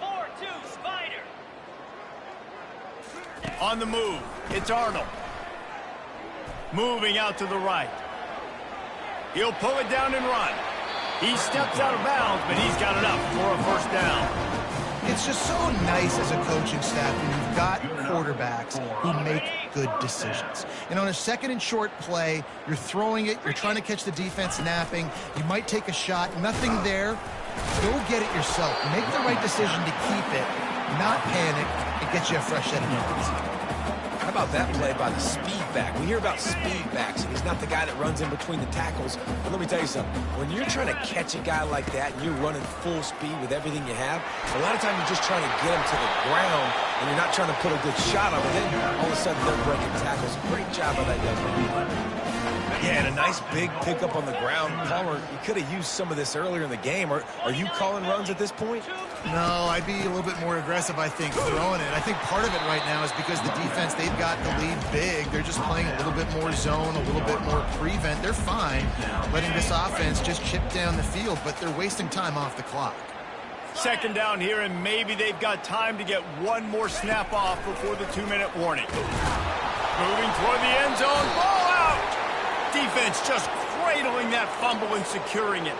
4-2 Spider. On the move, it's Arnold. Moving out to the right. He'll pull it down and run. He steps out of bounds, but he's got enough for a first down. It's just so nice as a coaching staff when you've got quarterbacks who make good decisions. And on a second and short play, you're throwing it, you're trying to catch the defense napping, you might take a shot, nothing there. Go get it yourself. Make the right decision to keep it, not panic, and get you a fresh set of hands. How about that play by the speed back? We hear about speed backs, and he's not the guy that runs in between the tackles. But let me tell you something. When you're trying to catch a guy like that and you're running full speed with everything you have, a lot of times you're just trying to get him to the ground, and you're not trying to put a good shot on him. And then all of a sudden they're breaking tackles. Great job by that young man. Yeah, and a nice big pickup on the ground. Palmer, you could have used some of this earlier in the game. Are you calling runs at this point? No, I'd be a little bit more aggressive, I think, throwing it. I think part of it right now is because the defense, they've got the lead big. They're just playing a little bit more zone, a little bit more prevent. They're fine letting this offense just chip down the field, but they're wasting time off the clock. Second down here, and maybe they've got time to get one more snap off before the 2-minute warning. Moving toward the end zone, ball out! Defense just cradling that fumble and securing it.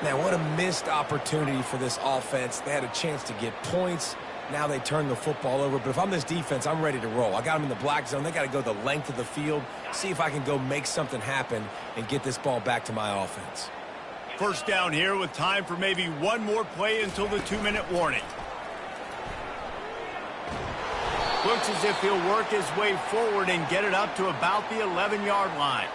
Now, what a missed opportunity for this offense. They had a chance to get points. Now they turn the football over. But if I'm this defense, I'm ready to roll. I got them in the black zone. They got to go the length of the field, see if I can go make something happen and get this ball back to my offense. First down here with time for maybe one more play until the 2-minute warning. Looks as if he'll work his way forward and get it up to about the 11-yard line.